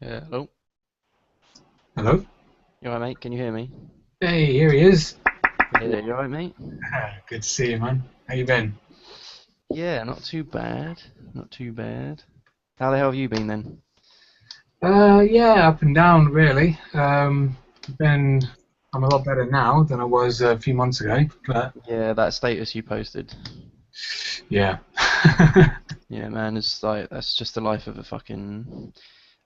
Hello. Hello? You alright, mate? Can you hear me? Hey, here he is. Yeah, you alright, mate? Good to see you, man. How you been? Yeah, not too bad. Not too bad. How the hell have you been then? Yeah, up and down, really. Been, I'm a lot better now than I was a few months ago, but Yeah, that status you posted. yeah. Yeah, man, it's like that's just the life of a fucking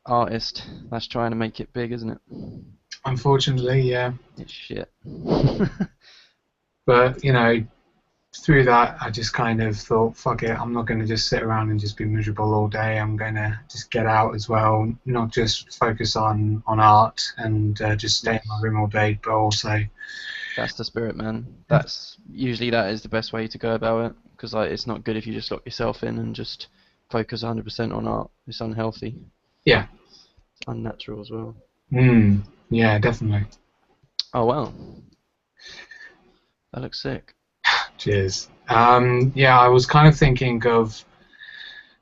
artist. That's trying to make it big, isn't it? Unfortunately, yeah. It's shit. But, through that, I just kind of thought, fuck it, I'm not going to just sit around and just be miserable all day. I'm going to just get out as well, not just focus on art and just stay in my Yes. room all day, but also, That's the spirit, man. That's usually that is the best way to go about it, because like it's not good if you just lock yourself in and just focus 100% on art. It's unhealthy. yeah. It's unnatural as well. Yeah, definitely. Oh wow, that looks sick. Cheers. Yeah, I was kind of thinking of.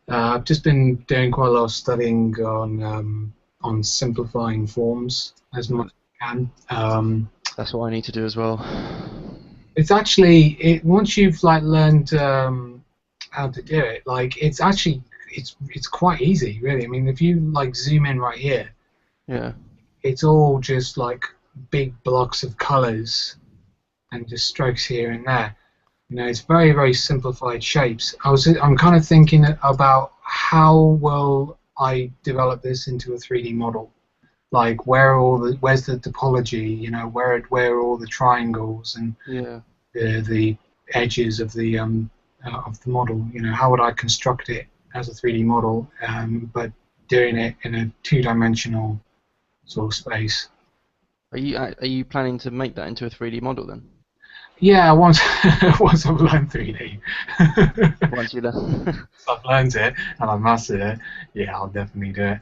I've just been doing quite a lot of studying on simplifying forms as much Right. as I can. That's what I need to do as well. It's actually once you've like learned how to do it, like it's quite easy, really. I mean, if you like zoom in right here, Yeah. it's all just like big blocks of colors and just strokes here and there. It's very, very simplified shapes. I'm kind of thinking about how will I develop this into a 3D model? Like where's the topology? Where are all the triangles and Yeah. the edges of the model? How would I construct it as a 3D model, but doing it in a two-dimensional sort of space? Are you planning to make that into a 3D model then? Yeah, once once I've learned 3D. Once you learn. I've learned it and I've mastered it, yeah, I'll definitely do it.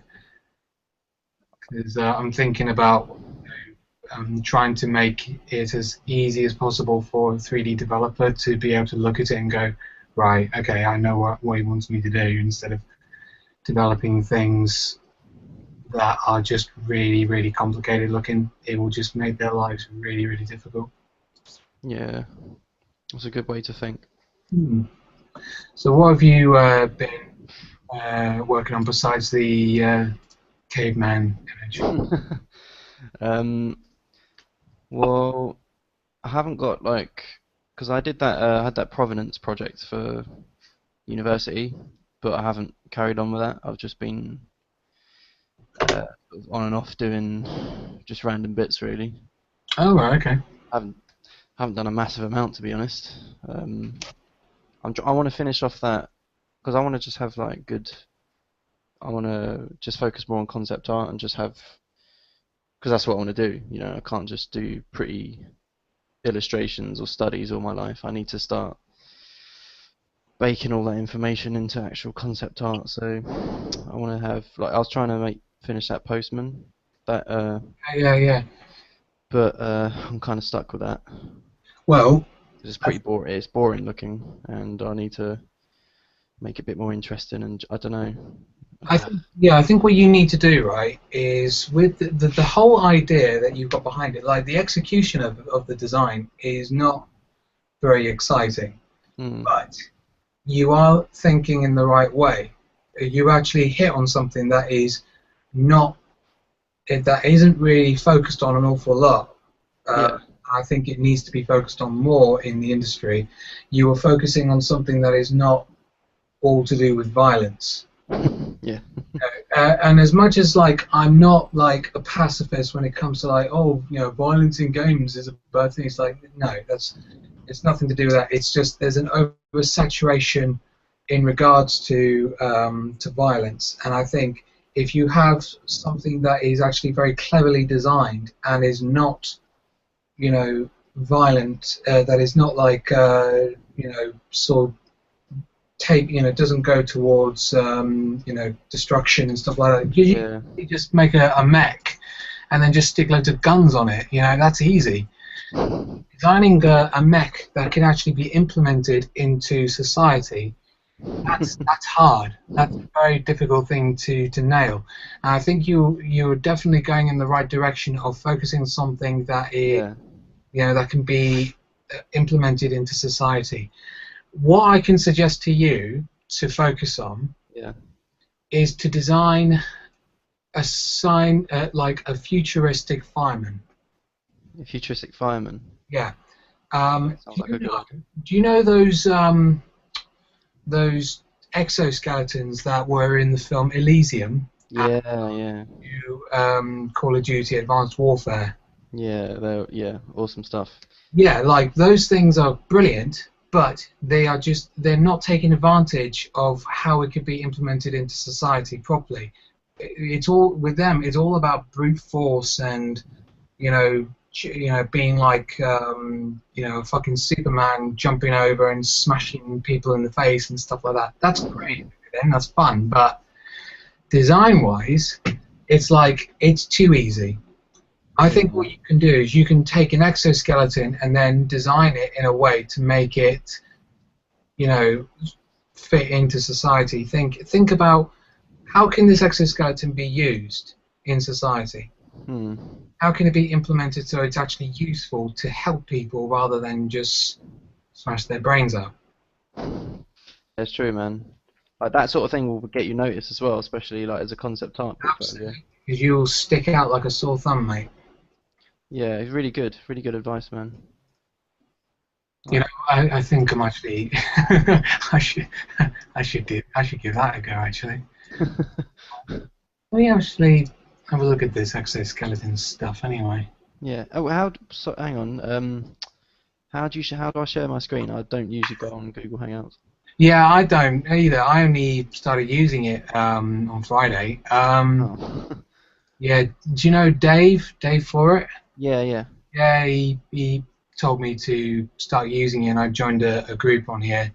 Because I'm thinking about trying to make it as easy as possible for a 3D developer to be able to look at it and go, right, okay, I know what he wants me to do, instead of developing things that are just really, really complicated looking. It will just make their lives really, really difficult. Yeah. That's a good way to think. Hmm. So, what have you been working on besides the caveman image? um. Well, I haven't got like, because I did that. I had that provenance project for university, but I haven't carried on with that. I've just been uh, on and off doing just random bits really. Oh, right, okay. haven't haven't done a massive amount to be honest. I want to finish off that because I want to just have like good. I want to just focus more on concept art and just have because that's what I want to do. I can't just do pretty illustrations or studies all my life. I need to start baking all that information into actual concept art. So I want to have like I was trying to make finish that Postman that Yeah, yeah. but I'm kind of stuck with that. Well, It's I pretty boring. It's boring looking, and I need to make it a bit more interesting. And I don't know. I think, yeah, I think what you need to do, right, is with the whole idea that you've got behind it, like the execution of the design is not very exciting, Hmm. but you are thinking in the right way. You actually hit on something that is not, that isn't really focused on an awful lot. Yeah. I think it needs to be focused on more in the industry. You are focusing on something that is not all to do with violence. Yeah. And as much as like I'm not like a pacifist when it comes to like, oh, violence in games is a bad thing. It's like, no, it's nothing to do with that. It's just there's an oversaturation in regards to violence, and I think if you have something that is actually very cleverly designed and is not, violent, that is not like sort of take, doesn't go towards destruction and stuff like that. Yeah. You just make a mech and then just stick loads of guns on it. That's easy. Designing a mech that can actually be implemented into society That's hard. That's a very difficult thing to nail. And I think you're definitely going in the right direction of focusing on something that is, Yeah, that can be implemented into society. What I can suggest to you to focus on yeah. is to design a sign like a futuristic fireman. A futuristic fireman. Yeah. That sounds like a good idea. Do you know those exoskeletons that were in the film Elysium Yeah, yeah, to Call of Duty Advanced Warfare? yeah. Yeah, awesome stuff. Yeah, like those things are brilliant, but they're not taking advantage of how it could be implemented into society properly. It's all with them. It's all about brute force and being like a fucking Superman jumping over and smashing people in the face and stuff like that. That's great, Hmm. then that's fun. But design-wise, it's like it's too easy. I think Yeah. what you can do is you can take an exoskeleton and then design it in a way to make it, you know, fit into society. Think about how can this exoskeleton be used in society? Hmm. How can it be implemented so it's actually useful to help people rather than just smash their brains out? That's true, man. Like that sort of thing will get you noticed as well, especially like as a concept art portfolio. Absolutely. Because you'll stick out like a sore thumb, mate. Yeah, it's really good advice, man. You know, Like, I think I'm actually I should I should give that a go actually. Let me actually have a look at this exoskeleton stuff anyway. yeah. Oh, so hang on. How do I share my screen? I don't usually go on Google Hangouts. Yeah, I don't either. I only started using it on Friday. Oh. Yeah, do you know Dave? Dave for it? Yeah, yeah. Yeah, he told me to start using it, and I joined a group on here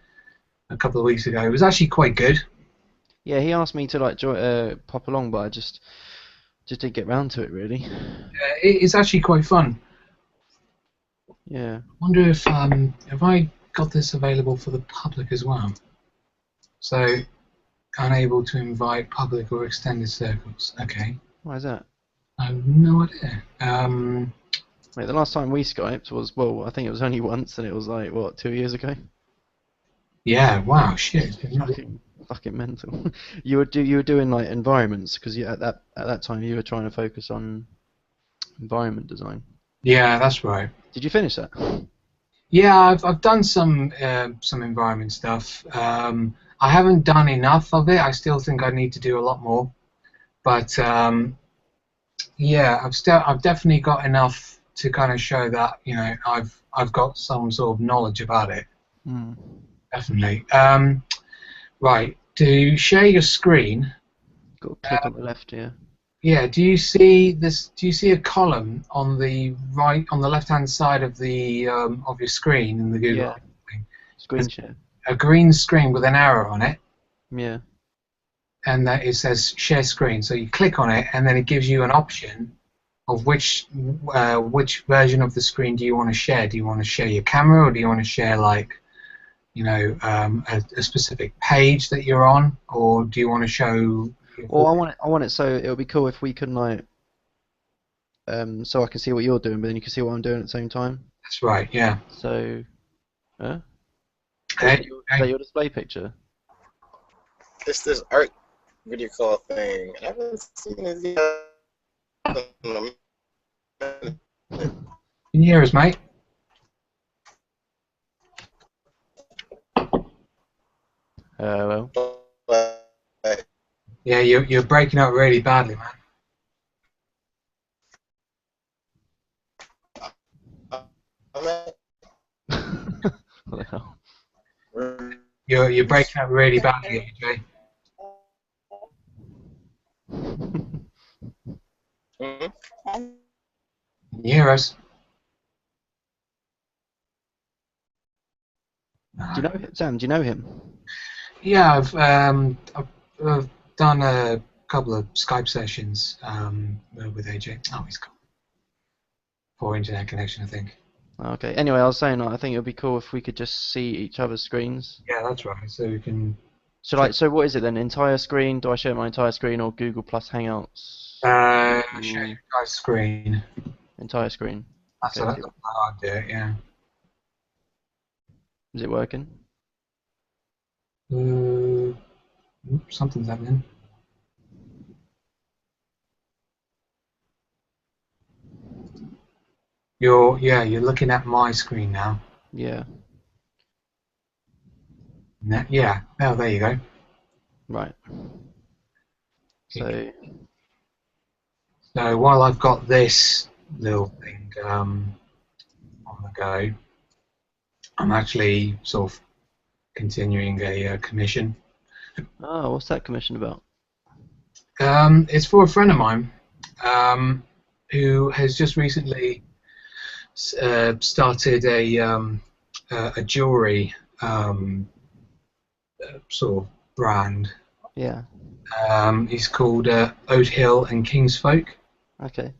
a couple of weeks ago. It was actually quite good. Yeah, he asked me to like pop along, but I just didn't get round to it really. It's actually quite fun. Yeah. I wonder if I got this available for the public as well. So unable to invite public or extended circles. Okay, Why is that? I have no idea. Wait, the last time we Skyped was, well, I think it was only once, and it was like what, 2 years ago? Yeah, wow, shit. It's been that long. Fucking mental. You were doing like environments because you at that time you were trying to focus on environment design. Yeah, that's right. Did you finish that? Yeah, I've done some environment stuff. I haven't done enough of it. I still think I need to do a lot more. But yeah, I've definitely got enough to kind of show that I've got some sort of knowledge about it. Hmm. Definitely. Right. To share your screen, Got to click on the left here. yeah. Do you see this? Do you see a column on the right, on the left-hand side of your screen in the Google Yeah. thing? Screen There's share. a green screen with an arrow on it, Yeah. and that it says Share Screen. So you click on it, and then it gives you an option of which version of the screen do you want to share. Do you want to share your camera, or do you want to share like a specific page that you're on, or do you want to show your Well, full? I want it so it would be cool if we can like so I can see what you're doing, but then you can see what I'm doing at the same time. That's right. Yeah. So, is Okay. is Okay. that your display picture? It's this art video call thing. I haven't seen it yet. Can you hear us, mate? Well, But Yeah, you're breaking up really badly, man. I'm at what the hell? You're breaking up really badly, AJ. Mhm. Can you hear us? Do you know Sam? Do you know him? Yeah, I've done a couple of Skype sessions with AJ. Oh, he's got poor internet connection, I think. Okay. Anyway, I was saying like, I think it would be cool if we could just see each other's screens. Yeah, that's right. So we can So what is it then? Entire screen? Do I share my entire screen or Google plus Hangouts? Share Mm, your guy's screen. entire screen. Okay, That's cool. how I do it. Yeah. Is it working? Uh, Something's happening. You're looking at my screen now. Yeah. Yeah. Oh, there you go. Right. So So while I've got this little thing on the go, I'm actually sort of continuing a commission. what's that commission about? It's for a friend of mine um, who has just recently started a jewelry sort of brand. Yeah. He's called Oat Hill and Kingsfolk. Okay.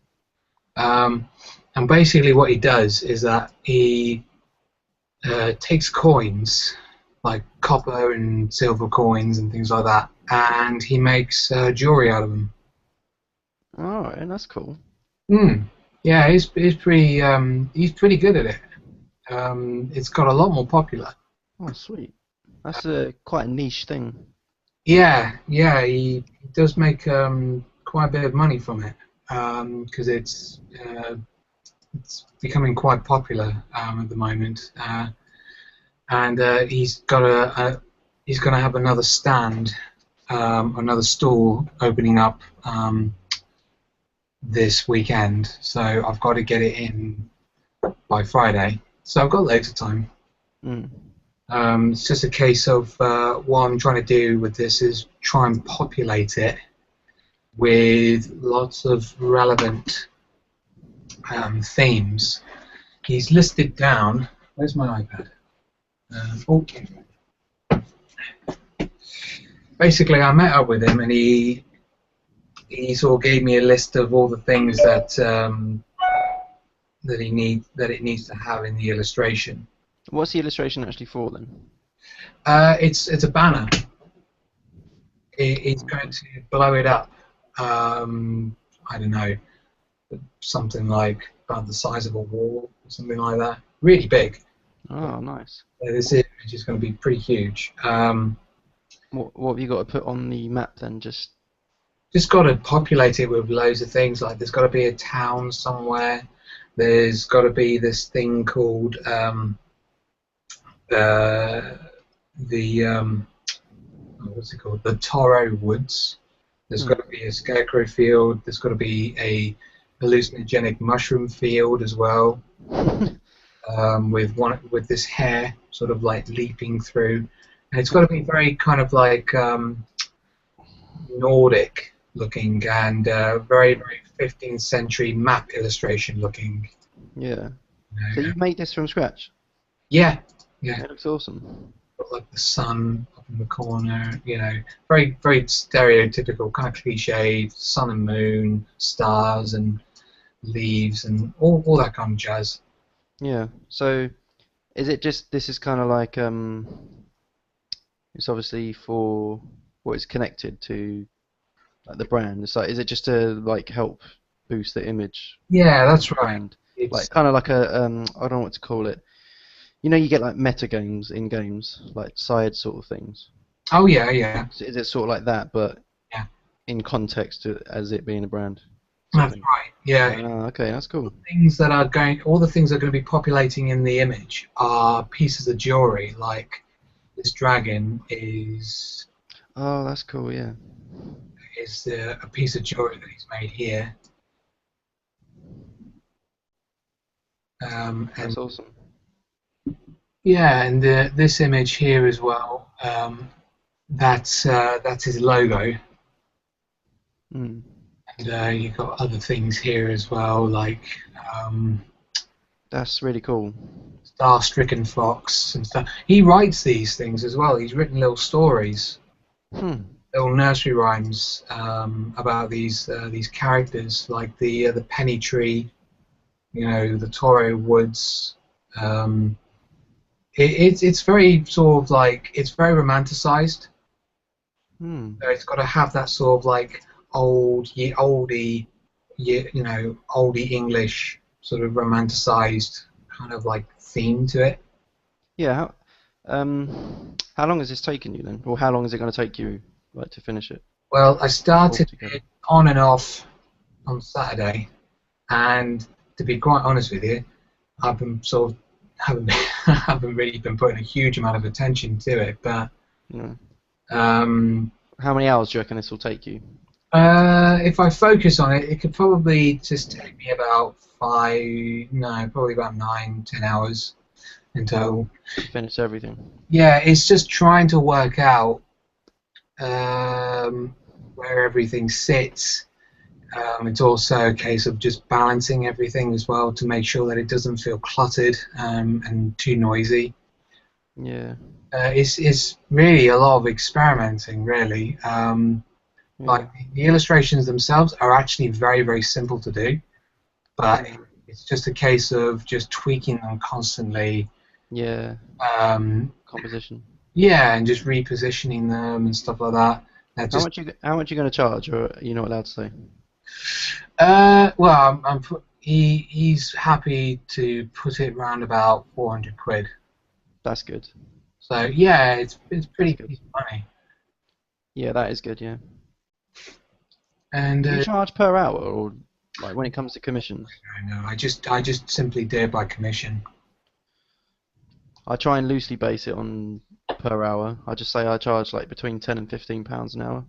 Um, and basically, what he does is that he takes coins, like copper and silver coins and things like that, and he makes jewelry out of them. All right, that's cool. Mm. Yeah, he's pretty good at it. It's got a lot more popular. Oh, sweet. That's quite a niche thing. Yeah, he does make quite a bit of money from it because it's becoming quite popular at the moment. And he's going to have another stand, another stall opening up this weekend. So I've got to get it in by Friday. So I've got loads of time. Mm. It's just a case of what I'm trying to do with this is try and populate it with lots of relevant themes. He's listed down. Where's my iPad? Oh, basically, I met up with him, and he sort of gave me a list of all the things that that it needs to have in the illustration. What's the illustration actually for then? It's a banner. He's going to blow it up. I don't know, something like about the size of a wall, or something like that. Really big. Oh, nice. This image is going to be pretty huge. What have you got to put on the map then? Just got to populate it with loads of things. Like there's got to be a town somewhere. There's got to be this thing called what's it called? The Toro Woods. There's got to be a scarecrow field. There's got to be a hallucinogenic mushroom field as well, with this hair sort of like leaping through. And it's got to be very kind of like Nordic looking and very, very 15th century map illustration looking. Yeah. You know. So you made this from scratch? Yeah. It looks awesome. Got like the sun up in the corner, very, very stereotypical, kind of cliched, sun and moon, stars and leaves and all that kind of jazz. Yeah. So is it just this is kind of like it's obviously for what it's connected to like the brand. It's like is it just to like help boost the image Yeah, of that's the right. brand? It's Like kind of like a I don't know what to call it. You know, you get like meta games in games, like side sort of things. oh yeah, So is it sort of like that, but yeah, in context as it being a brand? Sort of that's thing. right. Yeah, Okay, that's cool. all the things that are going to be populating in the image are pieces of jewelry. Like this dragon Oh, that's cool. Yeah. is a piece of jewelry that he's made here. And That's awesome. yeah, and this image here as well. That's his logo, Mm. and you've got other things here as well, like That's really cool. star-stricken fox and stuff. He writes these things as well. He's written little stories, Hmm. little nursery rhymes about these characters, like the penny tree, the Toro Woods. It's very sort of like it's very romanticized. Hmm. So it's got to have that sort of like oldie, oldie English sort of romanticized kind of like theme to it. Yeah. How long has this taken you then, or how long is it going to take you, like, to finish it Well, I started altogether? it on and off on Saturday, and to be quite honest with you, I've been sort of haven't been, haven't really been putting a huge amount of attention to it, but No. um, How many hours do you reckon this will take you if I focus on it, it could probably just take me about probably about 9, 10 hours in total. to finish everything? Yeah, it's just trying to work out where everything sits. It's also a case of just balancing everything as well to make sure that it doesn't feel cluttered and too noisy. Yeah. It's really a lot of experimenting, really. Like Yeah. the illustrations themselves are actually very, very simple to do, but Mm. it's just a case of just tweaking them constantly. Yeah. Um, Composition. yeah, and just repositioning them and stuff like that. That just How much you going to charge, or are you not allowed to say? well, he's happy to put it round about 400 quid. That's good. So yeah, it's That's pretty good. decent money. Yeah, that is good. Yeah. And Do you charge per hour, or like when it comes to commissions? I know, I just simply do it by commission. I try and loosely base it on per hour. I just say I charge like between £10 and £15 an hour.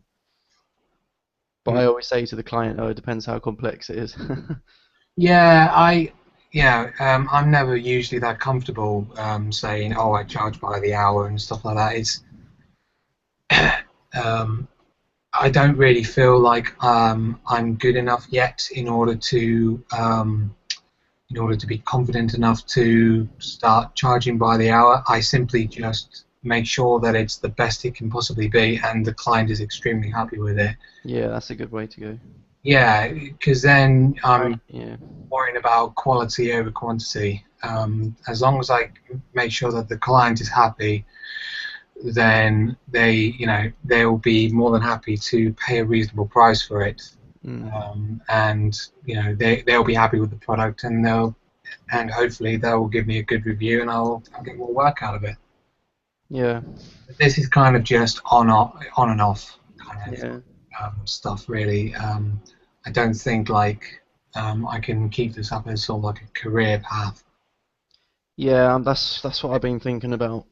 But I Mm. always say to the client, oh, it depends how complex it is. Yeah, I'm never usually that comfortable saying, oh, I charge by the hour and stuff like that. It's um, I don't really feel like I'm good enough yet in order to be confident enough to start charging by the hour. I simply just make sure that it's the best it can possibly be, and the client is extremely happy with it. Yeah, that's a good way to go. Yeah, because then I'm Yeah. worrying about quality over quantity. As long as I make sure that the client is happy, then they'll be more than happy to pay a reasonable price for it. Mm. And they'll be happy with the product, and hopefully they'll give me a good review, and I'll get more work out of it. Yeah. This is kind of just on and off kind of Yeah. stuff, really. I don't think like I can keep this up as sort of like a career path. Yeah, that's what I've been thinking about.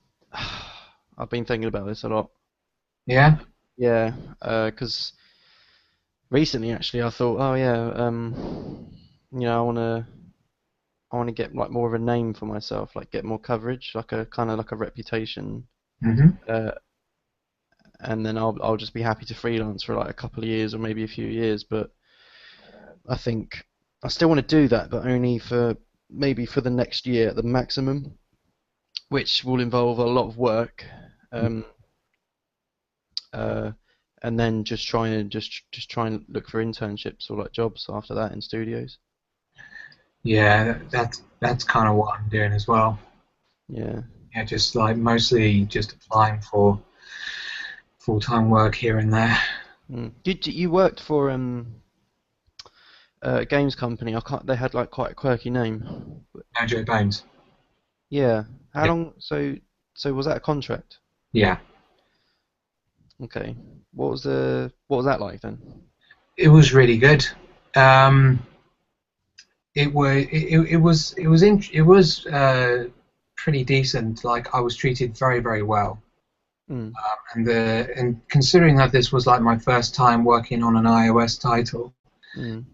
I've been thinking about this a lot. Yeah. Yeah, because recently actually I thought, oh yeah, I wanna get like more of a name for myself, like get more coverage, like a kind of like a reputation, Hmm. uh, and then I'll just be happy to freelance for like a couple of years or maybe a few years. But I think I still want to do that, but only for maybe for the next year at the maximum, which will involve a lot of work. Um, uh, and then just try and look for internships or like jobs after that in studios. Yeah, that's kind of what I'm doing as well. Yeah. Yeah, just like mostly just applying for full-time work here and there. Mm. You worked for a games company? I can't. They had like quite a quirky name. No Joe Bones. Yeah. How Yeah. long? So was that a contract? Yeah. Okay. What was that like then? It was really good. Um, it was pretty decent. Like I was treated very, very well. Mm. And considering that this was like my first time working on an iOS title, Mm.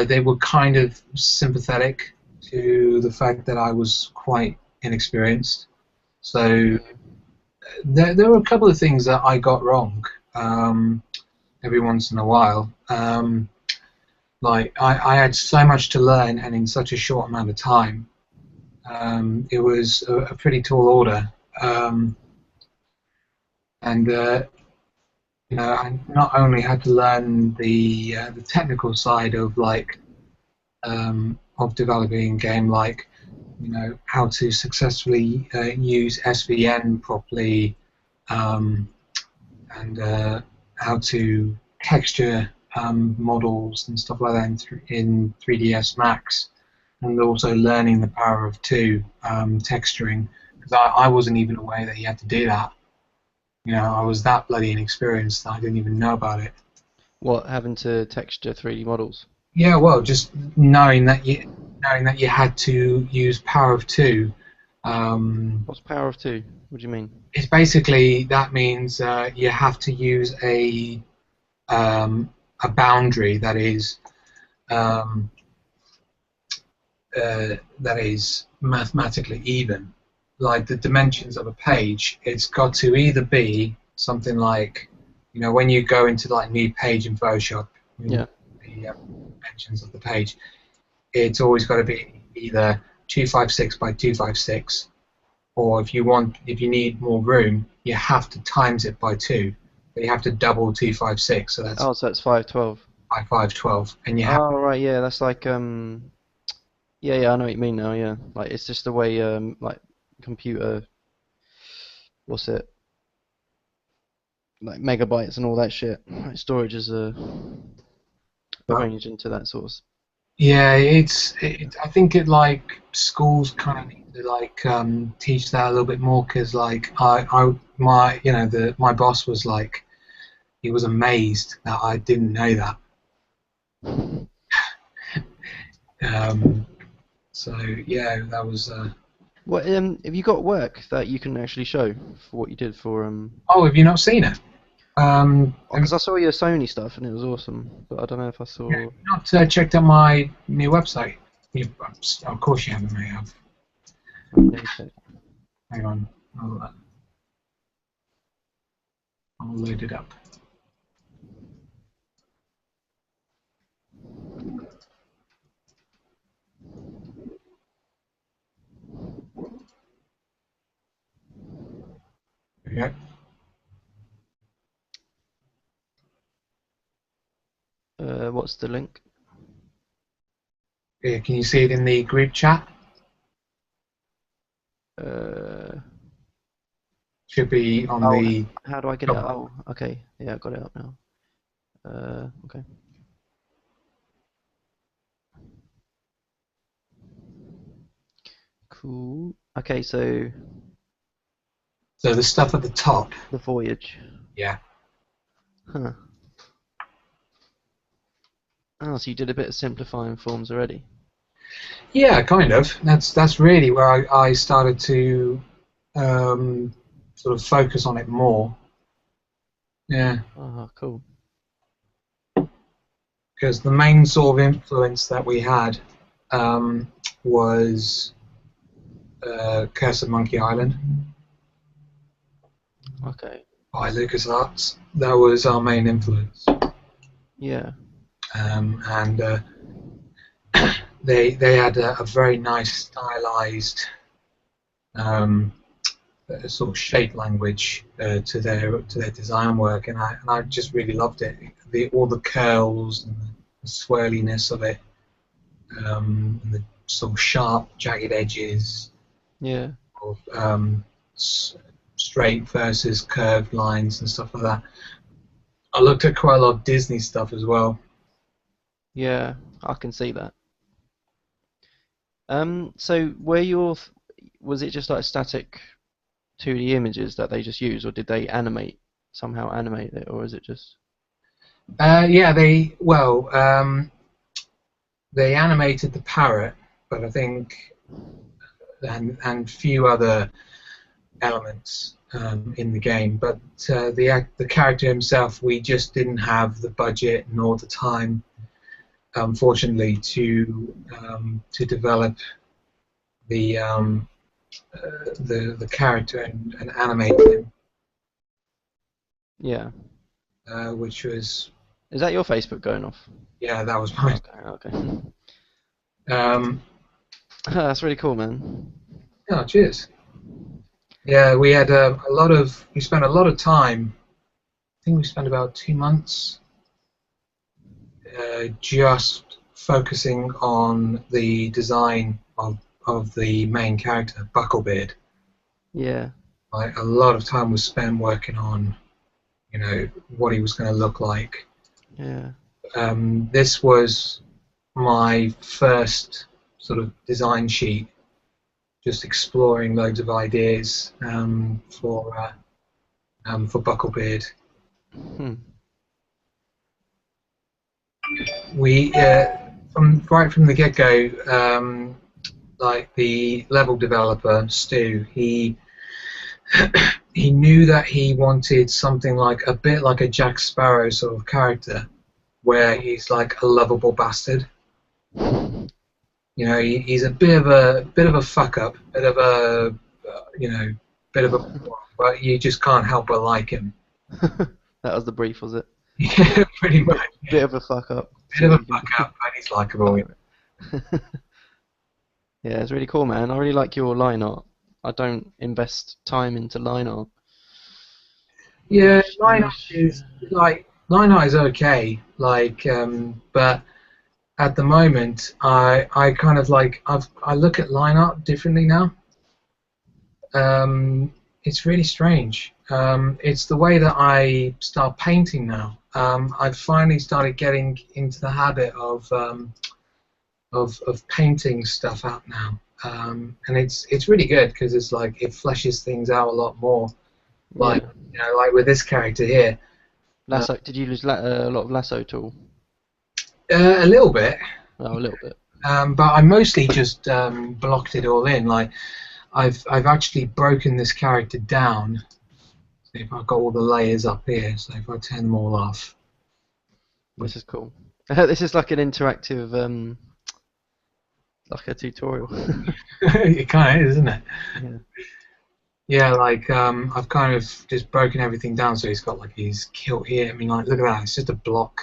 they were kind of sympathetic to the fact that I was quite inexperienced. So Yeah. there were a couple of things that I got wrong every once in a while. Like I had so much to learn, and in such a short amount of time. It was a pretty tall order. Um, and I not only had to learn the technical side of of developing a game, like how to successfully use SVN properly, um, and how to texture models and stuff like that in 3ds Max, and also learning the power of 2 texturing, because I wasn't even aware that you had to do that. You know, I was that bloody inexperienced that I didn't even know about it. What, having to texture 3D models? Yeah, well, just knowing that you had to use power of 2. What's power of 2? What do you mean? It's basically that means you have to use a boundary um, that is mathematically even. Like the dimensions of a page, it's got to either be something like, you know, when you go into like new page in Photoshop, Yeah. the dimensions of the page, it's always got to be either 256 by 256, or if you need more room, you have to times it by 2. But you have to double 256, so that's Oh, so it's 512. by 512, and you have Oh, right, yeah, that's like yeah, yeah, I know what you mean now. Yeah, like it's just the way like computer, what's it, like megabytes and all that shit. Like storage is arranged into that sort of. yeah, I think it like schools kind of need to like teach that a little bit more, because like my my boss was like, he was amazed that I didn't know that. Um, so yeah, that was. What have you got work that you can actually show for what you did for Oh, have you not seen it? Because I saw your Sony stuff and it was awesome, but I don't know if I Yeah, saw. not checked out my new website. You, of course you haven't, may have. Let me check. Hang on, I'll load it up. Okay. What's the link? Yeah, can you see it in the group chat? Uh, Should be on oh, the how do I get it? top. Oh, okay, yeah, I got it up now. Okay. Cool. Okay, so So the stuff at the top. the voyage. Yeah. Huh. Oh, so you did a bit of simplifying forms already. Yeah, kind of. That's really where I started to sort of focus on it more. Yeah, Oh, cool. because the main sort of influence that we had was Curse of Monkey Island Okay. by LucasArts. That was our main influence, Yeah. and they had a very nice stylized um, sort of shape language to their design work, and I just really loved it. All the curls and the swirliness of it, and the sort of sharp, jagged edges Yeah. of straight versus curved lines and stuff like that. I looked at quite a lot of Disney stuff as well. Yeah. I can see that. So was it just like static 2D images that they just use, or did they somehow animate it, or is it just? Yeah, they animated the parrot, but I think and few other elements in the game. But the character himself, we just didn't have the budget nor the time, unfortunately, to develop the the character and animate him, Yeah. which was, Is that your Facebook going off? yeah, that was my. Okay. Okay. Um, That's really cool, man. oh, cheers. Yeah, we had we spent a lot of time. I think we spent about 2 months just focusing on the design of the main character, Bucklebeard. Yeah. Like a lot of time was spent working on you know, what he was going to look like. Yeah. This was my first sort of design sheet, just exploring loads of ideas for Bucklebeard. Hmm. We from the get-go, like the level developer Stu, he knew that he wanted something like a bit like a Jack Sparrow sort of character, where he's like a lovable bastard. You know, he's a bit of a fuck up, bit of a you know, bit of a, but you just can't help but like him. That was the brief, was it? Yeah, pretty much. Bit of a fuck up. See Bit what of a you can fuck do. up, but he's likable. Yeah, it's really cool, man. I really like your line art. I don't invest time into line art. Yeah, Which, yeah, line art is okay, but at the moment, I kind of like I look at line art differently now. It's really strange. It's the way that I start painting now. I've finally started getting into the habit of painting stuff out now, and it's really good because it's like it fleshes things out a lot more. Like yeah. like with this character here, uh, Lasso. Did you use a lot of lasso tool? a little bit, Oh, a little bit. but I mostly just blocked it all in. Like I've actually broken this character down. So if I've got all the layers up here, so if I turn them all off, This is cool. This is like an interactive, like a tutorial. it kind of is, isn't it? Yeah. Yeah, like I've kind of just broken everything down, so he's got like his kilt here. I mean, like look at that, it's just a block,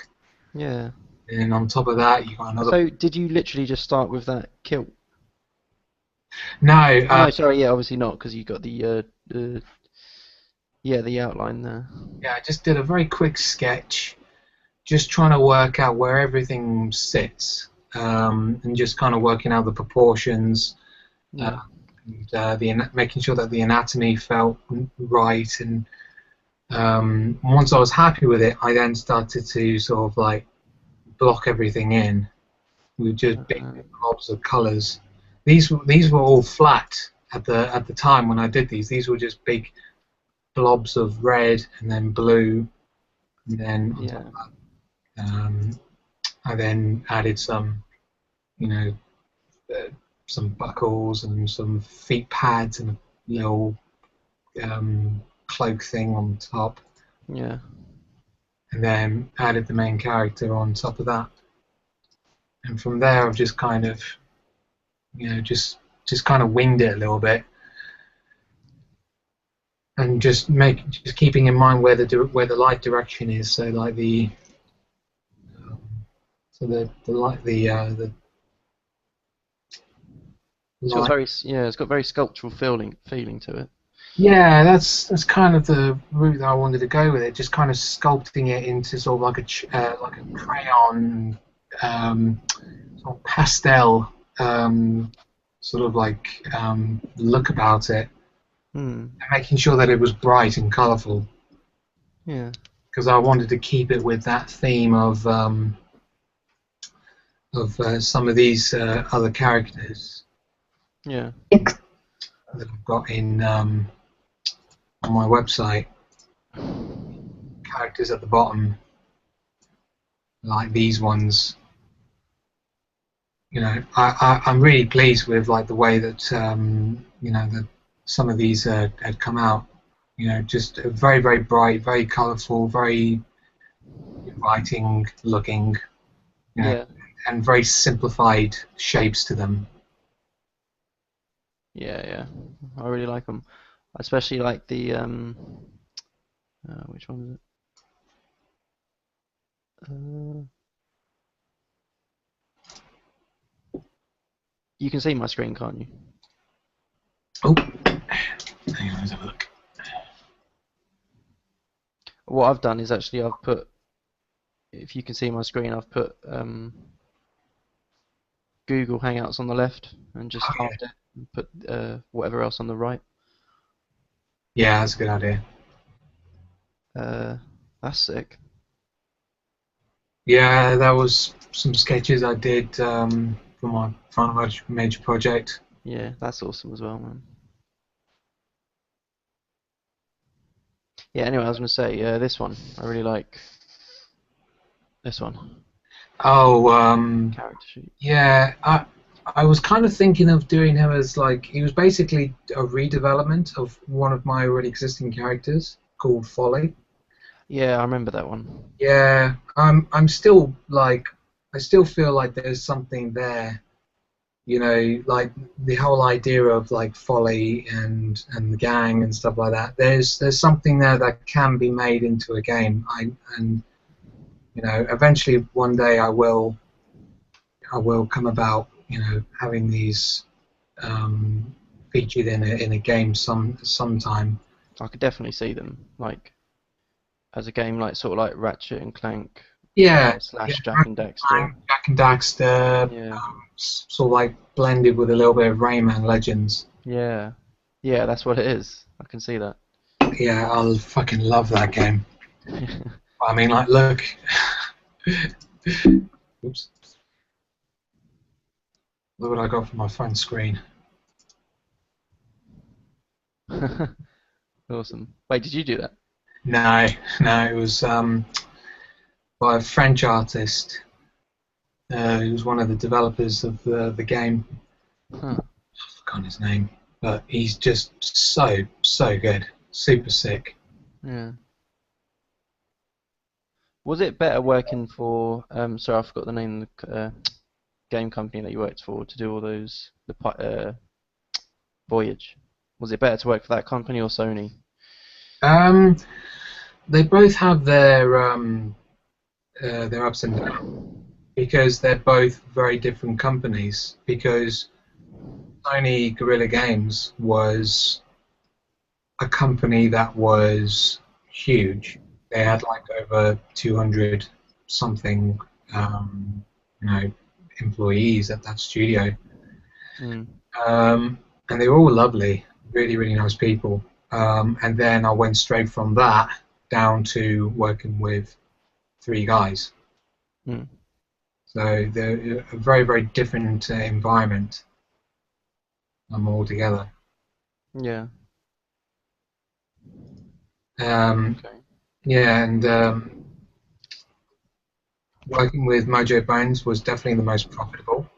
Yeah. and on top of that, you got another. So, did you literally just start with that kilt? No, Oh no, sorry. Yeah, obviously not, because you got the yeah, the outline there. yeah, I just did a very quick sketch, just trying to work out where everything sits, and just kind of working out the proportions, uh, Yeah. and making sure that the anatomy felt right. And once I was happy with it, I then started to sort of like block everything in with just big Uh, blobs of colours. These were all flat at the time when I did these. These were just big blobs of red and then blue, and then on top yeah. of that, I then added some, you know, uh, some buckles and some feet pads and a little cloak thing on top, Yeah. and then added the main character on top of that. And from there, I've just kind of, just kind of winged it a little bit, and just keeping in mind where the light direction is. So like um, the light the It's got light. it's got very sculptural feeling to it. Yeah, that's kind of the route that I wanted to go with it. Just kind of sculpting it into sort of like a crayon, sort of pastel, sort of like look about it, Hmm. and making sure that it was bright and colourful. Yeah. Because I wanted to keep it with that theme of some of these other characters Yeah. that I've got in on my website. Characters at the bottom, like these ones. I'm really pleased with like the way that that some of these had come out. Just very very bright, very colourful, very inviting looking. You know, Yeah. and very simplified shapes to them. Yeah. Yeah. I really like them. I especially like the which one is it? You can see my screen, can't you? Oh, hang on, let's have a look. What I've done is actually I've put, if you can see my screen, I've put Google Hangouts on the left and just Oh, yeah. halved it and put whatever else on the right. Yeah, that's a good idea. That's sick. Yeah, that was some sketches I did for my final major project. Yeah, that's awesome as well, man. Yeah, anyway, I was gonna say, this one. I really like this one. Oh, Character sheet. yeah, I was kind of thinking of doing him as like he was basically a redevelopment of one of my already existing characters called Folly. Yeah, I remember that one. Yeah, I'm still like I still feel like there's something there, you know, like the whole idea of like Folly and the gang and stuff like that. There's something there that can be made into a game. And you know, eventually one day I will come about, you know, having these featured in a game sometime. I could definitely see them like as a game, like sort of like Ratchet and Clank Yeah, yeah, slash Jack and Dexter. Jack and Daxter, Yeah, sort of like blended with a little bit of Rayman Legends. yeah, yeah. That's what it is. I can see that. Yeah, I'll fucking love that game. I mean, like, look. Oops. Look what I got for my phone screen. Awesome. Wait, did you do that? No, no, it was by a French artist. He was one of the developers of the game. Huh. I forgot his name, but he's just so good, super sick. Yeah. Was it better working for sorry, I forgot the name of the game company that you worked for to do all those Voyage? Was it better to work for that company or Sony? Um, they both have their ups and downs because they're both very different companies. Because Sony Guerrilla Games was a company that was huge. They had like over 200 something, you know, employees at that studio, Mm. um, and they were all lovely, really, really nice people. And then I went straight from that down to working with three guys. Mm. So they're a very, very different environment altogether. Yeah. Um, Okay. yeah, and working with Mojo Bones was definitely the most profitable.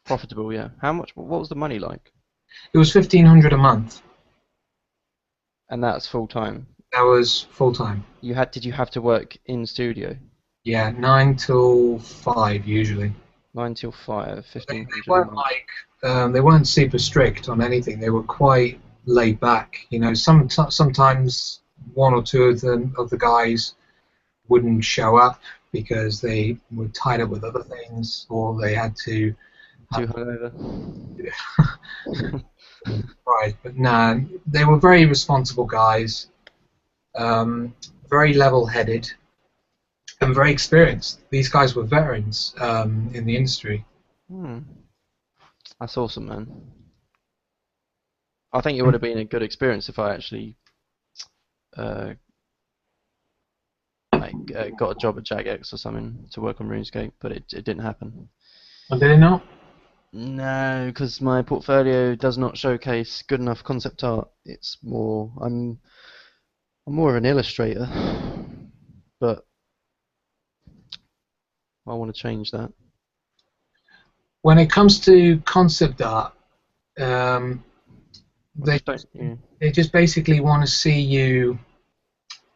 Profitable, yeah. How much? What was the money like? It was 1,500 a month. And that's full time. That was full time. Did you have to work in studio? Yeah, 9 till 5 usually. 9 till 5, They 1,500 a weren't month. like they weren't super strict on anything. They were quite laid back. You know, sometimes one or two of the guys wouldn't show up because they were tied up with other things, or they had to Too have hungover. right. But no, they were very responsible guys, um, very level-headed, and very experienced. These guys were veterans in the industry. Hmm. That's awesome, man. I think it would have been a good experience if I actually uh, got a job at Jagex or something to work on RuneScape, but it didn't happen. Oh, did they not? No, because my portfolio does not showcase good enough concept art. It's more I'm more of an illustrator, but I want to change that. When it comes to concept art, um, I they just don't. Yeah. they just basically want to see you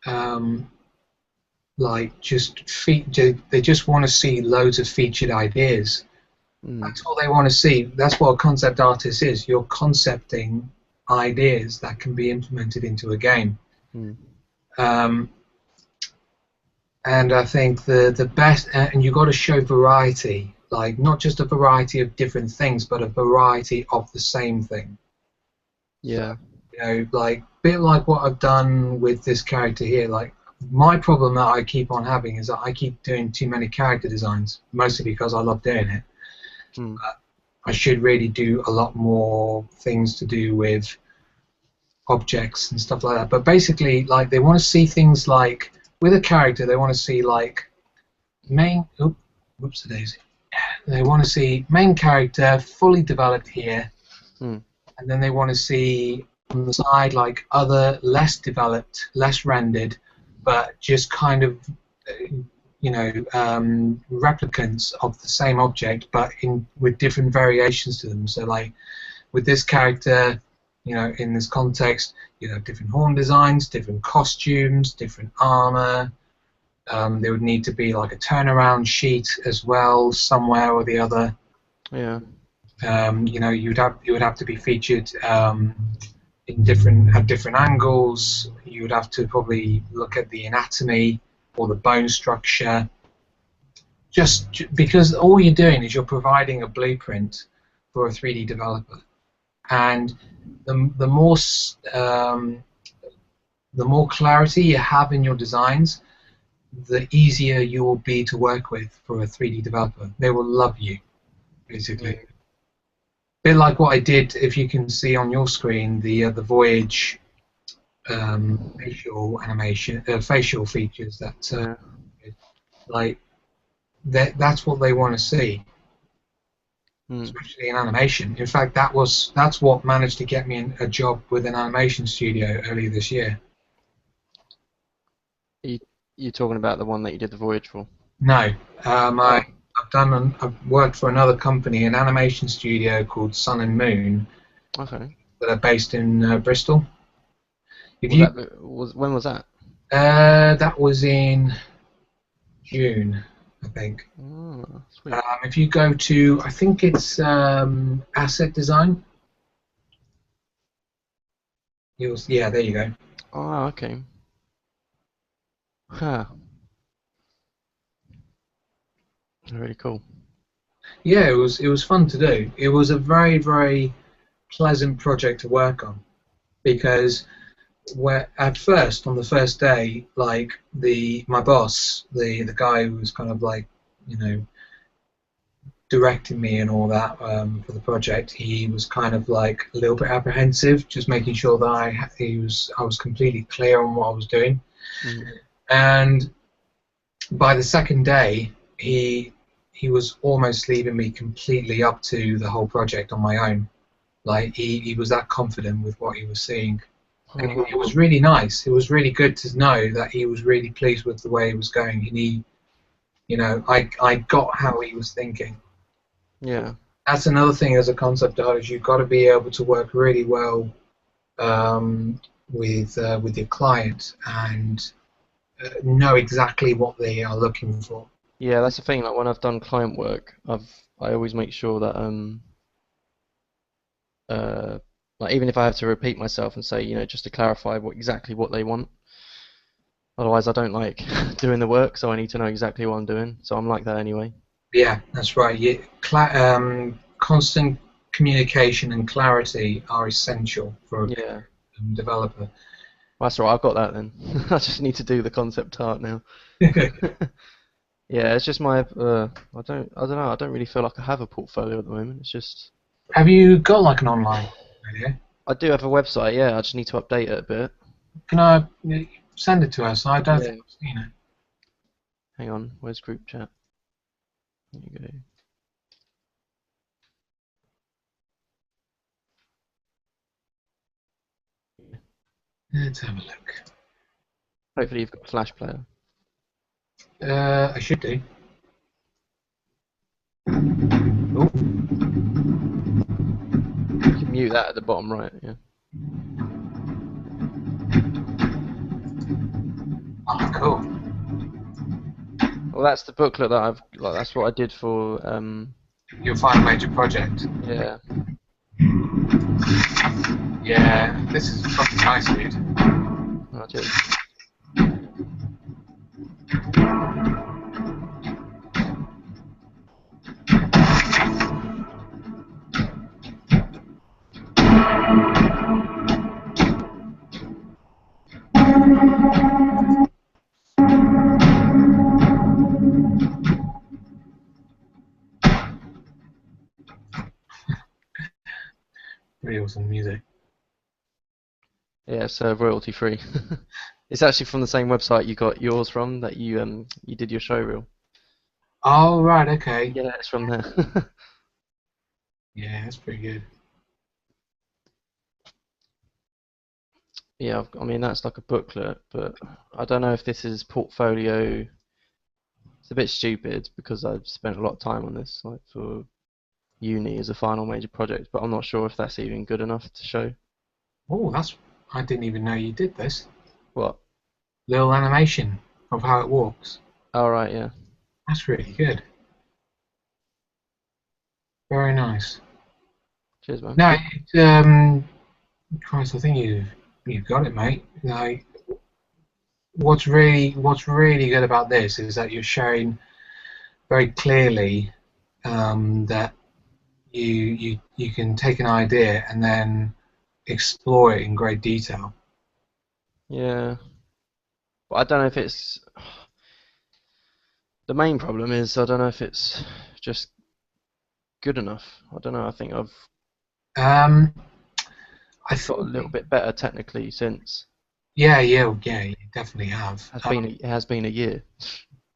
um, like they just want to see loads of featured ideas. Mm, That's all they want to see. That's what a concept artist is. You're concepting ideas that can be implemented into a game. mm, Um, and I think the best, and you've got to show variety, like not just a variety of different things, but a variety of the same thing. So, yeah. you know, like bit like what I've done with this character here. Like my problem that I keep on having is that I keep doing too many character designs, mostly because I love doing it. Mm, I should really do a lot more things to do with objects and stuff like that. But basically, like they want to see things like with a character, they want to see like main. Oh, whoops, a daisy. They want to see main character fully developed here, Hmm. and then they want to see on the side like other less developed, less rendered, but just kind of replicants of the same object, but with different variations to them. So like with this character, in this context, you have different horn designs, different costumes, different armor. There would need to be like a turnaround sheet as well, somewhere or the other. Yeah. It would have to be featured at different angles. You would have to probably look at the anatomy or the bone structure. Because all you're doing is you're providing a blueprint for a 3D developer, and the more clarity you have in your designs, the easier you will be to work with for a 3D developer. They will love you, basically. Mm. Bit like what I did, if you can see on your screen, the Voyage facial animation, facial features. Yeah. Like that's what they want to see, Mm. especially in animation. In fact, that's what managed to get me a job with an animation studio earlier this year. You're talking about the one that you did the voyage for? No, Oh. I've worked for another company, an animation studio called Sun and Moon, Okay. that are based in Bristol. If Was you that when was that? That was in June, I think. Oh, sweet. If you go to, I think it's asset design. Yeah, there you go. Oh, okay. Huh. Really cool. Yeah, it was fun to do. It was a very, very pleasant project to work on, because at first, on the first day, like my boss, the guy who was kind of like, you know directing me and all that, for the project, he was kind of like a little bit apprehensive, just making sure that I was completely clear on what I was doing. Mm. And by the second day, he was almost leaving me completely up to the whole project on my own. Like he was that confident with what he was seeing, and Oh, it was really nice. It was really good to know that he was really pleased with the way it was going, and I got how he was thinking. yeah. That's another thing as a concept artist. You've got to be able to work really well with your client, and know exactly what they are looking for. Yeah, that's the thing. Like when I've done client work, I always make sure that uh like even if I have to repeat myself and say, just to clarify exactly what they want. Otherwise, I don't like doing the work, so I need to know exactly what I'm doing. So I'm like that anyway. Yeah, that's right. Constant communication and clarity are essential for a Yeah. developer. Well, that's all right. I've got that then. I just need to do the concept art now. Yeah, it's just I don't know. I don't really feel like I have a portfolio at the moment. It's just Have you got like an online video? I do have a website. Yeah, I just need to update it a bit. Can I send it to us? I don't Yeah. think I've seen it. Hang on. Where's group chat? There you go. Let's have a look. Hopefully you've got a Flash player. I should do. Oh, You can mute that at the bottom right. Yeah. oh, cool. Well, that's the booklet that that's what I did for Your final major project. yeah. Yeah, this is fucking nice, dude. I did. Really awesome music. Yeah, it's royalty free. It's actually from the same website you got yours from that you did your show reel. Oh, right, okay. Yeah, it's from there. Yeah, that's pretty good. Yeah, I mean that's like a booklet, but I don't know if this is portfolio. It's a bit stupid because I've spent a lot of time on this, like for uni as a final major project, but I'm not sure if that's even good enough to show. Oh, I didn't even know you did this. What? Little animation of how it walks. Oh, right, yeah. That's really good. Very nice. Cheers, man. No, Christ, I think you've got it, mate. Like, what's really good about this is that you're showing very clearly that you can take an idea and then explore it in great detail. Yeah, but I don't know if it's the main problem is I don't know if it's just good enough. I don't know. I think I've Um, I got a think, little bit better technically since yeah, you definitely have. it has been a year.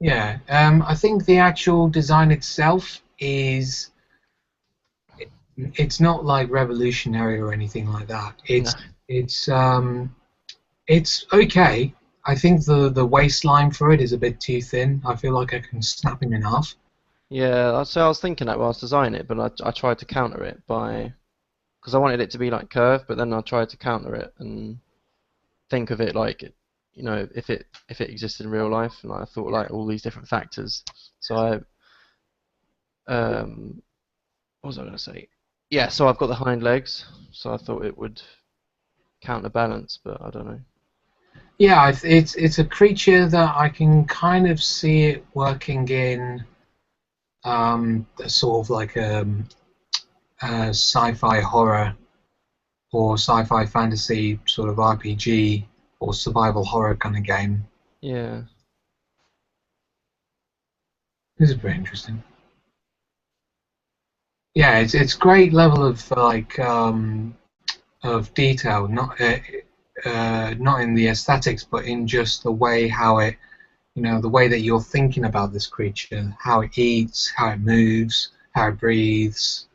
Yeah, I think the actual design itself it's not like revolutionary or anything like that. No. It's okay. I think the waistline for it is a bit too thin. I feel like I can snap him in half. Yeah, so I was thinking that while I was designing it, but I tried to counter it by because I wanted it to be like curved, but then I tried to counter it and think of it like if it existed in real life, and I thought like all these different factors. So what was I going to say? Yeah, so I've got the hind legs, so I thought it would counterbalance, but I don't know. Yeah, it's a creature that I can kind of see it working in a sort of like a sci-fi horror or sci-fi fantasy sort of RPG or survival horror kind of game. Yeah, This is pretty interesting. Yeah, it's great level of like of detail, not in the aesthetics, but in just the way how it, the way that you're thinking about this creature, how it eats, how it moves, how it breathes.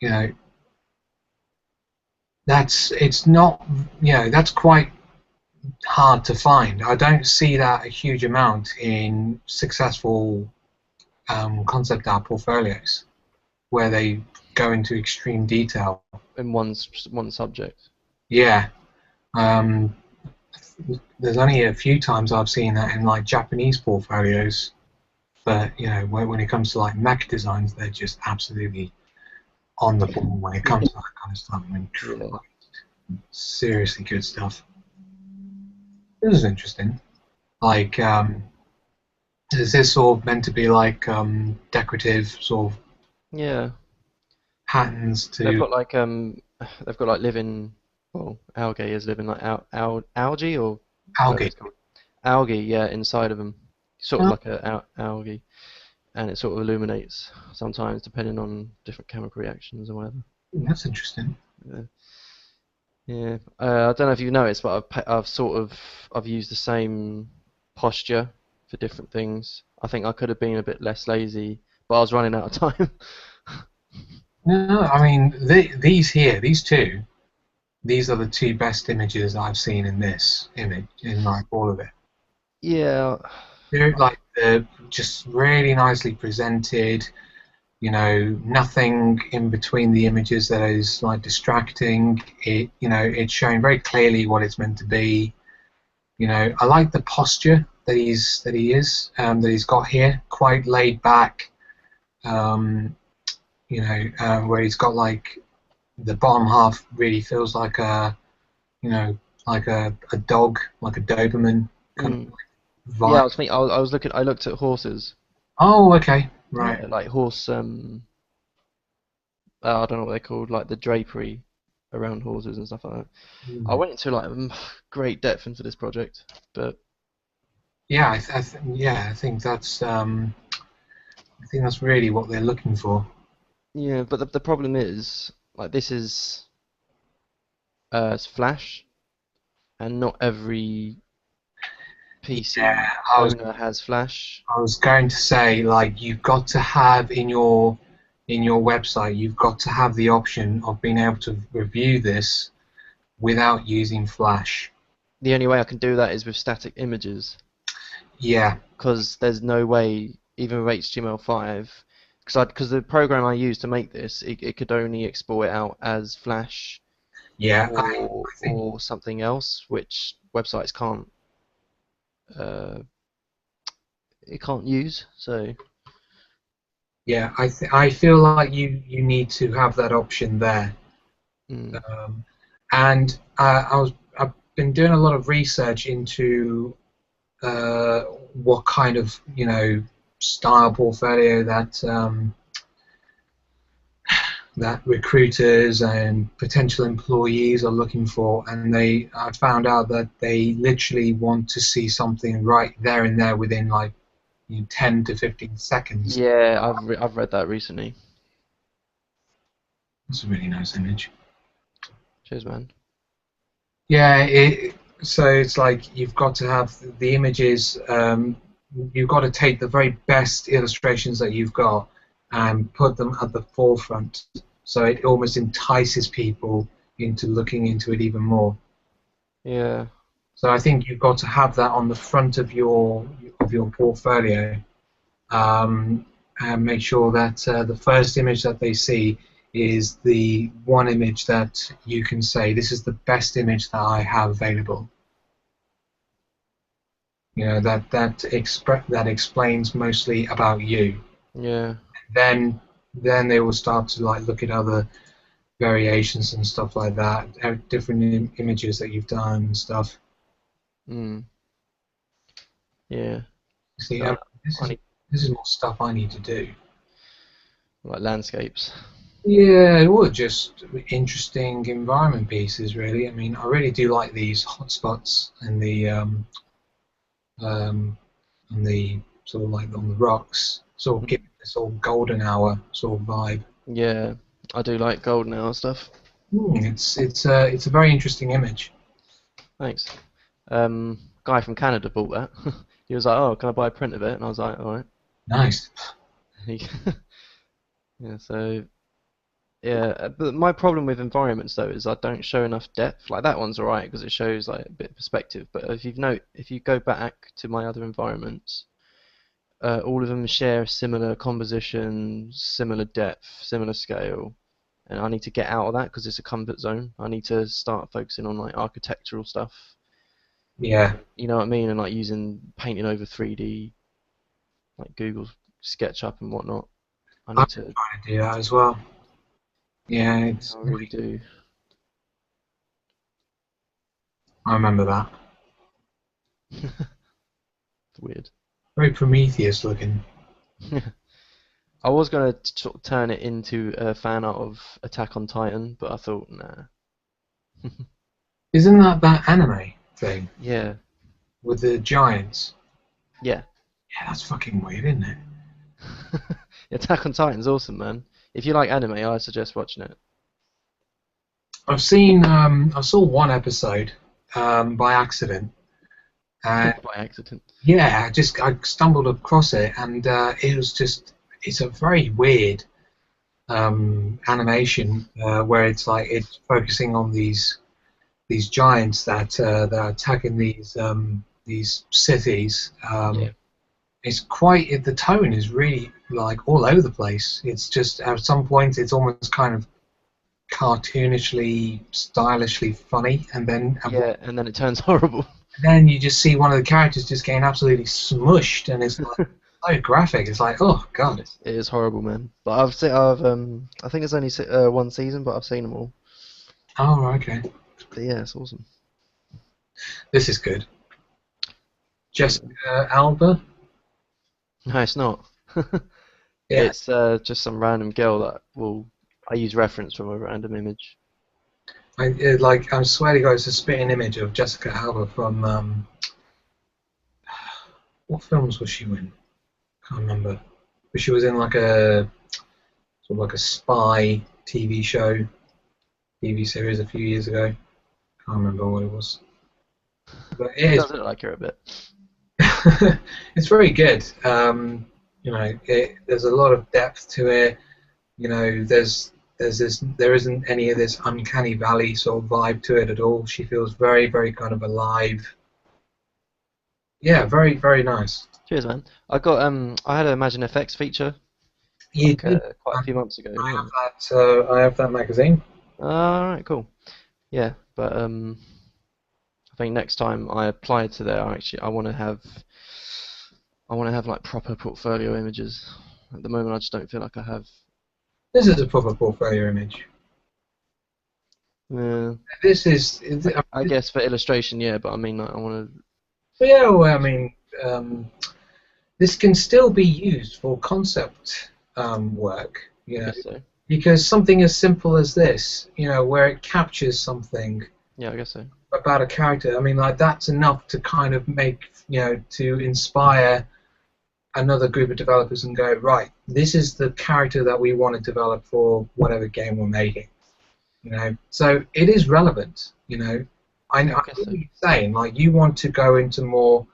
You know, it's not, that's quite hard to find. I don't see that a huge amount in successful concept art portfolios where they go into extreme detail. in one subject. Yeah. Um, there's only a few times I've seen that in like Japanese portfolios, but when it comes to like mech designs, they're just absolutely on the ball when it comes to that kind of stuff. I mean, Yeah. seriously good stuff. This is interesting. Like, is this sort of meant to be like decorative sort of Yeah. patterns They've to got like they've got like living well, algae is living like algae or whatever algae? it's called. Algae, yeah, inside of them. Sort of Oh, like a algae, and it sort of illuminates sometimes depending on different chemical reactions or whatever. that's interesting. Yeah. Yeah. I don't know if you noticed, but I've used the same posture for different things. I think I could have been a bit less lazy, but I was running out of time. No, I mean these two, these are the two best images I've seen in this image in like all of it. Yeah. They're just really nicely presented. Nothing in between the images that is like distracting. It's showing very clearly what it's meant to be. I like the posture that he's got here, quite laid back. Um, where he's got like the bottom half really feels like you know, like a dog, like a Doberman kind Mm. of Yeah, vibe. I looked at horses. Oh, okay, right. Yeah, like horse I don't know what they're called, like the drapery around horses and stuff like that. I Hmm. went into like great depth into this project, but Yeah, I think that's really what they're looking for. yeah, but the problem is like this is it's Flash, and not every Yeah, PC I was owner has Flash. I was going to say, like, you've got to have in your website, you've got to have the option of being able to review this without using Flash. The only way I can do that is with static images, Yeah, because there's no way, even with HTML5, because the program I used to make this, it could only export it out as Flash yeah, or I think something else, which websites can't uh, it can't use. So yeah, I feel like you need to have that option there. mm, Um, and I've been doing a lot of research into what kind of style portfolio that recruiters and potential employees are looking for, and I found out that they literally want to see something right there and there within like 10 to 15 seconds. yeah, I've read that recently. That's a really nice image. Cheers, man. Yeah, so it's like you've got to have the images. You've got to take the very best illustrations that you've got and put them at the forefront, so it almost entices people into looking into it even more. Yeah, So I think you've got to have that on the front of your portfolio, and make sure that the first image that they see is the one image that you can say this is the best image that I have available. That explains mostly about you. yeah, Then they will start to like look at other variations and stuff like that, different images that you've done and stuff. mm, yeah. See, So this I is need this is more stuff I need to do. like landscapes. Yeah, well, just interesting environment pieces, really. I mean, I really do like these hotspots um, and the sort of like on the rocks, sort of Mm, give it this sort of golden hour sort of vibe. yeah, I do like golden hour stuff. It's a very interesting image. Thanks. Guy from Canada bought that. He was like, "Oh, can I buy a print of it?" And I was like, "All right." Nice. Yeah, so yeah, but my problem with environments though is I don't show enough depth. Like that one's alright because it shows like a bit of perspective. But if you go back to my other environments, all of them share similar composition, similar depth, similar scale, and I need to get out of that because it's a comfort zone. I need to start focusing on like architectural stuff. Yeah, You know what I mean? And like using painting over 3D, like Google SketchUp and whatnot. I I'm need to. trying to do that as well. Yeah, I really do. I remember that. It's weird. Very Prometheus looking. I was gonna sort of turn it into a fan art of Attack on Titan, but I thought, nah. Isn't that anime thing Yeah, with the giants? yeah. Yeah, that's fucking weird, isn't it? Attack on Titan's awesome, man. If you like anime, I suggest watching it. I saw one episode by accident, and By accident. yeah, I stumbled across it, and it's a very weird animation where it's like it's focusing on these giants that are attacking these cities. Yeah. It's quite the tone is really like all over the place. It's just at some point it's almost kind of cartoonishly, stylishly funny, and Yeah, and then it turns horrible. then you just see one of the characters just getting absolutely smushed, and it's like so graphic. It's like, oh god. It is horrible, man. But I think it's only one season, but I've seen them all. Oh, okay. But yeah, it's awesome. This is good. Yeah. Jessica Alba. No, it's not. Yeah. It's just some random girl that I use reference from a random image. I swear to God, it's a spitting image of Jessica Alba from what films was she in? Can't remember. But she was in like a sort of like a spy TV show, TV series a few years ago. Can't remember what it was. But It it does look like you're a bit. is it's very good. You know, there's a lot of depth to it. You know, there isn't any of this uncanny valley sort of vibe to it at all. She feels very, very kind of alive. Yeah, very, very nice. Cheers, man. I had an Imagine FX feature You like did. quite a few months ago. I Yeah. have that. I have that magazine. All right, cool. Yeah, but I think next time I apply to there, I want to have like proper portfolio images. At the moment, I just don't feel like I have. This is a proper portfolio image. Yeah, This is. I guess for illustration, yeah, but I mean, like, I want to. Yeah, well, I mean, this can still be used for concept work. You I know, guess so. because something as simple as this, you know, where it captures something Yeah, I guess so. about a character. I mean, like that's enough to kind of make, you know, to inspire another group of developers and go, right, this is the character that we want to develop for whatever game we're making. You know, so it is relevant. You know, I Yeah, know I what guess so. you're saying. Like you want to go into more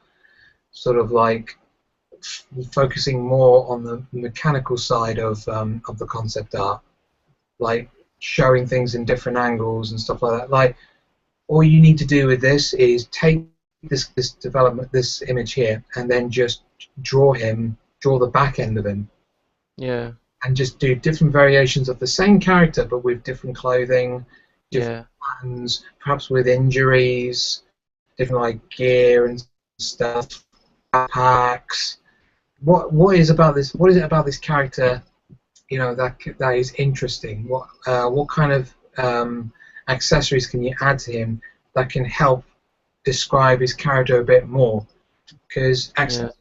sort of like focusing more on the mechanical side of the concept art, like showing things in different angles and stuff like that. Like all you need to do with this is take this development, this image here, and then just draw the back end of him, Yeah, and just do different variations of the same character, but with different clothing, different yeah, patterns, perhaps with injuries, different like gear and stuff, backpacks. What is about this? What is it about this character? You know that is interesting. What kind of accessories can you add to him that can help describe his character a bit more? Because yeah. accessories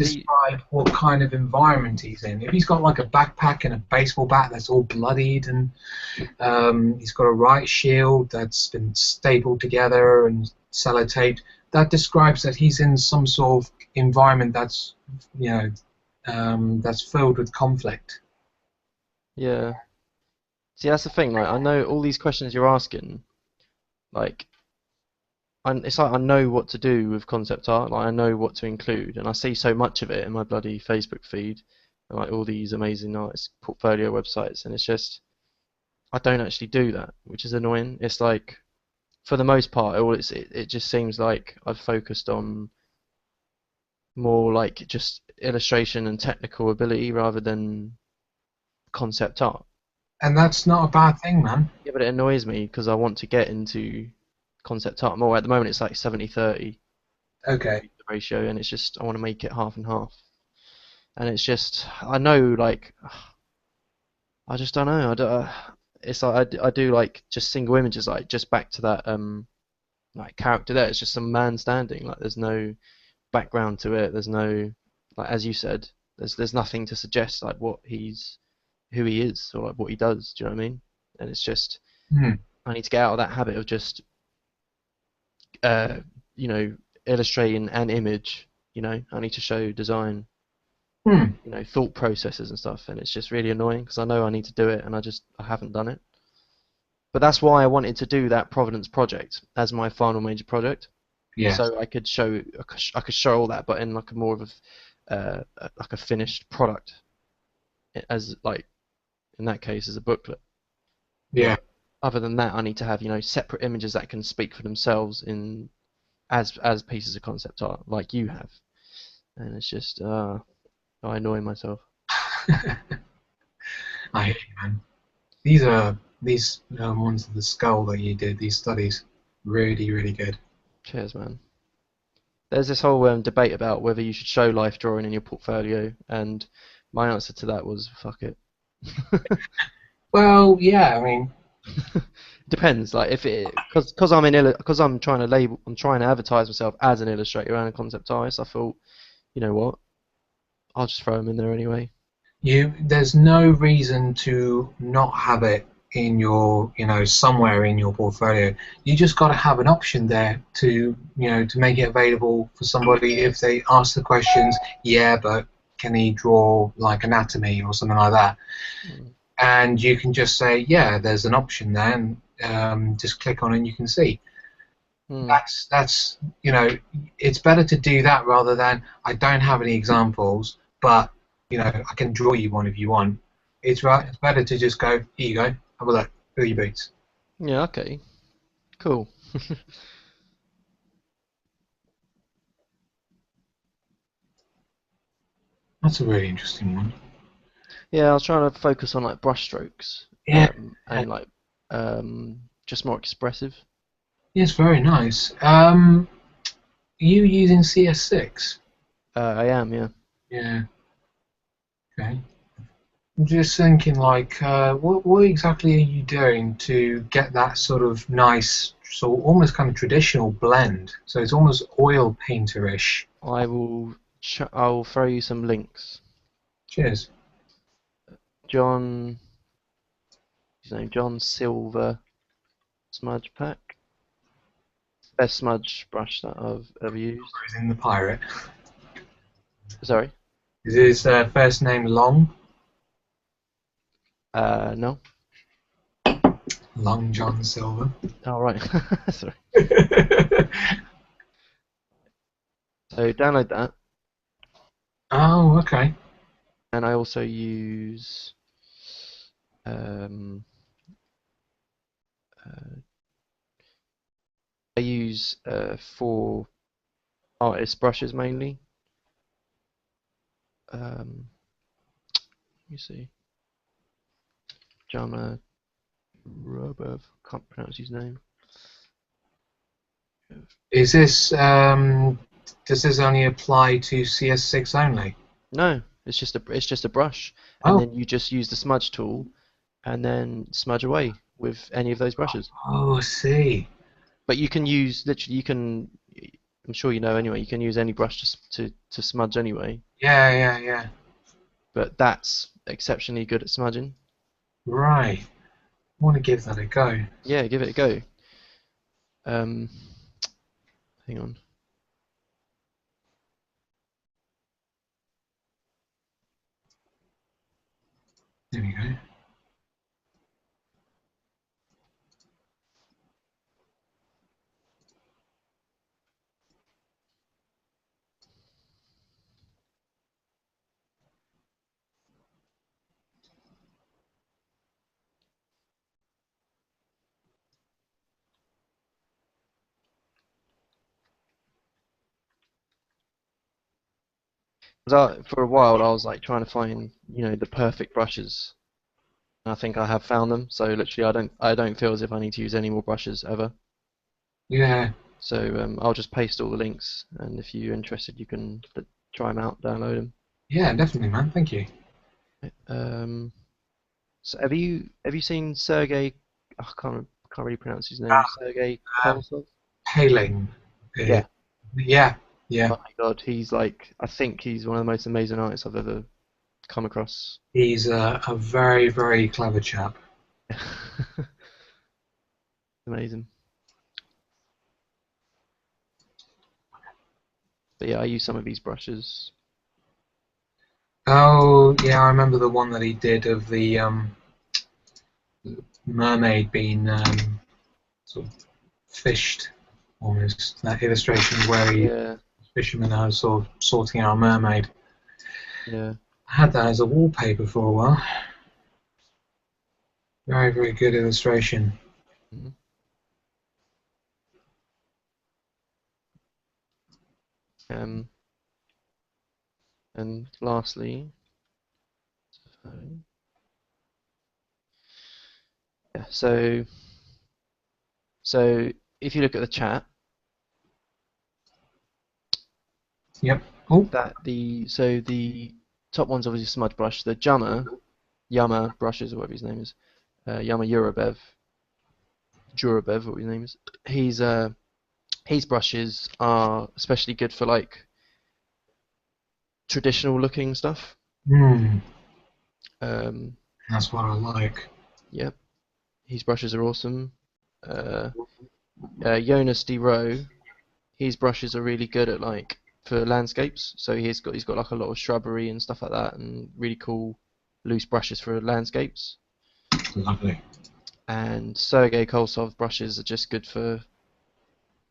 See, describe what kind of environment he's in. If he's got like a backpack and a baseball bat that's all bloodied, and he's got a riot shield that's been stapled together and sellotaped, that describes that he's in some sort of environment that's, you know, that's filled with conflict. yeah. See, that's the thing. Like, I know all these questions you're asking. Like, it's like I know what to do with concept art. Like, I know what to include, and I see so much of it in my bloody Facebook feed, and like all these amazing artists portfolio websites, and it's just I don't actually do that, which is annoying. It's like for the most part, it just seems like I've focused on more like just illustration and technical ability rather than concept art. And that's not a bad thing, man. Yeah, but it annoys me because I want to get into concept art more. At the moment, it's like 70-30 Okay. the ratio, and it's just I want to make it half and half. And it's just I know like I just don't know. It's like I do like just single images, like just back to that like character there. It's just some man standing. Like there's no background to it. There's no like as you said. There's nothing to suggest like who he is or like what he does. Do you know what I mean? And it's just Hmm. I need to get out of that habit of just uh, you know, illustrating an image, you know, I need to show design, Hmm. you know, thought processes and stuff, and it's just really annoying because I know I need to do it and I haven't done it. But that's why I wanted to do that Providence project as my final major project, Yes. so I could show all that, but in like a more of like a finished product, as like in that case as a booklet. Yeah. But other than that, I need to have separate images that can speak for themselves in as pieces of concept art like you have, and it's just I annoy myself. I hear you, man. These ones of the skull that you did, these studies, really, really good. Cheers, man. There's this whole debate about whether you should show life drawing in your portfolio, and my answer to that was fuck it. Well, yeah, I mean, Depends, like if it because because I'm trying to advertise myself as an illustrator and a concept artist. I thought, you know what, I'll just throw them in there anyway. there's no reason to not have it in your, you know, somewhere in your portfolio. You just got to have an option there to, you know, to make it available for somebody if they ask the questions. Yeah, but can he draw like anatomy or something like that? Mm. And you can just say, yeah, there's an option there, and just click on it and you can see. Hmm. That's it's better to do that rather than I don't have any examples, but I can draw you one if you want. It's right. It's better to just go. Here you go. Have a look. Here are your boots. Yeah, okay. Cool. That's a really interesting one. Yeah, I was trying to focus on like brush strokes, Yeah. and like just more expressive. Yes, very nice. You using CS6? I am, yeah. Yeah. Okay. I'm just thinking, like, what exactly are you doing to get that sort of nice, so almost kind of traditional blend? So it's almost oil painterish. I'll throw you some links. Cheers. John, his name John Silver smudge pack. Best smudge brush that I've ever used. Is in the pirate. Sorry. Is his first name Long? No. Long John Silver. Oh, right. Sorry. So download that, Oh, okay. and I also use um, uh, I use four artist brushes mainly. Let me see. Jama Robev. Can't pronounce his name. Is this does this only apply to CS6 only? No, it's just a brush, and Oh, then you just use the smudge tool, and then smudge away with any of those brushes. oh, I see. But you can use literally you can. I'm sure you know anyway. You can use any brush to smudge anyway. Yeah, yeah, yeah. But that's exceptionally good at smudging. Right. I want to give that a go. Yeah, give it a go. Um, hang on. There we go. 'Cause for a while I was like trying to find, the perfect brushes. And I think I have found them. So literally I don't feel as if I need to use any more brushes ever. Yeah, So I'll just paste all the links, and if you're interested, you can try them out, download them. yeah, definitely, man. Thank you. Um, so have you seen Sergey? I can't really pronounce his name. Sergey Kolsov. Hailing. Uh, Yeah. yeah, yeah. Oh my God, I think he's one of the most amazing artists I've ever come across. He's a very, very clever chap. Amazing. But yeah, I use some of these brushes. Oh, yeah, I remember the one that he did of the mermaid being sort of fished, almost. That illustration where he Yeah, fishermen are sort of sorting out a mermaid. yeah. I had that as a wallpaper for a while. Very, very good illustration. Mhm. Um, and lastly, uh, yeah. So if you look at the chat, Yep. Oh, the top one's obviously smudge brush. The Yama brushes, or whatever his name is, Yama Jurabev, what his name is. His brushes are especially good for like traditional looking stuff. hmm, Um, that's what I like. yep, his brushes are awesome. Uh, Jonas D. Rowe, his brushes are really good at like for landscapes. So he's got like a lot of shrubbery and stuff like that, and really cool loose brushes for landscapes. Lovely. And Sergey Kolsov brushes are just good for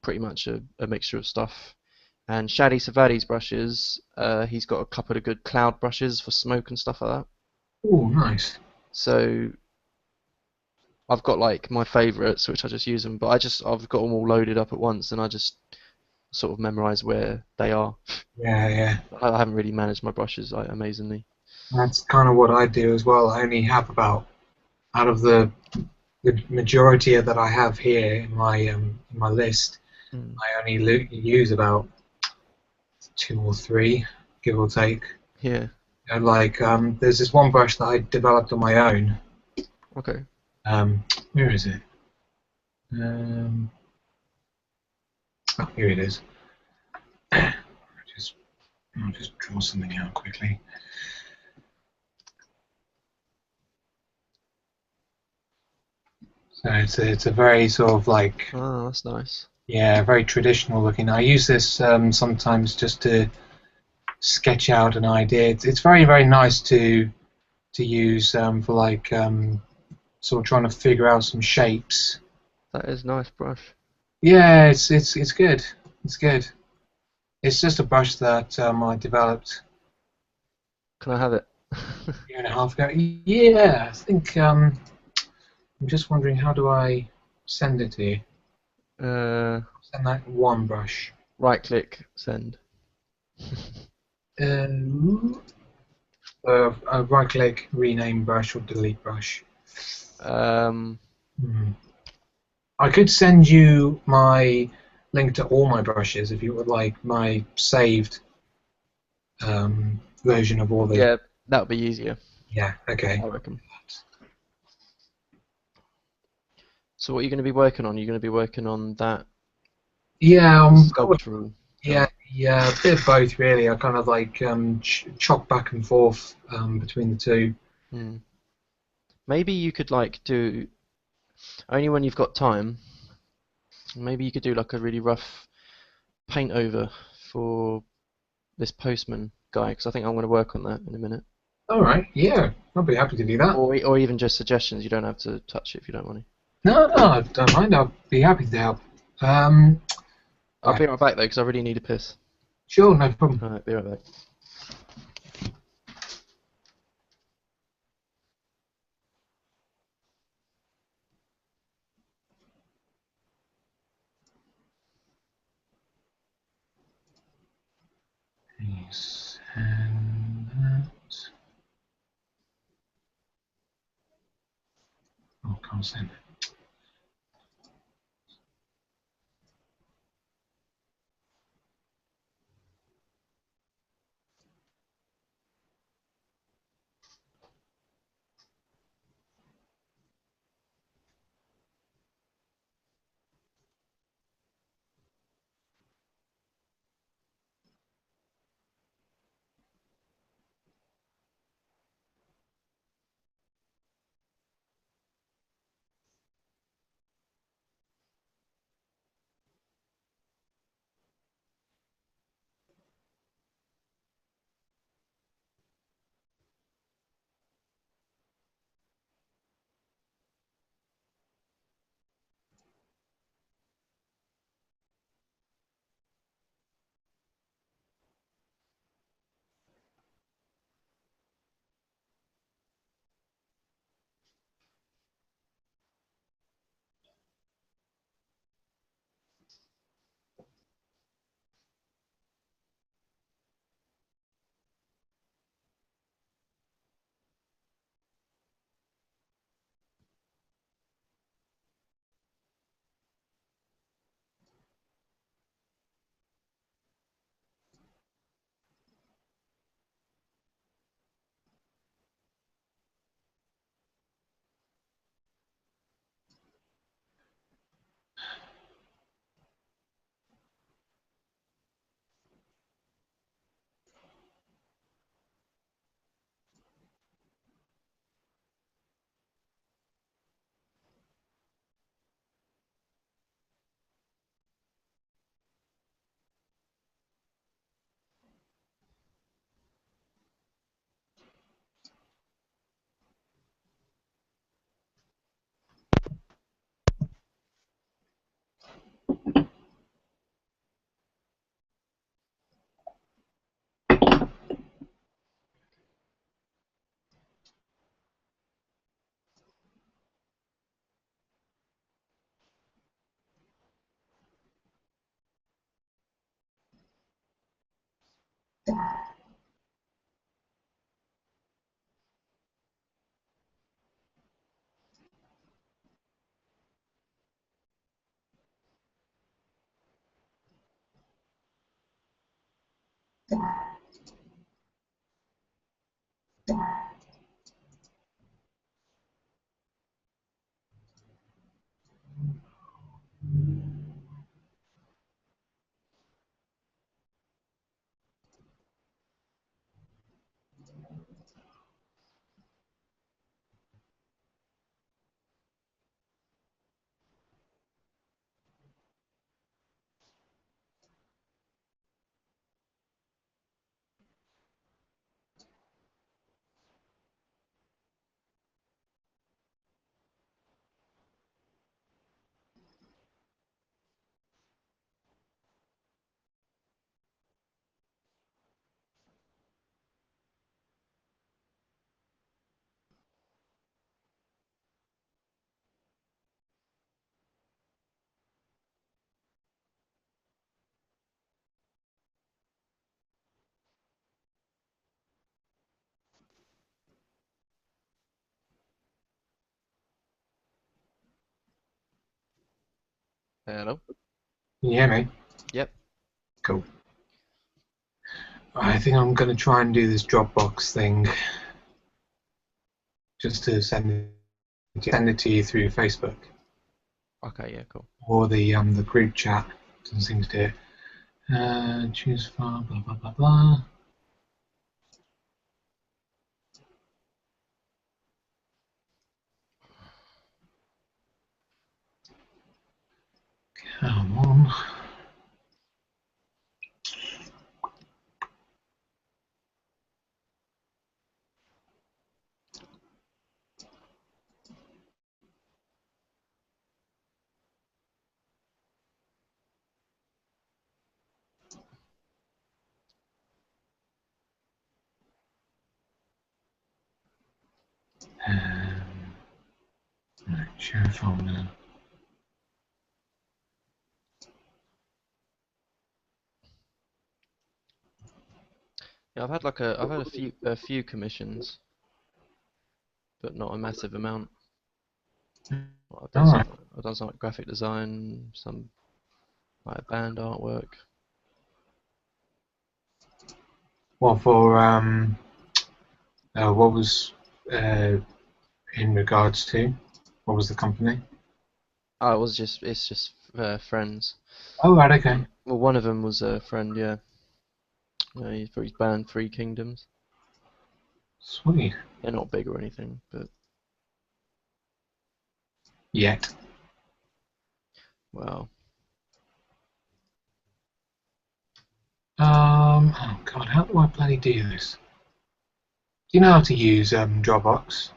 pretty much a mixture of stuff. And Shadi Savadi's brushes, he's got a couple of good cloud brushes for smoke and stuff like that. Oh, nice. So I've got like my favourites, which I just use them, but I've got them all loaded up at once, and I just sort of memorise where they are. Yeah, yeah. I haven't really managed my brushes like amazingly. That's kind of what I do as well. I only have about out of the majority that I have here in my list. Mm. I only use about two or three, give or take. Yeah. Like there's this one brush that I developed on my own. Okay. Where is it? Um, oh, here it is. just I'll just draw something out quickly. So it's a very sort of like, Oh, that's nice. yeah, very traditional looking. I use this sometimes just to sketch out an idea. It's very very nice to use for like sort of trying to figure out some shapes. That is nice brush. Yeah, it's good. It's good. It's just a brush that I developed Can I have it? a year and a half ago. Yeah, I think I'm just wondering how do I send it to you? uh, Send that one brush. right click, send. Uh, right click, rename brush or delete brush. Um, Hmm. I could send you my link to all my brushes if you would like my saved version of all the. yeah, that would be easier, Yeah, okay. I reckon. So what are you going to be working on? You're going to be working on that Yeah, sculptural yeah, job. yeah, a bit of both really. I kind of like chop back and forth between the two. Hmm. Maybe you could like do only when you've got time. Maybe you could do like a really rough paint over for this postman guy, because I think I'm going to work on that in a minute. All right, yeah, I'll be happy to do that. Or even just suggestions. You don't have to touch it if you don't want to. No, no, I don't mind. I'll be happy to help. Um, I'll right, be right back though, because I really need a piss. sure, no problem. Alright, be right back. Yes, and that. Oh, can't send it. Hello. Can you hear me? Yep. Cool. I think I'm going to try and do this Dropbox thing just to send it to you through Facebook Okay. Yeah. Cool. or the group chat. Doesn't seem to do it. Choose file, blah blah blah blah. Come on. Right, share folder. Yeah. I've had a few commissions, but not a massive amount. All right. I've done some like graphic design, some like band artwork. Well, for what was in regards to what was the company? Oh, it's just friends. Oh, right, okay. Well, one of them was a friend, yeah. For his band Three Kingdoms. Sweet. They're not big or anything, but Yet. well, Oh God, how do I bloody do this? Do you know how to use Dropbox?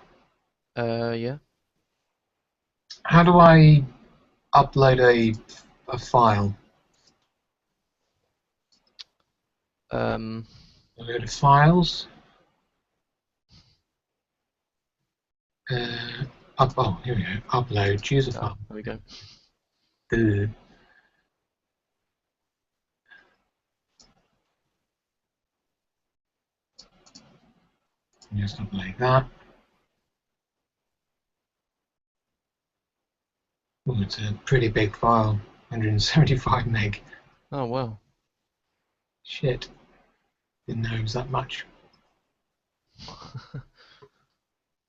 yeah. How do I upload a file? Um, I go to Files. Uh, oh, here we go. Upload. Choose a oh, file. there we go. Ugh. Just upload that. Oh, it's a pretty big file. 175 meg. Oh well. Shit. Didn't know it was that much.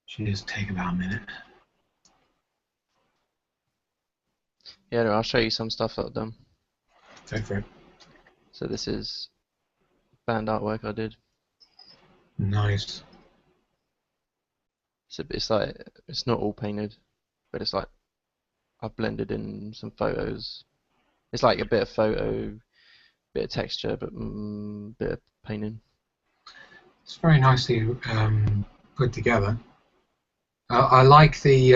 Should just take about a minute. Yeah, no, I'll show you some stuff that I've done. Go for it. So this is band artwork I did. Nice. It's like it's not all painted, but it's like I've blended in some photos. It's like a bit of photo, bit of texture, but bit of painting. It's very nicely put together. I like the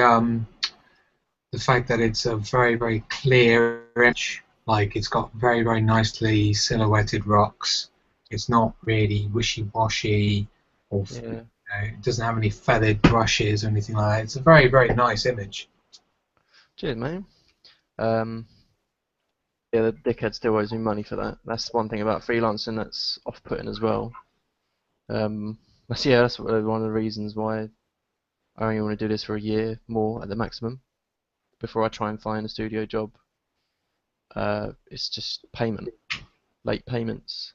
fact that it's a very, very clear image. Like it's got very, very nicely silhouetted rocks. It's not really wishy-washy, or Yeah. it doesn't have any feathered brushes or anything like that. It's a very, very nice image. Cheers, mate. Um, Yeah, the dickhead still owes me money for that. That's one thing about freelancing that's off-putting as well. That's one of the reasons why I only want to do this for a year more at the maximum before I try and find a studio job. It's just payment, late payments,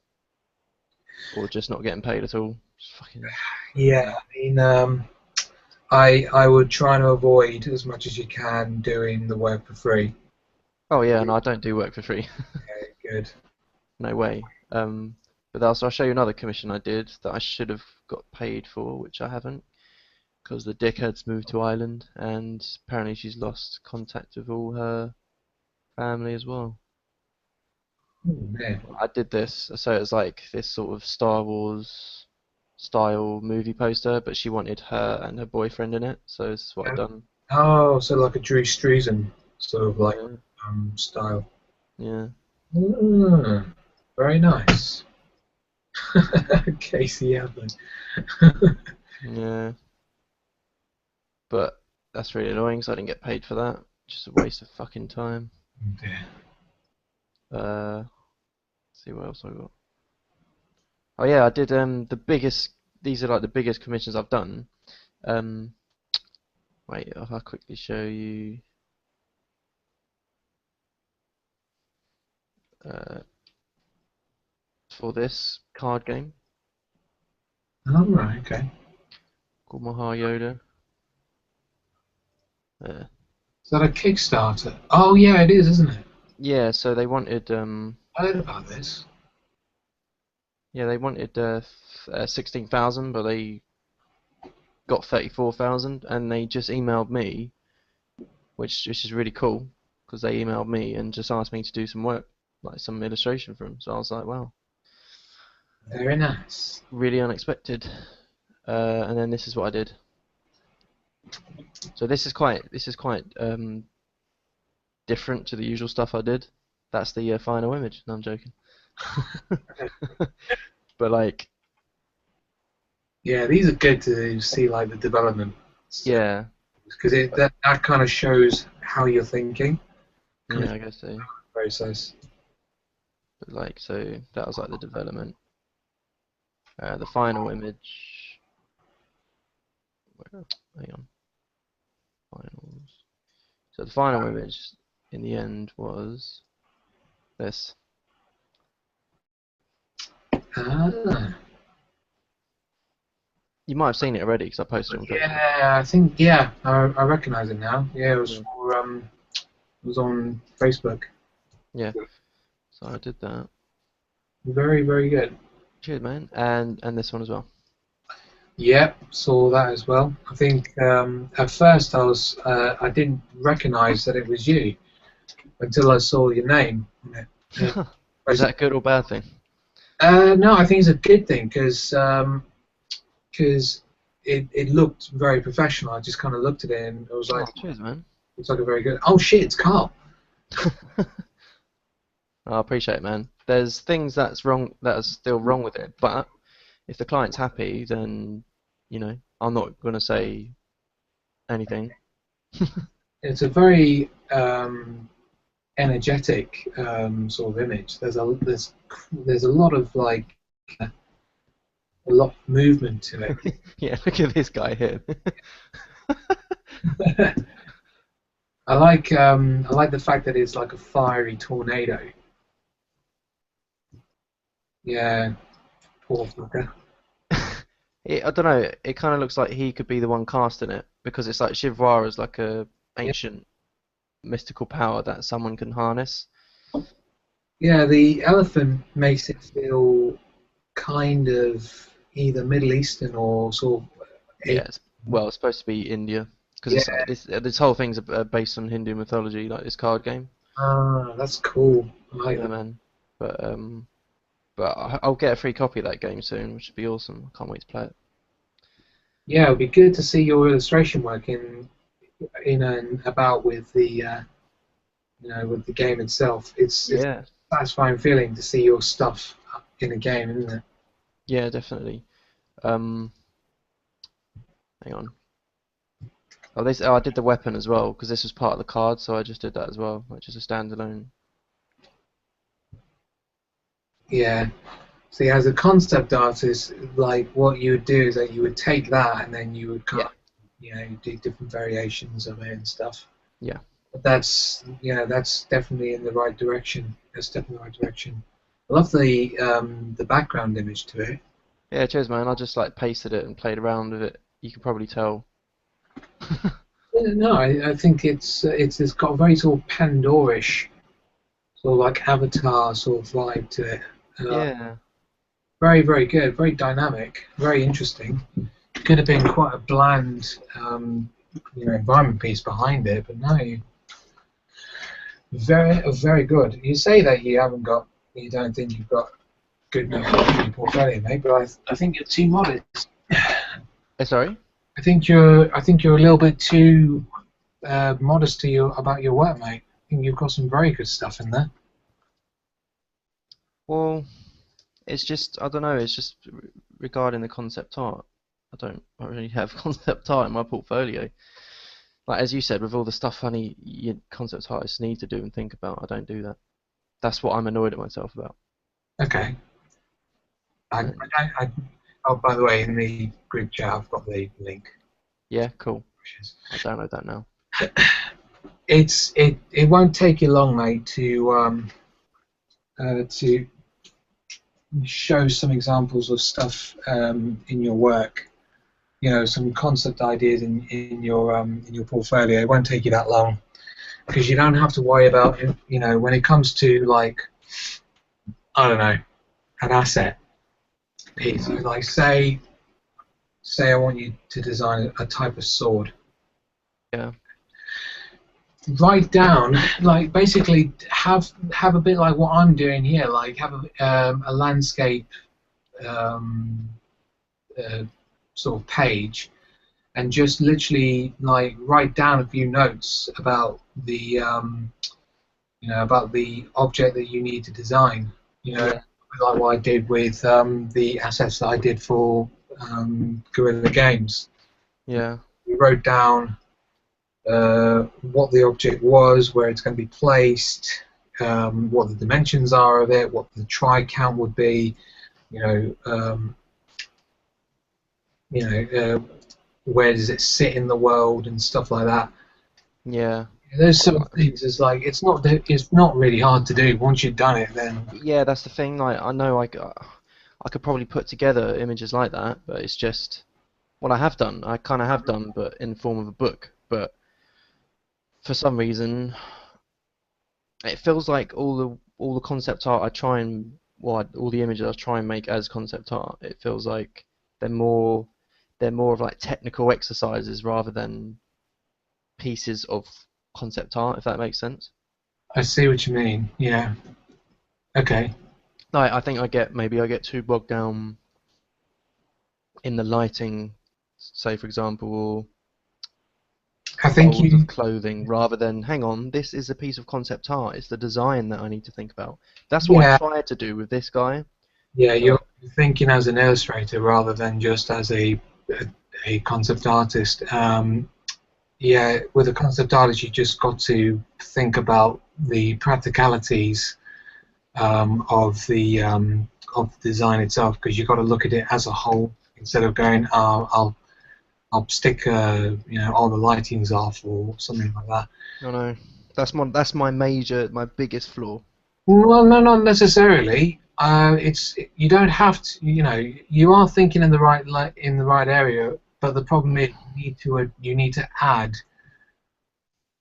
or just not getting paid at all. Just fucking Yeah, I mean, I would try to avoid as much as you can doing the work for free. Oh yeah, no, I don't do work for free. Okay, good. No way. But also I'll show you another commission I did that I should have got paid for, which I haven't, because the dickhead's moved to Ireland, and apparently she's lost contact with all her family as well. Oh, man. I did this, so it's like this sort of Star Wars style movie poster, but she wanted her and her boyfriend in it, so this is what I've done. Oh, so like a Drew Struzan sort of like Yeah, style. yeah, Very nice. Casey Affleck. yeah. But that's really annoying, so I didn't get paid for that. Just a waste of fucking time. Yeah. Let's see what else I got. Oh yeah, I did the biggest. These are like the biggest commissions I've done. Um, Wait, I'll quickly show you. Uh, for this card game Oh, right, okay. called Maha Yoda. Is that a Kickstarter? Oh, yeah, it is, isn't it? Yeah, so they wanted I heard about this. yeah, they wanted 16,000, but they got 34,000, and they just emailed me, which is really cool, because they emailed me and just asked me to do some work, like some illustration for them. So I was like, wow, Very nice. really unexpected. And then this is what I did. So this is quite different to the usual stuff I did. That's the final image. No, I'm joking. But like, Yeah, these are good to see, like, the development. yeah, Because that kind of shows how you're thinking. Kind yeah, of I guess so. process. But like, so that was like the development. The final image. Hang on. Finals. So the final image in the end was this. Ah. You might have seen it already because I posted it on Facebook. Yeah, I think, yeah, I recognize it now. Yeah, it was Yeah. for, it was on Facebook. Yeah. So I did that. Very, very good. Cheers, man. And this one as well. Yeah, saw that as well. I think at first I didn't recognize that it was you until I saw your name. Yeah. Is that a good or bad thing? No, I think it's a good thing because it looked very professional. I just kind of looked at it and I was like, Oh, cheers, man. it's like a very good. Oh shit, it's Carl. I appreciate it, man. There's things that's wrong that are still wrong with it, but if the client's happy, then I'm not gonna say anything. It's a very energetic sort of image. There's a lot of like a lot of movement to it. Yeah, look at this guy here. I like the fact that it's like a fiery tornado. Yeah, poor fucker. I don't know. It kind of looks like he could be the one casting it because it's like Shivwara is like a Yeah. ancient mystical power that someone can harness. Yeah, the elephant makes it feel kind of either Middle Eastern or sort of Yeah, it's supposed to be India because yeah. it's like this whole thing's based on Hindu mythology, like this card game. Ah, that's cool. I like Yeah, that. man. But I'll get a free copy of that game soon, which would be awesome. I can't wait to play it. Yeah, it would be good to see your illustration work in and about with the with the game itself. It's Yeah, a satisfying feeling to see your stuff in a game, isn't it? yeah, definitely. Um, Hang on. I did the weapon as well because this was part of the card, so I just did that as well, which is a standalone. yeah. See, as a concept artist, like what you would do is that you would take that and then you would kind Yeah. of, you do different variations of it and stuff. Yeah. But that's definitely in the right direction. That's definitely the right direction. I love the background image to it. Yeah, cheers, man. I just like pasted it and played around with it. You can probably tell. No, I think it's got a very sort of Pandorish, sort of like Avatar sort of vibe to it. Uh, Yeah. Very, very good, very dynamic, very interesting. Could have been quite a bland, environment piece behind it, but no, very good. You say that you don't think you've got good enough in your portfolio, mate, but I think you're too modest. Sorry? I think you're a little bit too modest about your work, mate. I think you've got some very good stuff in there. Well, it's just, I don't know, it's just regarding the concept art. I don't really have concept art in my portfolio. Like as you said, with all the stuff concept artists need to do and think about, I don't do that. That's what I'm annoyed at myself about. Okay. Uh, Oh, by the way, in the group chat, I've got the link. yeah, cool. I'll download that now. It won't take you long, mate, to show some examples of stuff in your work. You know, some concept ideas in your portfolio. It won't take you that long because you don't have to worry about it. You know, when it comes to like, I don't know, an asset piece. Like say I want you to design a type of sword. Yeah. Write down, like basically have a bit like what I'm doing here, like have a landscape um, uh, sort of page, and just literally like write down a few notes about about the object that you need to design. You know, Yeah. like what I did with the assets that I did for Guerrilla Games. Yeah. We wrote down what the object was, where it's going to be placed, what the dimensions are of it, what the try count would be, you know, um, where does it sit in the world and stuff like that. Yeah. Those sort of things is like it's not really hard to do. Once you've done it, then Yeah, that's the thing. Like, I know I could probably put together images like that, but it's just what I have done. I kind of have done, but in the form of a book. But for some reason, it feels like all the concept art I try and all the images I try and make as concept art. It feels like they're more they're more of like technical exercises rather than pieces of concept art, if that makes sense. I see what you mean. Yeah. Okay. Like I think maybe I get too bogged down in the lighting, say for example, I think folds of you. clothing rather than, hang on, this is a piece of concept art. It's the design that I need to think about. That's what I Yeah. tried to do with this guy, Yeah. You're but thinking as an illustrator rather than just as a concept artist. Yeah, with a concept artist, you just got to think about the practicalities of the design itself, because you've got to look at it as a whole instead of going, I'll stick all the lightings off or something like that. no, no, that's my biggest flaw. Well, no, not necessarily. It's you don't have to. You know, you are thinking in the right area, but the problem is you need to add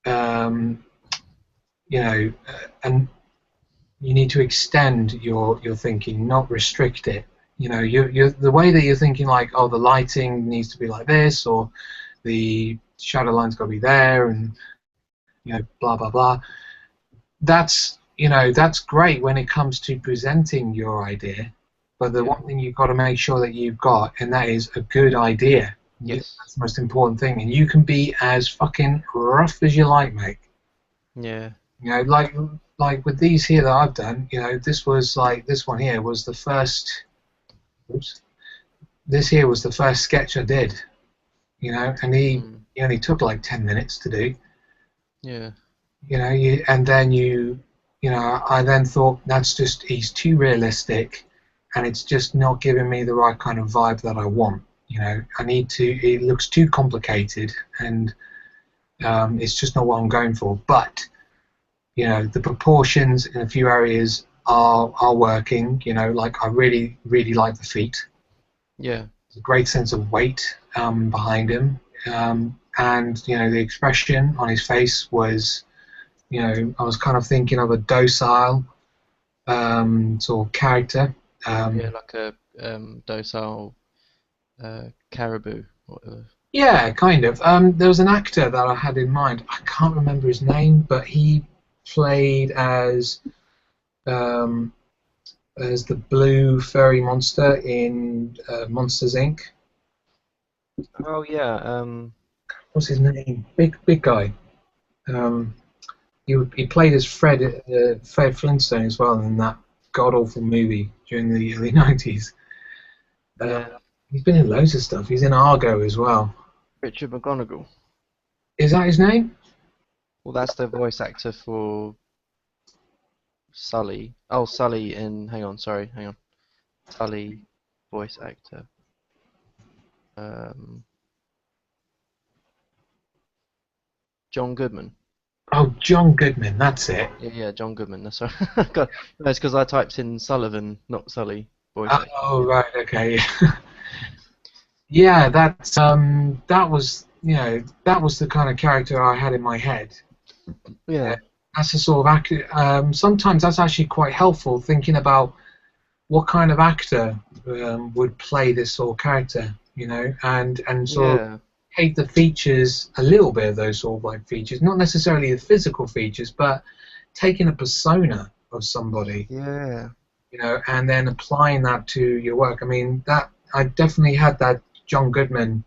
um, and you need to extend your thinking, not restrict it. You know, you the way that you're thinking, like, oh, the lighting needs to be like this, or the shadow line's got to be there, and blah blah blah. That's great when it comes to presenting your idea, but the Yeah. one thing you've got to make sure that you've got, and that is a good idea. Yes. That's the most important thing, and you can be as fucking rough as you like, mate. Yeah. You know, like with these here that I've done, this was like this one here was the first. Oops, this here was the first sketch I did. And Mm. he only took like 10 minutes to do. Yeah. And then you I then thought he's too realistic, and it's just not giving me the right kind of vibe that I want. It looks too complicated, and it's just not what I'm going for. But the proportions in a few areas are working. Like I really really like the feet. Yeah. There's a great sense of weight behind him, and the expression on his face was, I was kind of thinking of a docile sort of character. Yeah, like a docile caribou. Whatever. Yeah, kind of. There was an actor that I had in mind. I can't remember his name, but he played um, as the blue furry monster in Monsters Inc. Oh yeah. What's his name? Big guy. Um, he played as Fred Flintstone as well in that god awful movie during the early '90s. Uh, Yeah. he's been in loads of stuff. He's in Argo as well. Richard McGonagall. Is that his name? Well, that's the voice actor for Sully. Oh, Sully in. Hang on, sorry, hang on. Sully, voice actor. Um, John Goodman. Oh, John Goodman. That's it. Yeah, yeah, John Goodman. That's right. God, no, it's because I typed in Sullivan, not Sully, voice actor. Oh, Yeah. right. Okay. Yeah, that was that was the kind of character I had in my head. Yeah. That's the sort of actor. Sometimes that's actually quite helpful thinking about what kind of actor would play this sort of character, and sort of Yeah. take the features, a little bit of those sort of like features, not necessarily the physical features, but taking a persona of somebody, Yeah. and then applying that to your work. I mean, that I definitely had that John Goodman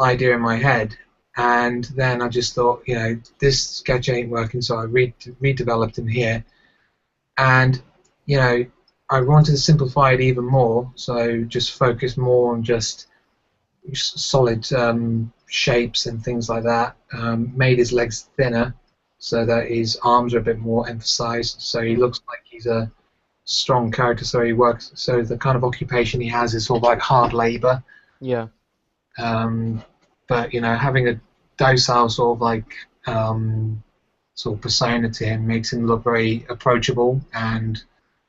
idea in my head, and then I just thought, this sketch ain't working, so I redeveloped him here, and I wanted to simplify it even more, so just focus more on just solid shapes and things like that. Made his legs thinner so that his arms are a bit more emphasized, so he looks like he's a strong character. So he works. So the kind of occupation he has is sort of like hard labor. Yeah. Um, but having a docile sort of like sort of persona to him makes him look very approachable and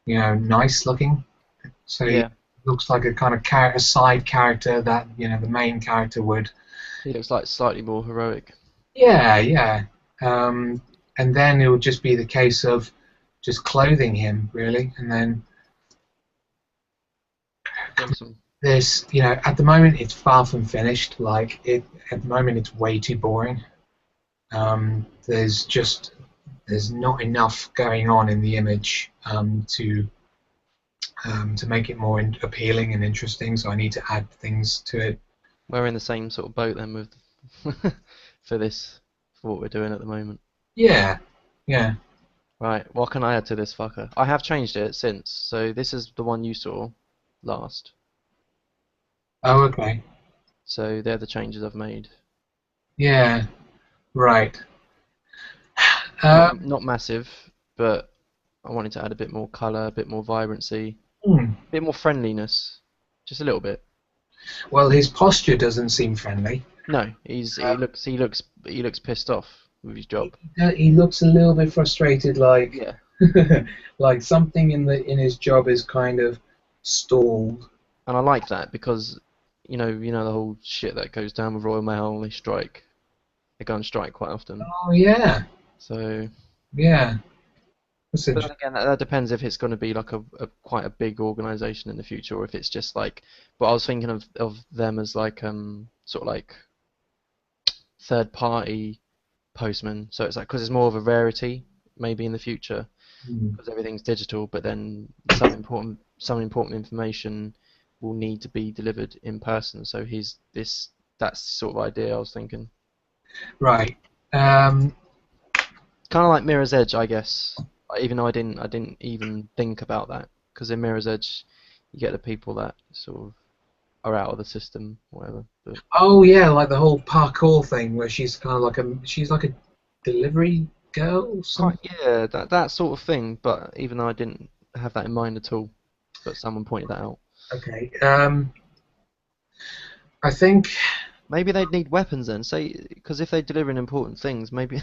nice looking. So he Yeah. looks like a kind of a side character that the main character would. He looks like slightly more heroic. Yeah, yeah. And then it would just be the case of just clothing him really, and then Awesome. this, at the moment it's far from finished. Like at the moment it's way too boring. There's not enough going on in the image to make it more appealing and interesting. So I need to add things to it. We're in the same sort of boat then with for this, for what we're doing at the moment. Yeah, yeah. Right, what can I add to this fucker? I have changed it since, so this is the one you saw last. Oh, okay. So they're the changes I've made. Yeah, right. Not massive, but I wanted to add a bit more colour, a bit more vibrancy, Hmm. a bit more friendliness, just a little bit. Well, his posture doesn't seem friendly. No, he looks pissed off with his job. He looks a little bit frustrated, like Yeah. like something in his job is kind of stalled. And I like that because you know the whole shit that goes down with Royal Mail, they strike. They go on strike quite often. Oh yeah, So yeah. That's but then interesting. again, that depends if it's going to be like a quite a big organization in the future, or if it's just like. But I was thinking of them as like sort of like third party postman. So it's like because it's more of a rarity maybe in the future Hmm. because everything's digital. But then some important information will need to be delivered in person. So that's the sort of idea I was thinking. Right. Um, Kind of like Mirror's Edge, I guess. Even though I didn't even think about that because in Mirror's Edge, you get the people that sort of are out of the system, whatever. But oh yeah, like the whole parkour thing where she's kind of like she's like a delivery girl or Quite, something. yeah, that sort of thing. But even though I didn't have that in mind at all, but someone pointed that out. Okay. I think. Maybe they'd need weapons then. Say, because if they're delivering important things, maybe.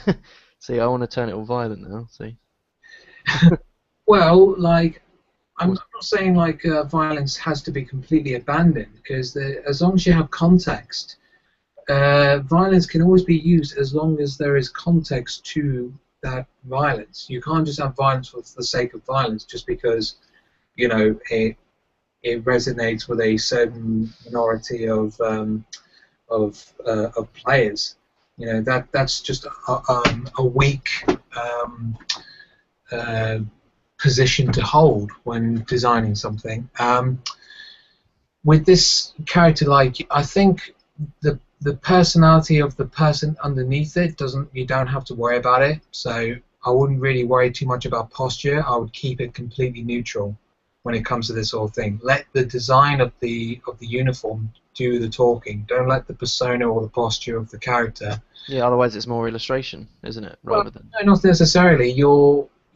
See, I want to turn it all violent now. See. Well, like I'm What's- not saying like violence has to be completely abandoned because as long as you have context, violence can always be used as long as there is context to that violence. You can't just have violence for the sake of violence just because it resonates with a certain minority of players. That's just a weak uh, position to hold when designing something. With this character, like I think the personality of the person underneath it you don't have to worry about it. So I wouldn't really worry too much about posture. I would keep it completely neutral when it comes to this whole thing. Let the design of the uniform do the talking. Don't let the persona or the posture of the character. Yeah, otherwise it's more illustration, isn't it? Well, Rather than. no, not necessarily.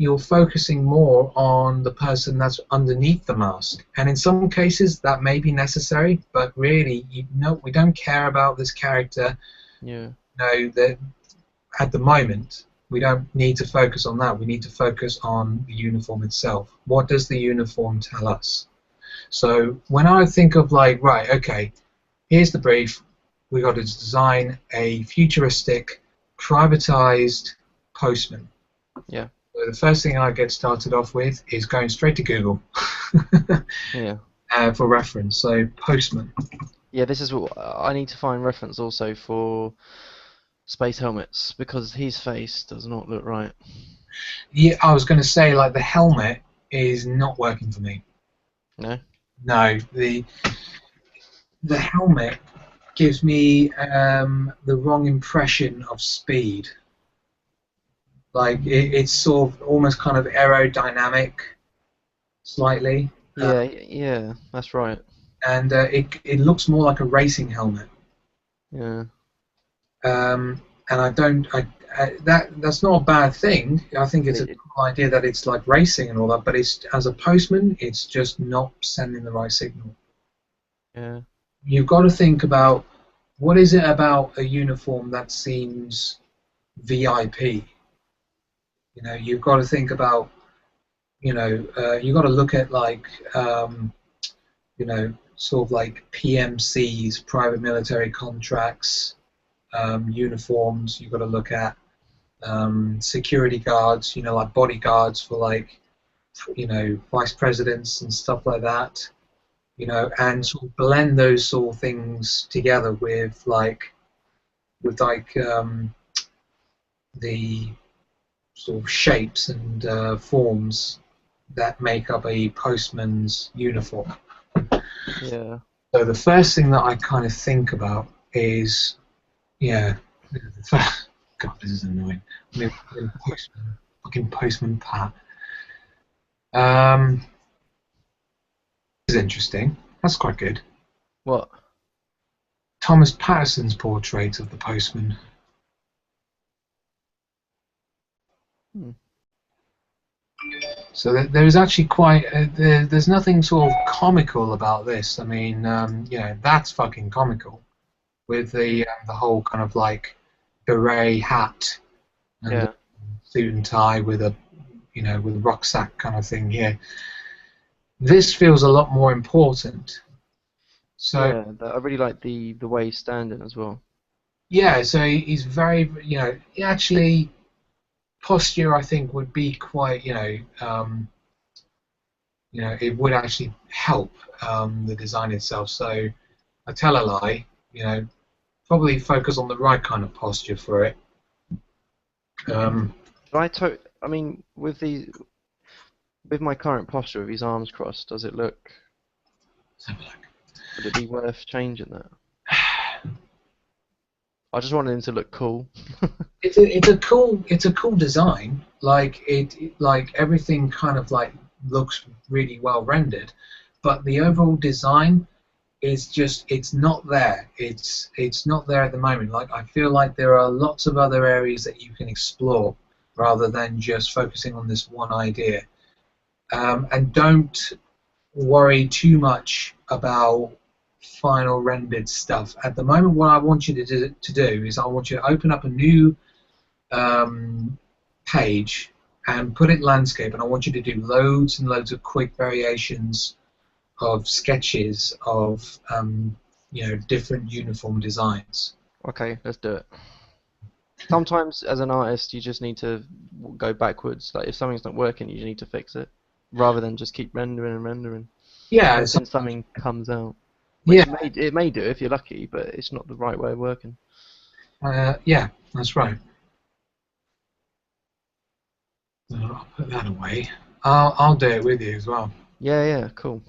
You're focusing more on the person that's underneath the mask, and in some cases that may be necessary. But really, we don't care about this character. Yeah. That at the moment we don't need to focus on that. We need to focus on the uniform itself. What does the uniform tell us? So when I think of like, right, okay, here's the brief. We got to design a futuristic, privatized postman. Yeah. So the first thing I get started off with is going straight to Google Yeah. for reference. So postman. Yeah, this is what I need to find reference also for space helmets because his face does not look right. Yeah, I was going to say like the helmet is not working for me. No? No, the helmet gives me the wrong impression of speed. Like it's sort of almost kind of aerodynamic, slightly, Yeah, yeah, that's right. and it looks more like a racing helmet. Yeah. And I don't, that's not a bad thing. I think And it's a it, cool idea that it's like racing and all that, but it's as a postman, it's just not sending the right signal. yeah. You've got to think about what is it about a uniform that seems VIP. You've got to think about, you've got to look at like, sort of like PMCs, private military contracts, uniforms. You've got to look at security guards, like bodyguards for like, vice presidents and stuff like that. And sort of blend those sort of things together with the sort of shapes and forms that make up a postman's uniform. Yeah. So the first thing that I kind of think about is, yeah, God, this is annoying. I mean, fucking postman Pat. This is interesting. That's quite good. What? Thomas Patterson's portrait of the postman. Hmm. So there is actually quite. There's nothing sort of comical about this. I mean, that's fucking comical with the whole kind of like beret hat and Yeah. suit and tie with with a rucksack kind of thing here. This feels a lot more important. So Yeah, I really like the way he's standing as well. yeah, so he's very, actually posture I think would be quite, it would actually help the design itself. So I tell a lie, probably focus on the right kind of posture for it. I mean, with my current posture of his arms crossed, does it look? Let's have a look. Would it be worth changing that? I just wanted him to look cool. It's a cool design. Like like everything kind of like looks really well rendered, but the overall design is just it's not there. It's not there at the moment. Like I feel like there are lots of other areas that you can explore rather than just focusing on this one idea. And don't worry too much about final rendered stuff. At the moment, what I want you to do is I want you to open up a new page and put it landscape, and I want you to do loads and loads of quick variations of sketches of different uniform designs. Okay, let's do it. Sometimes, as an artist, you just need to go backwards. Like if something's not working, you just need to fix it, rather than just keep rendering and rendering. Yeah, Until something comes out, yeah, which it may do if you're lucky, but it's not the right way of working. yeah, that's right. So I'll put that away. I'll do it with you as well. Yeah, yeah, cool.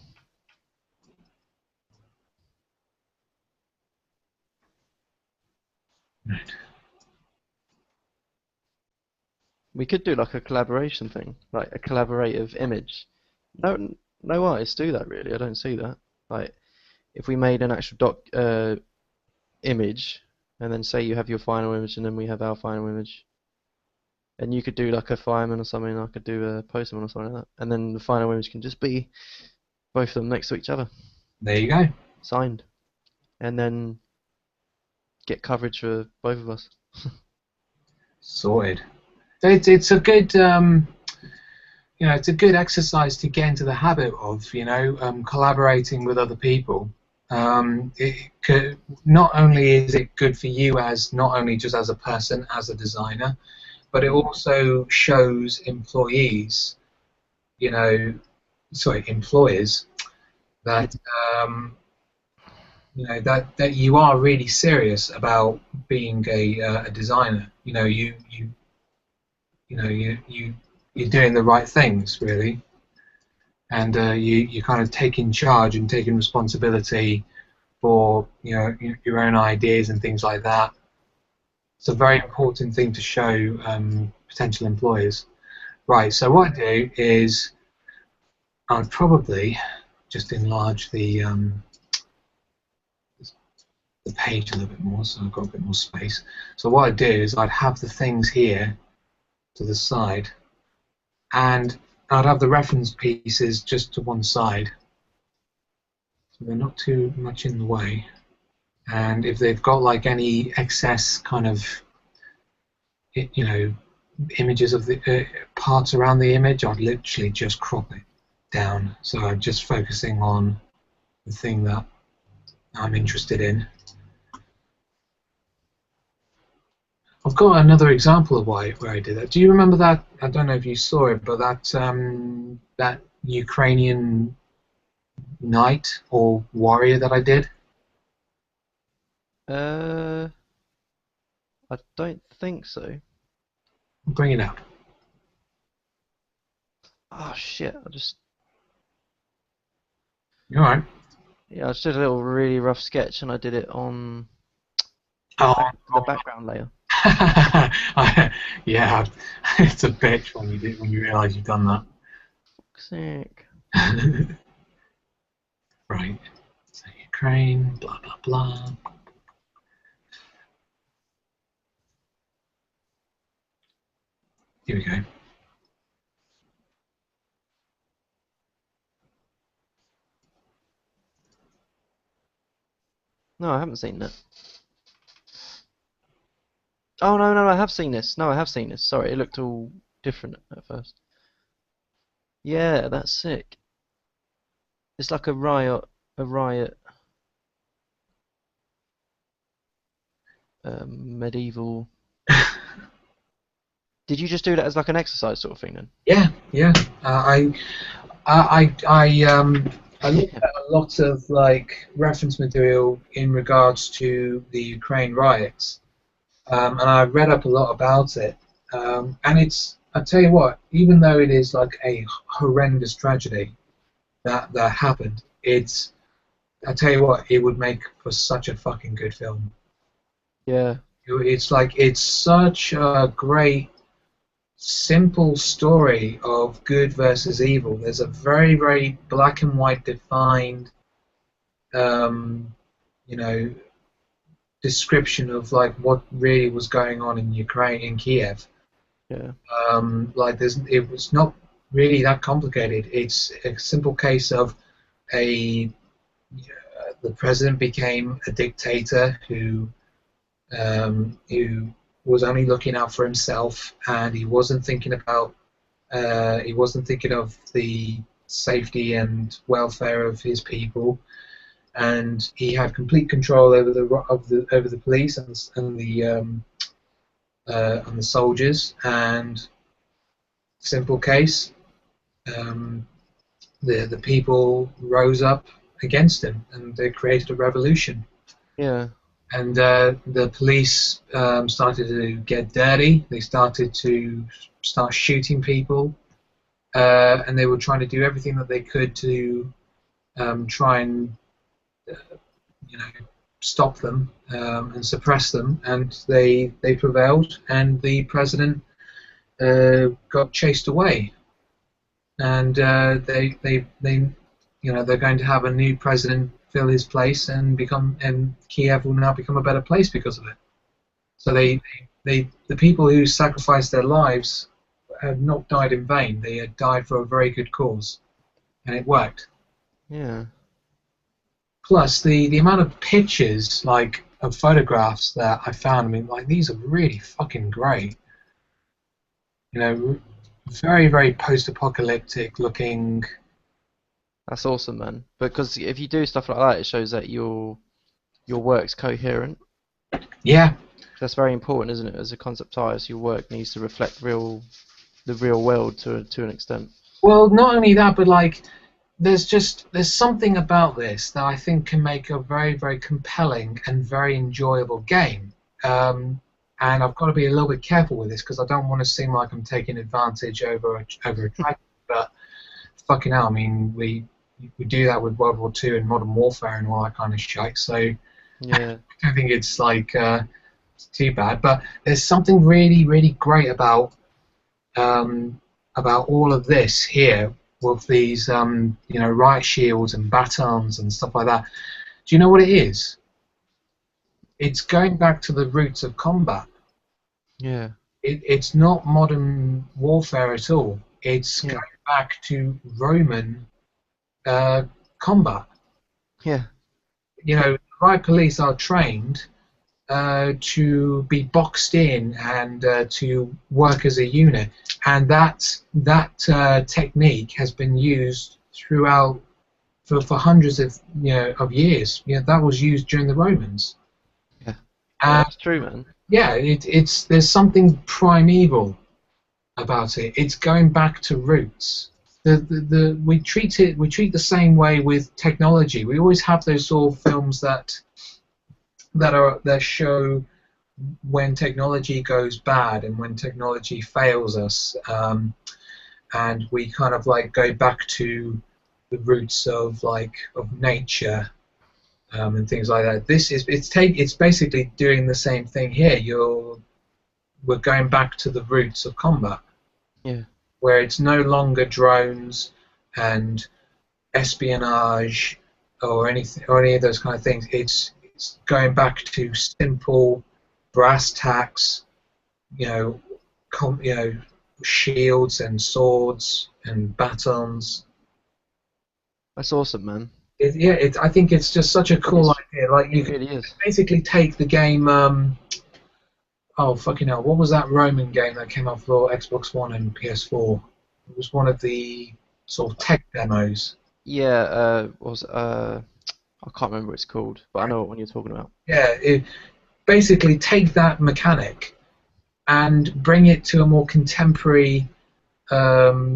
Right. We could do like a collaboration thing, like a collaborative image. No artists do that really. I don't see that. Like if we made an actual image, and then say you have your final image, and then we have our final image, and you could do like a fireman or something, and I could do a postman or something like that, and then the final image can just be both of them next to each other, There you go. signed, and then get coverage for both of us. Sorted. It's a good it's a good exercise to get into the habit of collaborating with other people. Not only is it good for you as not only just as a person, as a designer, but it also shows employers that that you are really serious about being a designer. You're doing the right things really, and you're kind of taking charge and taking responsibility for your own ideas and things like that. It's a very important thing to show potential employers. Right. So what I do is I'd probably just enlarge the page a little bit more, so I've got a bit more space. So what I'd do is I'd have the things here to the side, and I'd have the reference pieces just to one side, so they're not too much in the way. And if they've got like any excess kind of images of the parts around the image, I'd literally just crop it down. So I'm just focusing on the thing that I'm interested in. I've got another example of where I did that. Do you remember that? I don't know if you saw it, but that Ukrainian knight or warrior that I did? I don't think so. Bring it out. Oh shit! You alright? Yeah, I just did a little really rough sketch, and I did it on Oh, the background layer. yeah, it's a bitch when you realise you've done that. Sick. Right. So Ukraine, blah blah blah. Here we go. No, I haven't seen that. Oh no, I have seen this. No, I have seen this. Sorry, it looked all different at first. Yeah, that's sick. It's like a riot, medieval. Did you just do that as like an exercise sort of thing then? Yeah. I looked at a lot of like reference material in regards to the Ukraine riots, and I read up a lot about it. And I tell you what, even though it is like a horrendous tragedy that happened, I tell you what, it would make for such a fucking good film. Yeah. It's such a great simple story of good versus evil. There's a very, very black and white defined, um, description of like what really was going on in Ukraine, in Kiev, Yeah. Like it was not really that complicated. It's a simple case of a the president became a dictator who was only looking out for himself, and he wasn't thinking of the safety and welfare of his people, and he had complete control over the police and the soldiers. And simple case, um, the people rose up against him, and they created a revolution. Yeah. And the police started to get dirty. They started to start shooting people, and they were trying to do everything that they could to try and uh, you know stop them and suppress them. And they prevailed, and the president got chased away. And they're going to have a new president fill his place and Kiev will now become a better place because of it. So the people who sacrificed their lives had not died in vain. They had died for a very good cause, and it worked. Yeah. Plus, the amount of pictures, like of photographs that I found, I mean, like these are really fucking great. You know, very very post-apocalyptic looking. That's awesome, man. Because if you do stuff like that, it shows that your work's coherent. Yeah, That's very important, isn't it? As a concept artist, your work needs to reflect the real world to an extent. well, not only that, but like there's something about this that I think can make a very very compelling and very enjoyable game. And I've got to be a little bit careful with this because I don't want to seem like I'm taking advantage over a track. But fucking hell, I mean we do that with World War II and Modern Warfare and all that kind of shit. So I Yeah. don't think it's like too bad. But there's something really really great about all of this here with these riot shields and batons and stuff like that. Do you know what it is? It's going back to the roots of combat. Yeah. It's not modern warfare at all. It's Yeah. going back to Roman uh, combat. Yeah. You know, riot police are trained to be boxed in and to work as a unit, and that technique has been used throughout for hundreds of years. You know, that was used during the Romans. Yeah. Yeah, And that's true, man. yeah, it's there's something primeval about it. It's going back to roots. We treat the same way with technology. We always have those sort of films that show when technology goes bad and when technology fails us, and we kind of like go back to the roots of nature, and things like that. It's basically doing the same thing here. We're going back to the roots of combat, Yeah. where it's no longer drones and espionage or anything or any of those kind of things. It's going back to simple brass tacks, you know, shields and swords and batons. That's awesome, man. I think it's just such a cool It's, idea. Like you it can really is. basically take the game. Oh fucking hell! What was that Roman game that came out for Xbox One and PS4? It was one of the sort of tech demos. Yeah, I can't remember what it's called, but I know what one you're talking about. Yeah, basically take that mechanic and bring it to a more contemporary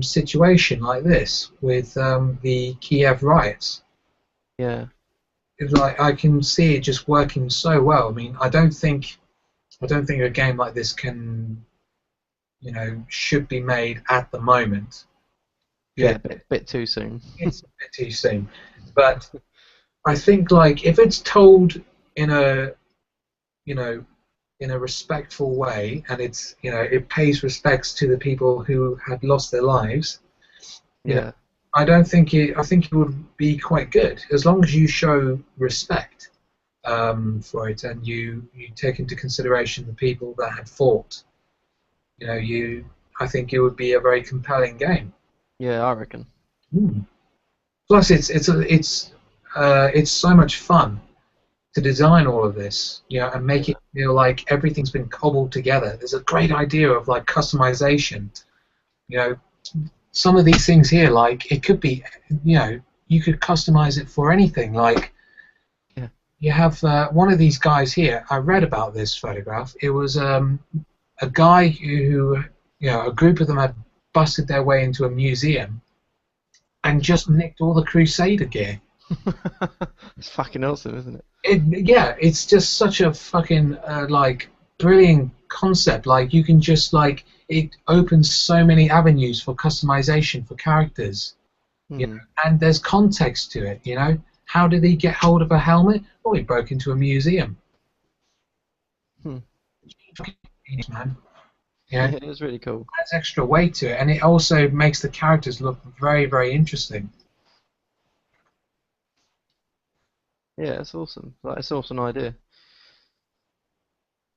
situation like this with the Kiev riots. Yeah. It's like I can see it just working so well. I mean, I don't think a game like this should be made at the moment. Yeah, bit too soon. It's a bit too soon, but I think like if it's told in a you know in a respectful way, and it pays respects to the people who had lost their lives. Yeah. I think it would be quite good as long as you show respect for it and you take into consideration the people that had fought. I think it would be a very compelling game. Yeah, I reckon. Hmm. Plus, it's so much fun to design all of this, and make Yeah. it feel like everything's been cobbled together. There's a great idea of like customization. You know, some of these things here, like it could be, you could customize it for anything. Like Yeah. you have one of these guys here. I read about this photograph. It was a guy who, a group of them had busted their way into a museum and just nicked all the Crusader gear. It's fucking awesome, isn't it? Yeah, it's just such a fucking like brilliant concept. Like you can just like it opens so many avenues for customization for characters, Hmm. and there's context to it. How did he get hold of a helmet? Well, he broke into a museum. Hmm. Fucking genius, man. Yeah, it was really cool. Adds extra weight to it, and it also makes the characters look very, very interesting. Yeah, it's awesome. Like, it's an awesome idea.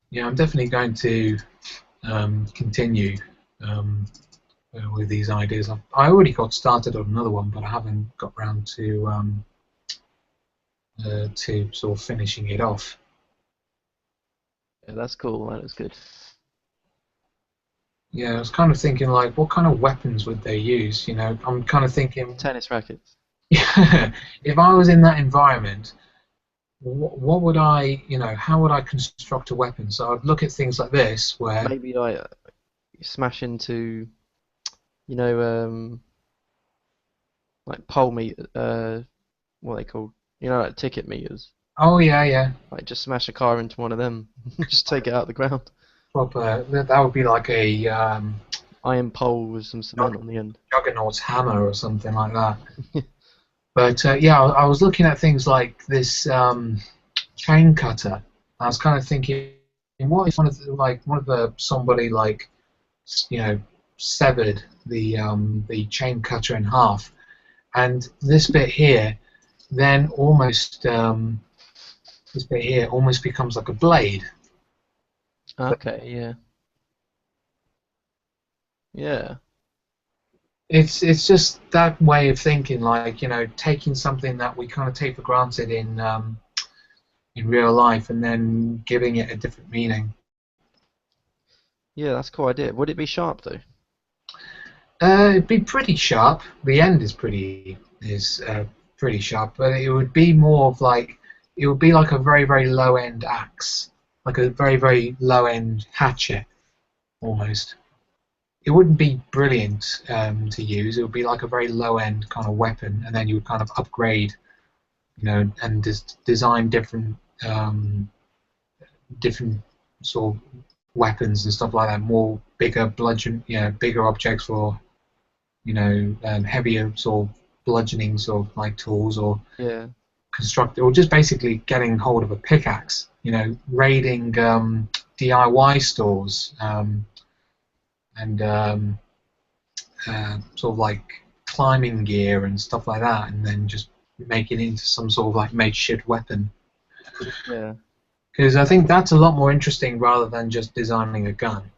Yeah, I'm definitely going to continue with these ideas. I already got started on another one, but I haven't got round to sort of finishing it off. Yeah, that's cool. That is good. Yeah, I was kind of thinking like, what kind of weapons would they use? I'm kind of thinking, Tennis rackets. if I was in that environment, what would how would I construct a weapon? So I'd look at things like this, where, Maybe like smash into, you know, like pole meter, what are they called? You know, like ticket meters. oh yeah, yeah, Like just smash a car into one of them, just take it out of the ground. proper, that would be like a Iron pole with some cement on the end. Juggernaut's hammer or something like that. But yeah, I was looking at things like this chain cutter. I was kind of thinking, what if somebody like you know severed the chain cutter in half, and this bit here then this bit here almost becomes like a blade. Okay, yeah, yeah, It's just that way of thinking, like taking something that we kind of take for granted in real life and then giving it a different meaning. yeah. That's a cool idea. Would it be sharp though? It'd be pretty sharp. The end is pretty sharp, but it would be more of like it would be like a very very low end axe, like a very very low end hatchet almost. It wouldn't be brilliant to use. It would be like a very low end kind of weapon, and then you would kind of upgrade, and design um, different sort of weapons and stuff like that. More bigger bludgeon, bigger objects for heavier sort of bludgeoning sort of like tools, or Yeah, construct, or just basically getting hold of a pickaxe. Raiding DIY stores and sort of like climbing gear and stuff like that, and then just making it into some sort of like makeshift weapon. yeah. Because I think that's a lot more interesting rather than just designing a gun.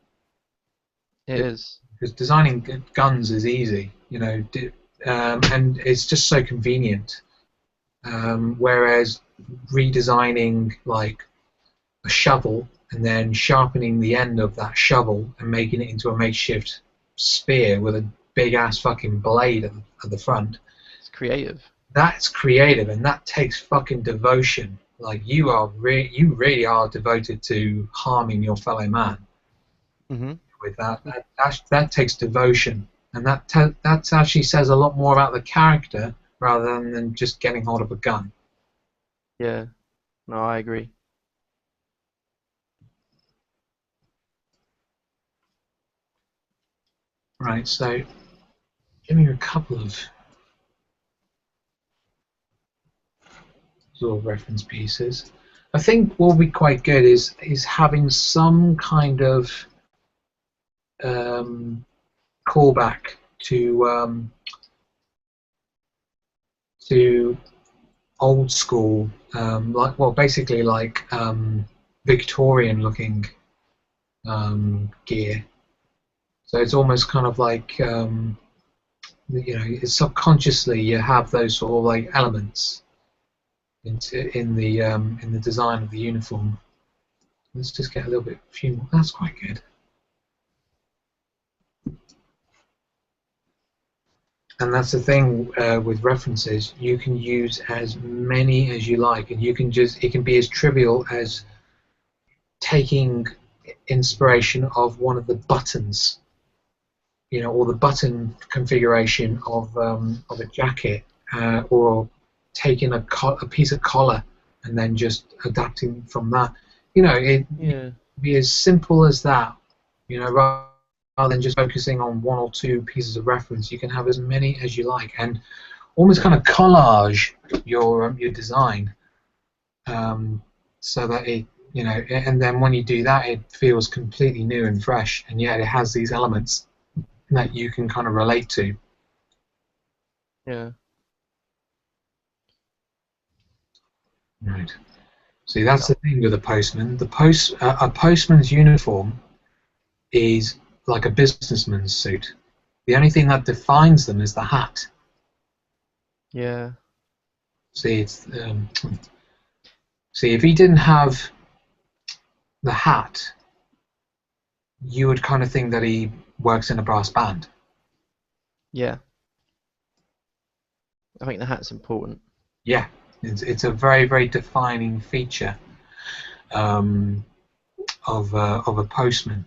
It is. Because designing guns is easy, and it's just so convenient. Whereas redesigning like a shovel and then sharpening the end of that shovel and making it into a makeshift spear with a big ass fucking blade at the front, It's creative. that's creative and that takes fucking devotion. Like you really are devoted to harming your fellow man Mhm. with that. That takes devotion, and that actually says a lot more about the character rather than just getting hold of a gun. Yeah. No, I agree. Right. So give me a couple of sort of reference pieces. I think what would be quite good is having some kind of um, callback to old school, like basically like Victorian looking gear. So it's almost kind of like it's subconsciously you have those sort of like elements in the design of the uniform. Let's just get a little bit few more. That's quite good. And that's the thing with references. You can use as many as you like, and it can be as trivial as taking inspiration of one of the buttons, or the button configuration of a jacket, or taking a piece of collar and then just adapting from that. It Yeah. be as simple as that. Rather than just focusing on one or two pieces of reference, you can have as many as you like and almost kind of collage your design, so that and then when you do that, it feels completely new and fresh, and yet it has these elements that you can kind of relate to. Yeah. Right. See, that's the thing with a postman. A postman's uniform is like a businessman's suit. The only thing that defines them is the hat. Yeah. See, if he didn't have the hat, you would kind of think that he works in a brass band. Yeah. I think the hat's important. Yeah, it's a very, very defining feature of a postman.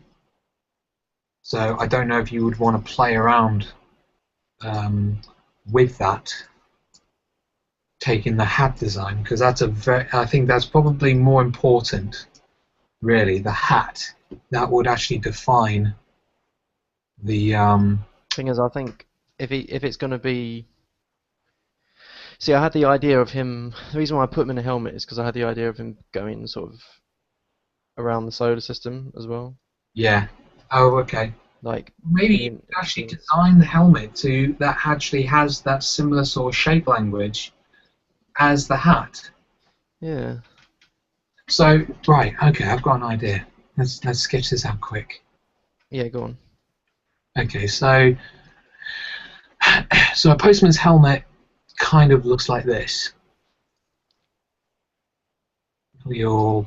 So I don't know if you would want to play around with that, taking the hat design, because I think that's probably more important. Really, the hat that would actually define the. Thing is, I think if it's gonna be, see, I had the idea of him. The reason why I put him in a helmet is because I had the idea of him going sort of around the solar system as well. Yeah. Oh, okay. Like Maybe you being, could actually being design the helmet that actually has that similar sort of shape language as the hat. yeah. So, right, okay, I've got an idea. Let's sketch this out quick. Yeah, go on. Okay, so a postman's helmet kind of looks like this. Your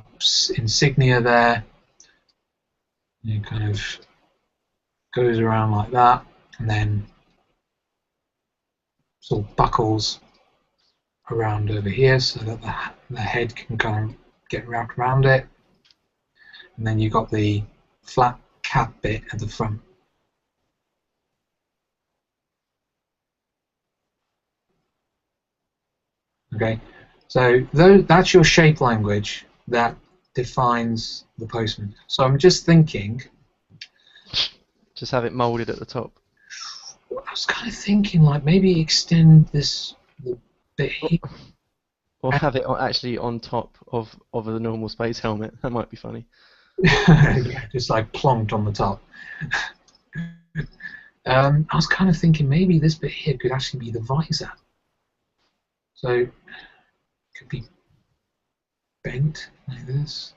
insignia there, it kind of goes around like that, and then sort of buckles around over here so that the head can kind of get wrapped around it. And then you've got the flat cap bit at the front. Okay, so that's your shape language that defines the postman. So I'm just thinking, Just have it molded at the top. I was kind of thinking like maybe extend the bit here. Or have it actually on top of a normal space helmet. That might be funny. Yeah, just like plonked on the top. I was kind of thinking maybe this bit here could actually be the visor. So it could be bent like this.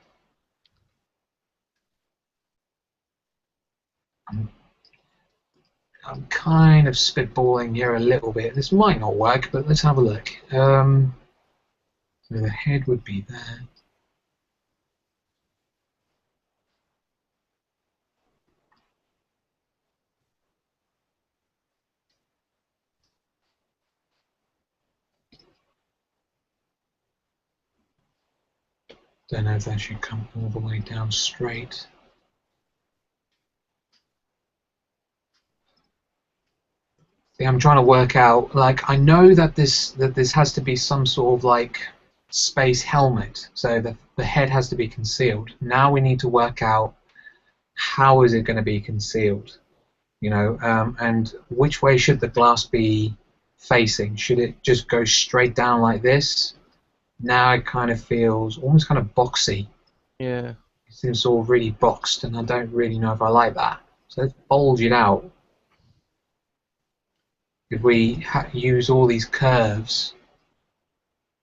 I'm kind of spitballing here a little bit. This might not work, but let's have a look. So the head would be there. Don't know if that should come all the way down straight. See, I'm trying to work out. Like, I know that this has to be some sort of like space helmet, so that the head has to be concealed. Now we need to work out how is it going to be concealed, and which way should the glass be facing? Should it just go straight down like this? Now it kind of feels almost kind of boxy. Yeah. It seems all really boxed, and I don't really know if I like that. So let's bulge it out. If we use all these curves,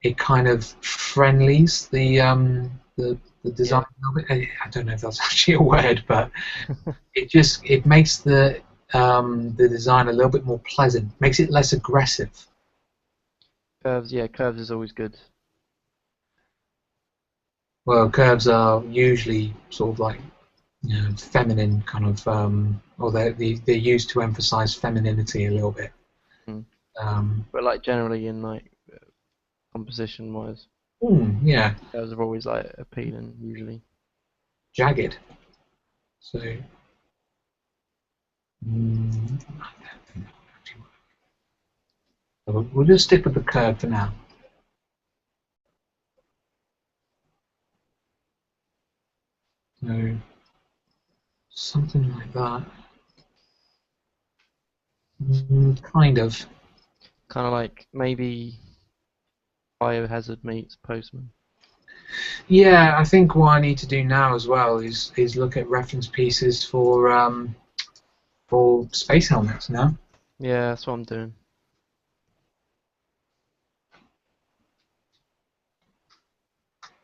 it kind of friendlies the The design of it, I don't know if that's actually a word, but it makes the design a little bit more pleasant, makes it less aggressive. Curves, yeah, curves is always good. Well, curves are usually sort of like, you know, feminine kind of, or they're used to emphasize femininity a little bit. Mm. Um, But like generally in like composition wise, yeah, curves are always like appealing usually. jagged. So, mm, we'll just stick with the curve for now. So, something like that. Kind of. Kind of like maybe Biohazard meets Postman. Yeah, I think what I need to do now as well is look at reference pieces for space helmets now. Yeah, that's what I'm doing.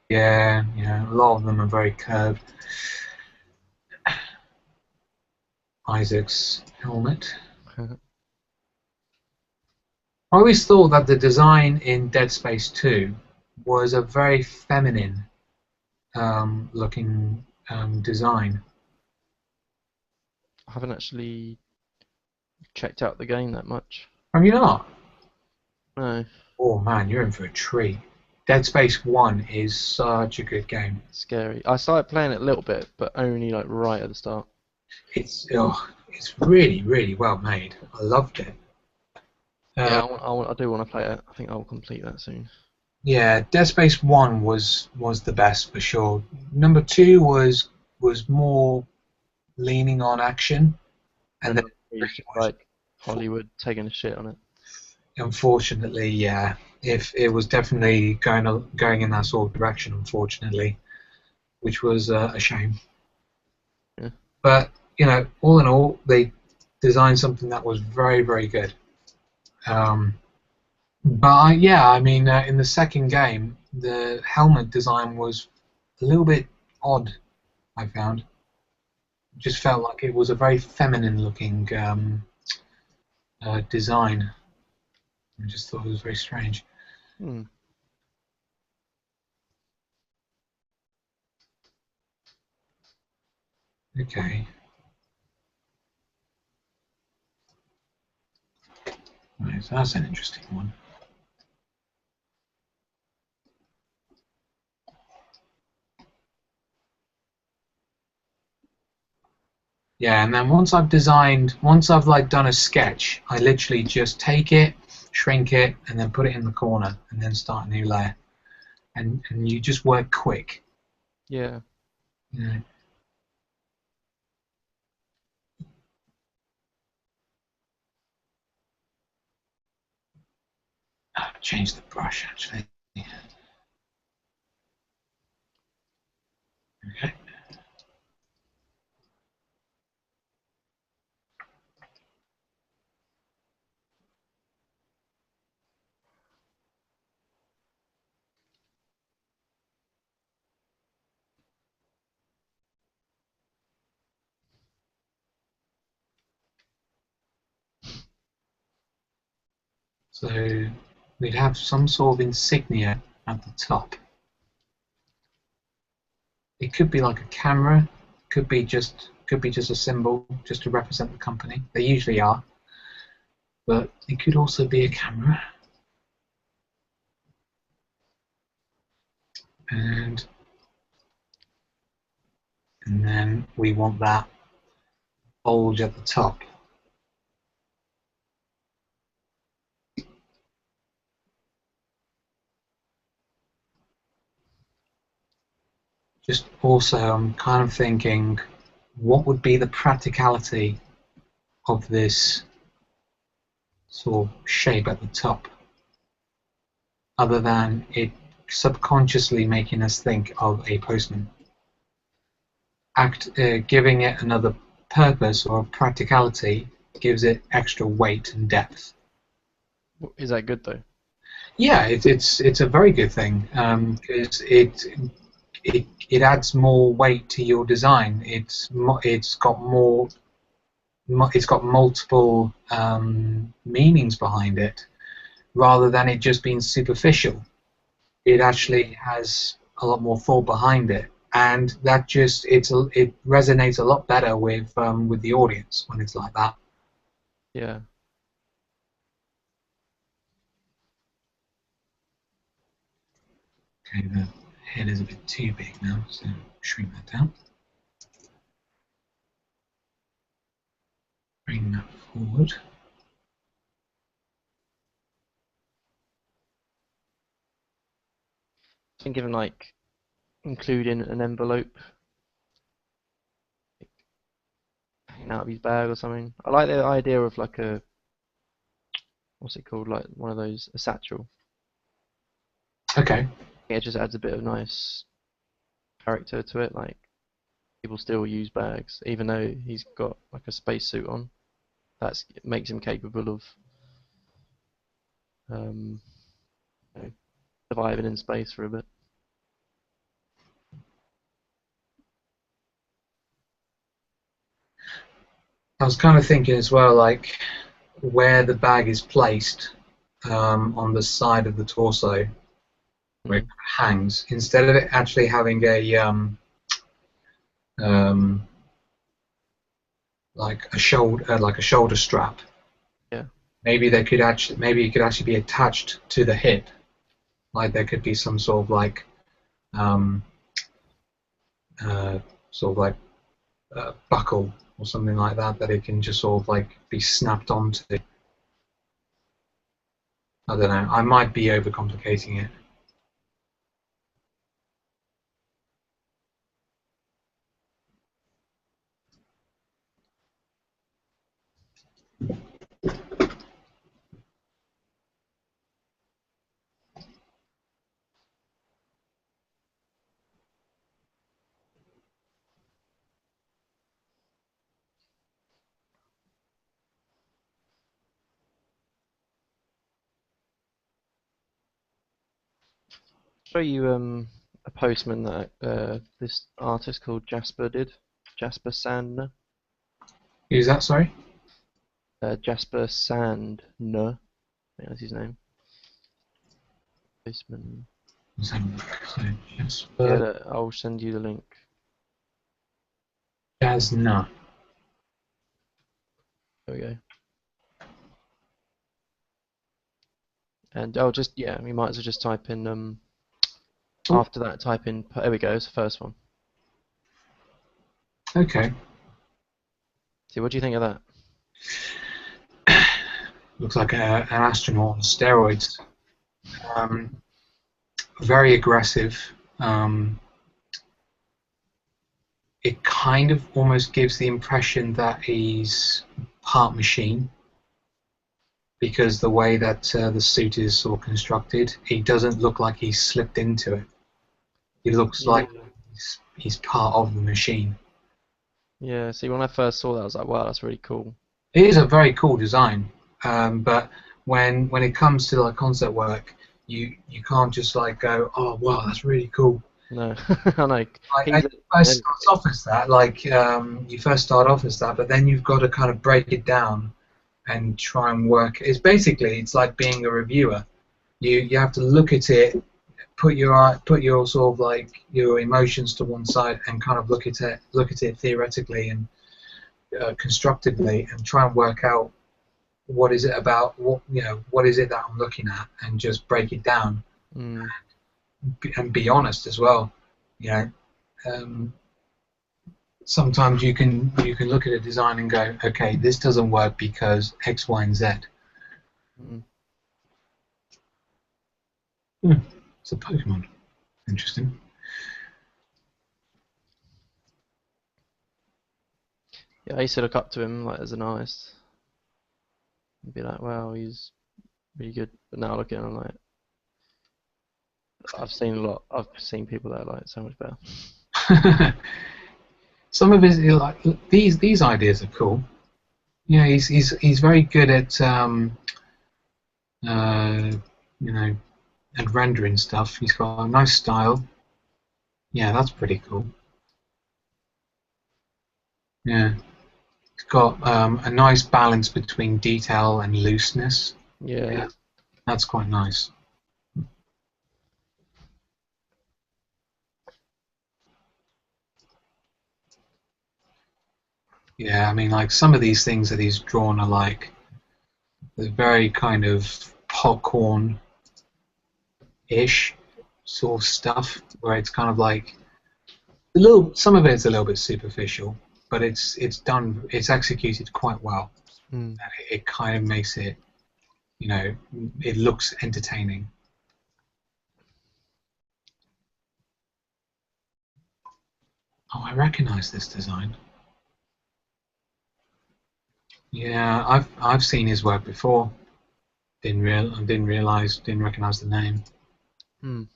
Yeah, a lot of them are very curved. Isaac's helmet. I always thought that the design in Dead Space 2 was a very feminine looking design. I haven't actually checked out the game that much. Have you not? No, Oh man, you're in for a treat. Dead Space 1 is such a good game. scary. I started playing it a little bit, but only like right at the start. It's really, really well made. I loved it. Yeah, Uh, I do want to play it. I think I'll complete that soon. yeah, Dead Space 1 was the best for sure. Number 2 was more leaning on action, and And then number three is 3 just was, like Hollywood taking a shit on it. unfortunately, yeah. If it was definitely going in that sort of direction, unfortunately, which was a shame. Yeah. But all in all, they designed something that was very, very good. But yeah, I mean, in the second game, the helmet design was a little bit odd. I found it just felt like it was a very feminine-looking design. I just thought it was very strange. Hmm. Okay, right, so that's an interesting one. Yeah, and then once I've like done a sketch, I literally just take it, shrink it, and then put it in the corner, and then start a new layer. And you just work quick. Yeah. You know. Change the brush actually. Okay. So we'd have some sort of insignia at the top. It could be like a camera, could be just a symbol just to represent the company. They usually are, but it could also be a camera. And and then we want that bulge at the top. Just also, I'm kind of thinking, what would be the practicality of this sort of shape at the top, other than it subconsciously making us think of a postman? Giving it another purpose or practicality gives it extra weight and depth. Is that good though? Yeah, it's a very good thing because it it adds more weight to your design. It's got more it's got multiple meanings behind it, rather than it just being superficial. It actually has a lot more thought behind it, and that just it resonates a lot better with the audience when it's like that. Yeah. Okay, the head is a bit too big now, so shrink that down. Bring that forward. Thinking of like including an envelope hanging out of his bag or something. I like the idea of like a, what's it called, like one of those, a satchel. Okay. It just adds a bit of nice character to it. Like people still use bags, even though he's got like a spacesuit on. It makes him capable of um, you know, surviving in space for a bit. I was kind of thinking as well, like where the bag is placed on the side of the torso, where it Mm. hangs, instead of it actually having a um, like a shoulder strap. Yeah. Maybe it could actually be attached to the hip. Like there could be some sort of like um, uh, sort of like buckle or something like that that it can just sort of like be snapped onto. I don't know. I might be overcomplicating it. Show you a postman that this artist called Jasper did. Jasper Sandner. Who's that? Sorry. Jasper Sandner. I think that's his name. Postman. So Yeah, Jasper I'll send you the link. Jasna. There we go. And I'll just, yeah, we might as well just type in Oh, after that type in, there we go, it's the first one. okay. See, what do you think of that? Looks like an astronaut on steroids. Um, very aggressive. Um, it kind of almost gives the impression that he's part machine, because the way that the suit is sort of constructed, he doesn't look like he's slipped into it. He looks Yeah. like he's part of the machine. Yeah, see, when I first saw that, I was like, wow, that's really cool. It is a very cool design, but when it comes to like concept work, you can't just like go, oh wow, that's really cool. No, I know. I He's first start off as that, like you first start off as that, but then you've got to kind of break it down and try and work. It's like being a reviewer. You have to look at it, put your sort of like your emotions to one side, and kind of look at it theoretically and constructively, and try and work out what is it about, what is it that I'm looking at, and just break it down mm, and be honest as well. You know, sometimes you can look at a design and go, okay, this doesn't work because X, Y, and Z. mm. It's a Pokemon. Interesting. Yeah, I used to look up to him like as an artist and be like, wow, he's really good. But now I look at him, I'm like, I've seen people that are like so much better. Some of his like these ideas are cool. Yeah, he's very good at uh, you know at rendering stuff. He's got a nice style. Yeah, that's pretty cool. Yeah, it's got a nice balance between detail and looseness. Yeah. Yeah, that's quite nice. Yeah, I mean, like some of these things that he's drawn are like they're very kind of popcorn-ish sort of stuff, where it's kind of like a little. Some of it's a little bit superficial, but it's executed quite well. Mm. It kind of makes it, you know, it looks entertaining. Oh, I recognize this design. Yeah, I've seen his work before. Didn't recognize the name. Mm.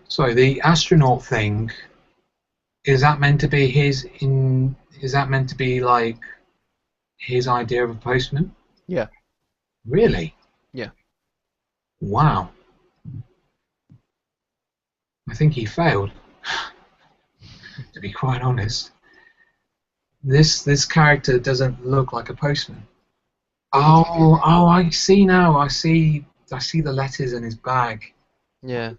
So the astronaut thing, is that meant to be his in? Is that meant to be like his idea of a postman? Yeah. Really? Yeah. Wow. I think he failed, to be quite honest. This character doesn't look like a postman. Oh, I see now. I see the letters in his bag. Yeah.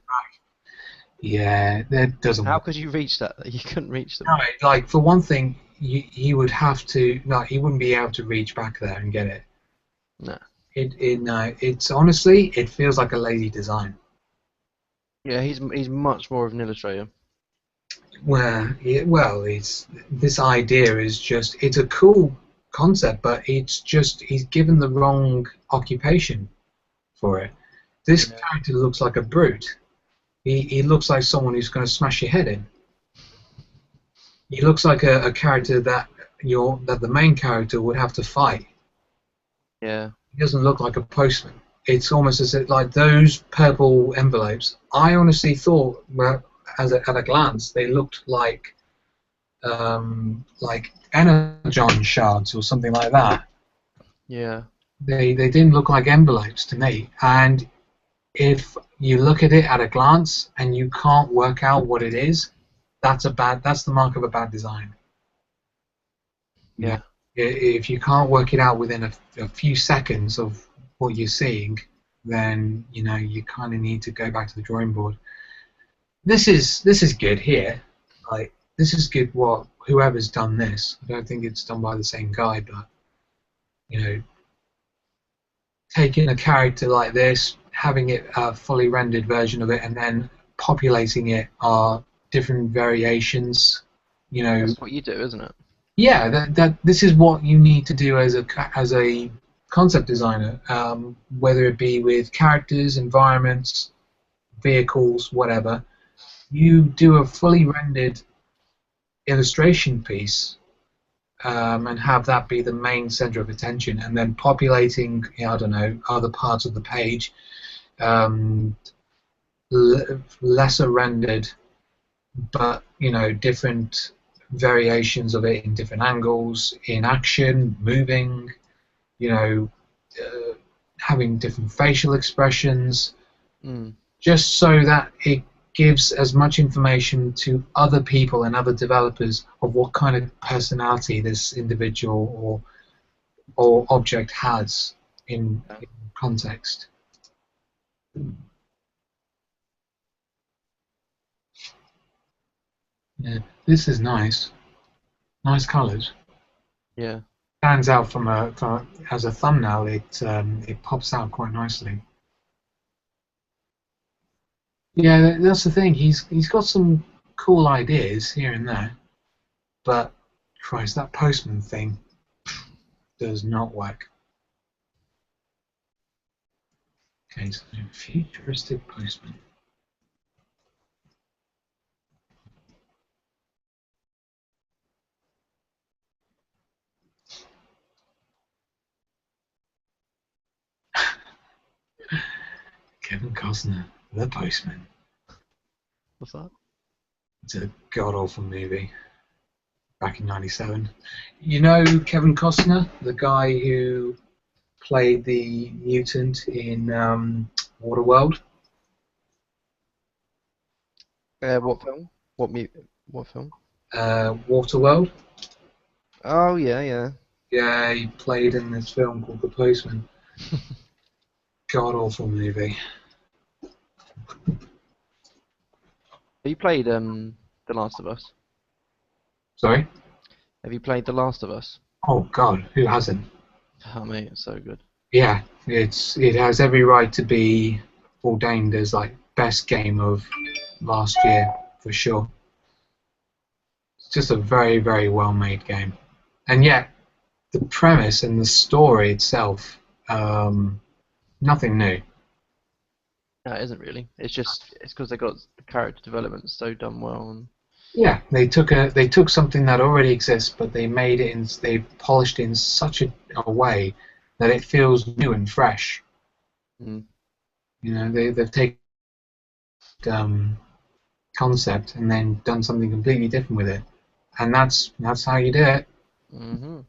Yeah, that doesn't How work. could you reach that? You couldn't reach No, them. like for one thing, he would have to. No, he wouldn't be able to reach back there and get it. No. It's honestly, it feels like a lazy design. Yeah, he's much more of an illustrator. Well, it's this idea is just it's a cool concept, but it's just he's given the wrong occupation for it. This Yeah. character looks like a brute. He looks like someone who's going to smash your head in. He looks like a character that the main character would have to fight. Yeah. He doesn't look like a postman. It's almost as if like those purple envelopes. I honestly thought, well, at a glance, they looked like energon shards or something like that. Yeah. They didn't look like envelopes to me. And if you look at it at a glance and you can't work out what it is, that's the mark of a bad design. You know, Yeah. if you can't work it out within a few seconds of what you're seeing, then you know you kind of need to go back to the drawing board. This is good here. Like this is good. What whoever's done this, I don't think it's done by the same guy, but you know, taking a character like this, having it a fully rendered version of it, and then populating it are different variations. You know, That's what you do, isn't it? yeah, that this is what you need to do as a concept designer, whether it be with characters, environments, vehicles, whatever. You do a fully rendered illustration piece and have that be the main center of attention, and then populating, I don't know, other parts of the page, um, lesser rendered, but you know, different variations of it in different angles, in action, moving, you know, having different facial expressions, Mm. just so that it gives as much information to other people and other developers of what kind of personality this individual or object has Yeah. in context. Yeah, this is nice. Nice colours. Yeah. Stands out as a thumbnail. It pops out quite nicely. Yeah, that's the thing. He's got some cool ideas here and there, but Christ, that postman thing does not work. Okay, so futuristic postman. Kevin Costner, the postman. What's that? It's a god awful movie. Back in '97. You know Kevin Costner, the guy who played the mutant in Waterworld? What film? What film? Waterworld? Oh yeah, yeah. Yeah, he played in this film called The Postman. God awful movie. Have you played The Last of Us? Sorry? Have you played The Last of Us? Oh God, who hasn't? Oh mate, it's so good. Yeah, it has every right to be ordained as like best game of last year for sure. It's just a very, very well made game. And yet the premise and the story itself, nothing new. No, it isn't really. It's because they got the character development so done well. And Yeah, they took something that already exists, but they made it in they polished it in such a way that it feels new and fresh. mm, You know, they've taken concept and then done something completely different with it, and that's how you do it. mhm.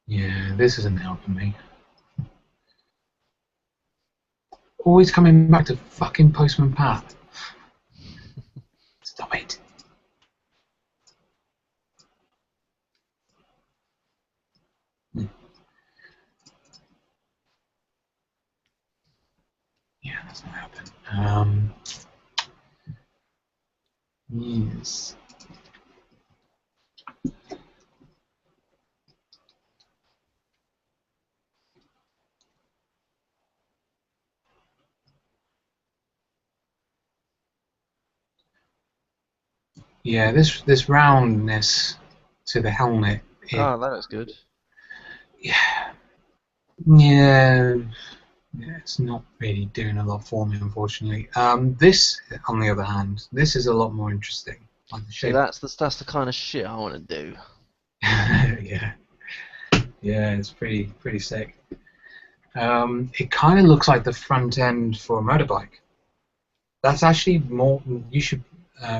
Yeah, this isn't helping me. Always coming back to fucking Postman Pat. Stop it. Hmm. Yeah, that's not happening. Yes. Yeah, this roundness to the helmet. Oh, that looks good. Yeah, yeah, yeah, it's not really doing a lot for me, unfortunately. This, on the other hand, this is a lot more interesting. Like the See, shape. that's the kind of shit I want to do. Yeah, yeah, it's pretty sick. It kind of looks like the front end for a motorbike. That's actually more. You should,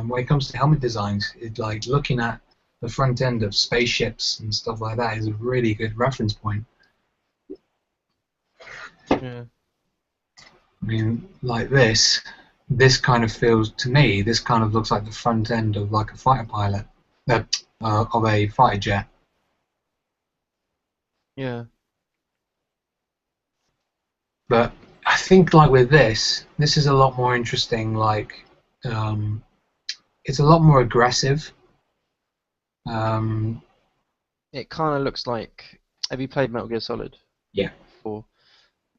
when it comes to helmet designs, like looking at the front end of spaceships and stuff like that is a really good reference point. Yeah. I mean, like this kind of feels to me. This kind of looks like the front end of like a fighter pilot, of a fighter jet. Yeah. But I think like with this is a lot more interesting. Like, um, it's a lot more aggressive. Um, It kind of looks like. Have you played Metal Gear Solid yeah, before?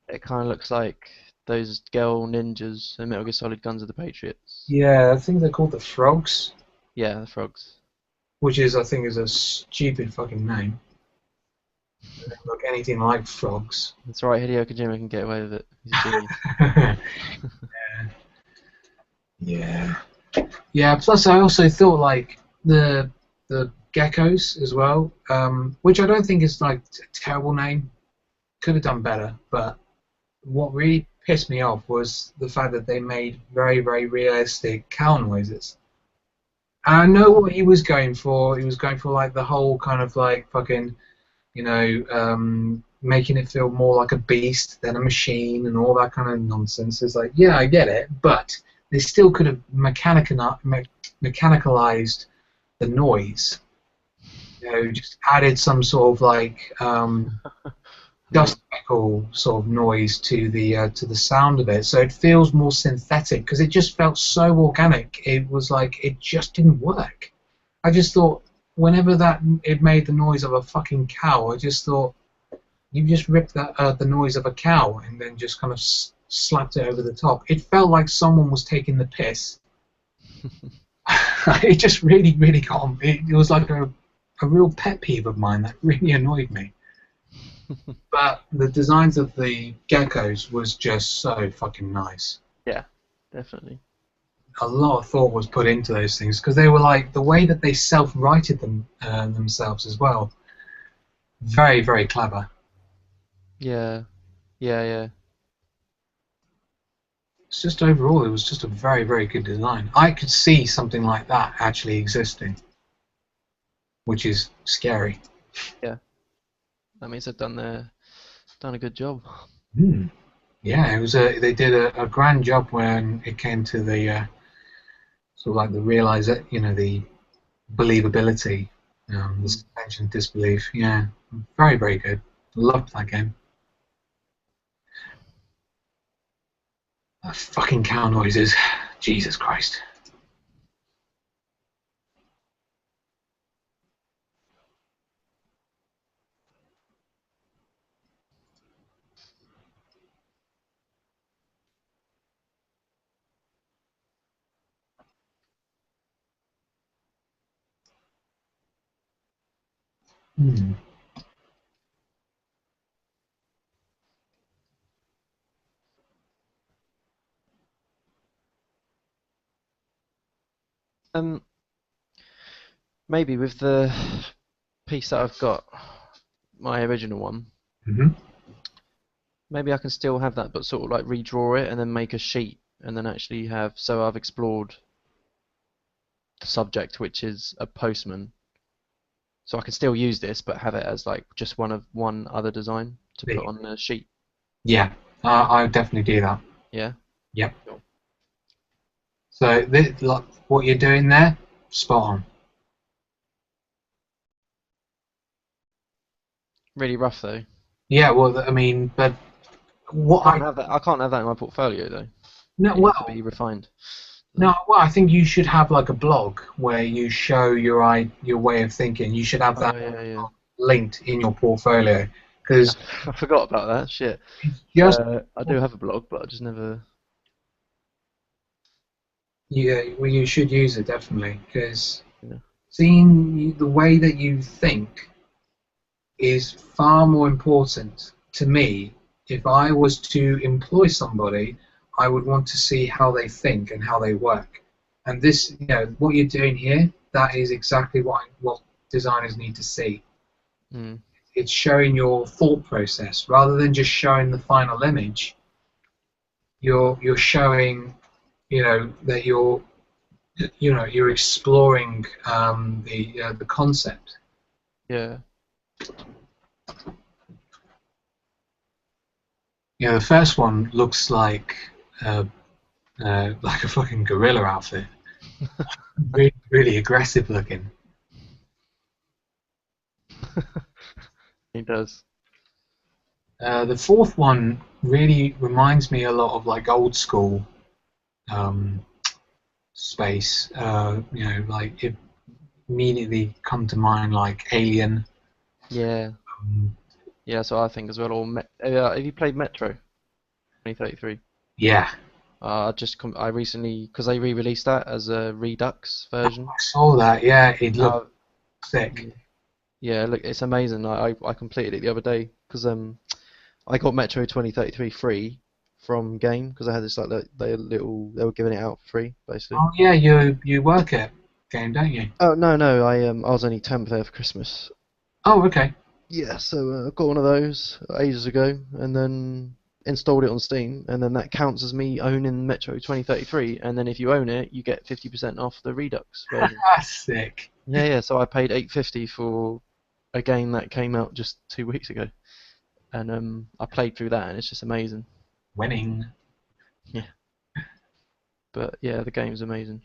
It kind of looks like those girl ninjas in Metal Gear Solid Guns of the Patriots. yeah. I think they're called the Frogs, Yeah, the frogs. which is I think is a stupid fucking name. They don't look anything like frogs. That's right, Hideo Kojima can get away with it. He's a genius. Yeah. Yeah. Plus, I also thought like the geckos as well, which I don't think is like a terrible name. Could have done better, but what really pissed me off was the fact that they made very, very realistic cow noises. And I know what he was going for. He was going for like the whole kind of like fucking, making it feel more like a beast than a machine and all that kind of nonsense. It's like, yeah, I get it, but they still could have mechanicalized the noise. Just added some sort of like dust speckle sort of noise to the sound of it, so it feels more synthetic because it just felt so organic. It was like it just didn't work. I just thought whenever that it made the noise of a fucking cow, I just thought you just ripped that the noise of a cow and then just kind of slapped it over the top. It felt like someone was taking the piss. It just really, really got on. It was like a real pet peeve of mine that really annoyed me. But the designs of the geckos was just so fucking nice. Yeah, definitely. a lot of thought was put into those things because they were like the way that they self-righted them themselves as well. Very, very clever. Yeah, yeah, yeah. It's just overall, it was just a very, very good design. I could see something like that actually existing, which is scary. Yeah. That means they've done a good job. Hmm. Yeah, it was they did a grand job when it came to the sort of like the realize that the believability, the Mm. suspension of disbelief. Yeah, very, very good. Loved that game. Fucking cow noises. Jesus Christ. Hmm. Um, Maybe with the piece that I've got, my original one, Hmm. maybe I can still have that, but sort of like redraw it and then make a sheet, and then actually have. So I've explored the subject, which is a postman. So I can still use this, but have it as like just one other design to put on the sheet. Yeah, I would definitely do that. Yeah. Yep. Cool. So like, what you're doing there, spot on. Really rough though. Yeah, well, I mean, but what I I can't have that in my portfolio though. no, It needs to well, be refined. no, well, I think you should have like a blog where you show your way of thinking. You should have that Oh yeah, yeah. linked in your portfolio Yeah, because I forgot about that. Shit. it's just I do have a blog, but I just never. yeah, well, you should use it definitely because Yeah. seeing the way that you think is far more important to me. If I was to employ somebody, I would want to see how they think and how they work. And this, what you're doing here, that is exactly what designers need to see. Mm. It's showing your thought process rather than just showing the final image. You're showing, that you're exploring the concept. Yeah. The first one looks uh, like a fucking gorilla outfit. Really, really aggressive looking. He does. The fourth one really reminds me a lot of like old school um, space. Like it immediately come to mind like Alien. Yeah. Um, Yeah, that's what I think as well. Have you played Metro 2033? yeah, I recently, because they re-released that as a Redux version. I saw that. Yeah, it looked Uh, sick. yeah, yeah, look, it's amazing. I completed it the other day because I got Metro 2033 free from Game because I had this like they were giving it out for free basically. Oh yeah, you work at game, don't you? Oh no no I was only 10th there for Christmas. Oh, okay. Yeah, so I got one of those ages ago and then installed it on Steam, and then that counts as me owning Metro 2033. And then if you own it, you get 50% off the Redux version. That's sick. Yeah, yeah. So I paid 850 for a game that came out just 2 weeks ago, and I played through that, and it's just amazing. Winning. Yeah, but yeah, the game's amazing.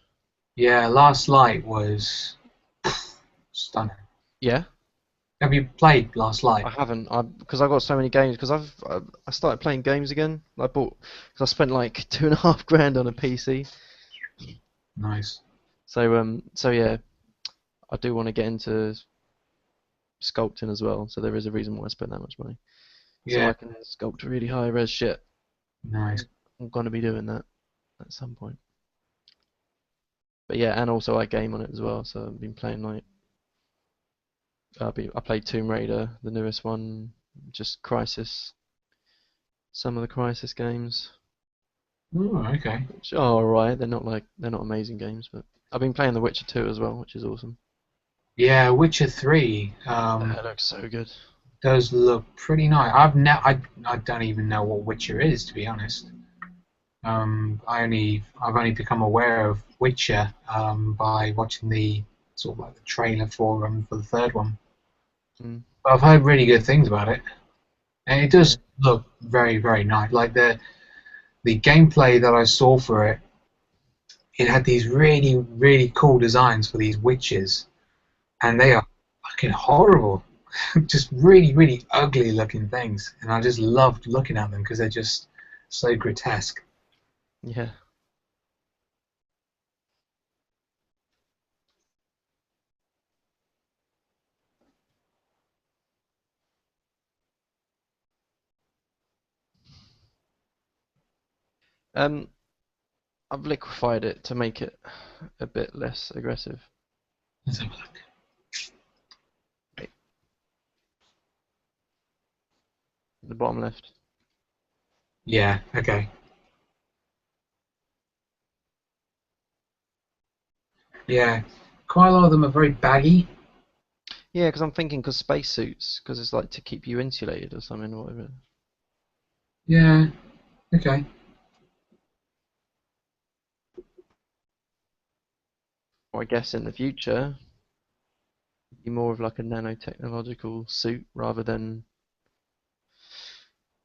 Yeah, Last Light was stunning. Yeah, Have you played Last Light? I haven't. Because I got so many games. Because I started playing games again. I bought because I spent like 2.5 grand on a PC. Nice. So yeah, I do want to get into sculpting as well. So there is a reason why I spent that much money. So Yeah, I can sculpt really high res shit. nice. I'm gonna be doing that at some point. But yeah, and also I game on it as well. So I've been playing like I played Tomb Raider, the newest one, just Crisis, some of the Crisis games. Oh, okay. which are alright. They're not amazing games, but I've been playing The Witcher 2 as well, which is awesome. Yeah, Witcher 3 That looks so good. does look pretty nice. I don't even know what Witcher is, to be honest. I've only become aware of Witcher by watching the sort of like the trailer for the third one. Mm, But I've heard really good things about it, and it yeah, does look very very nice. Like the gameplay that I saw for it, it had these really really cool designs for these witches, and they mm, are fucking horrible. Just really really ugly looking things, and I just loved looking at them because they're just so grotesque. yeah. Um, I've liquefied it to make it a bit less aggressive. Let's have a look. Wait, the bottom left. Yeah, okay. Yeah, quite a lot of them are very baggy. Yeah, because I'm thinking because spacesuits, because it's like to keep you insulated or something, or whatever. Yeah, okay. Or I guess in the future, be more of like a nanotechnological suit rather than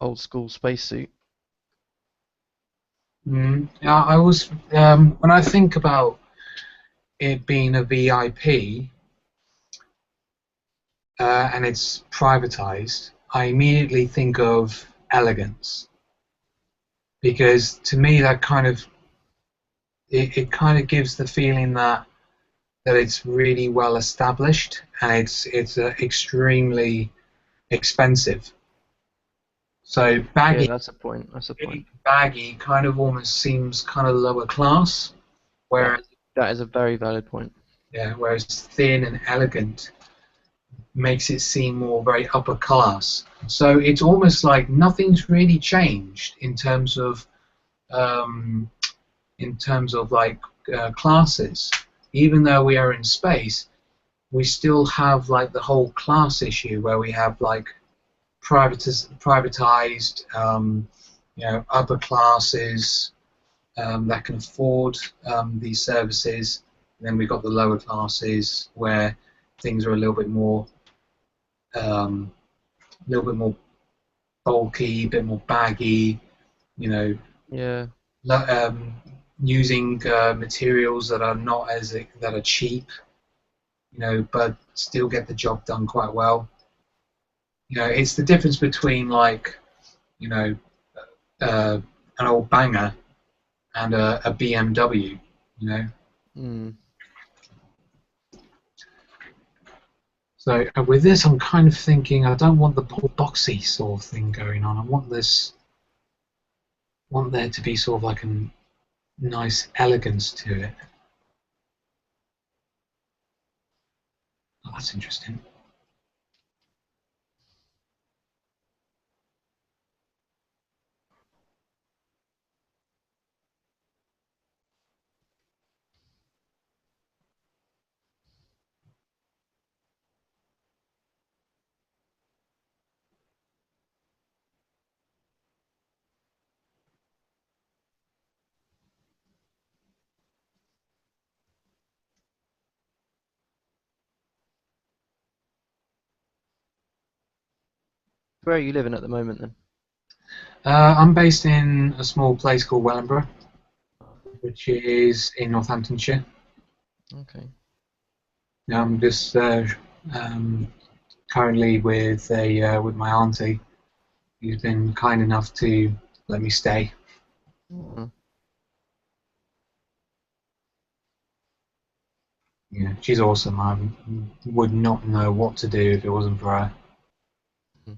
old school spacesuit. Yeah, I was when I think about it being a VIP and it's privatized, I immediately think of elegance because to me that it kind of gives the feeling that it's really well established and it's extremely expensive. So Yeah, baggy, that's a point. That's a point. baggy kind of almost seems kind of lower class, That whereas is that is a very valid point. yeah, whereas thin and elegant makes it seem more very upper class. So it's almost like nothing's really changed um, in terms of like classes. Even though we are in space, we still have like the whole class issue where we have like privatized, upper classes that can afford these services. And then we've got the lower classes where things are um, a little bit more bulky, a bit more baggy. You know, Yeah, um, using materials that are not as that are cheap. But still get the job done quite well. It's the difference between like you know uh, an old banger and a BMW. You know, mm, so with this, I'm kind of thinking I don't want the whole boxy sort of thing going on. I want there to be sort of like a nice elegance to it. Oh, that's interesting. where are you living at the moment then? I'm based in a small place called Wellingborough, which is in Northamptonshire. Okay. I'm just um, currently with my auntie, who's been kind enough to let me stay. Mm, Yeah, she's awesome. I would not know what to do if it wasn't for her. mm.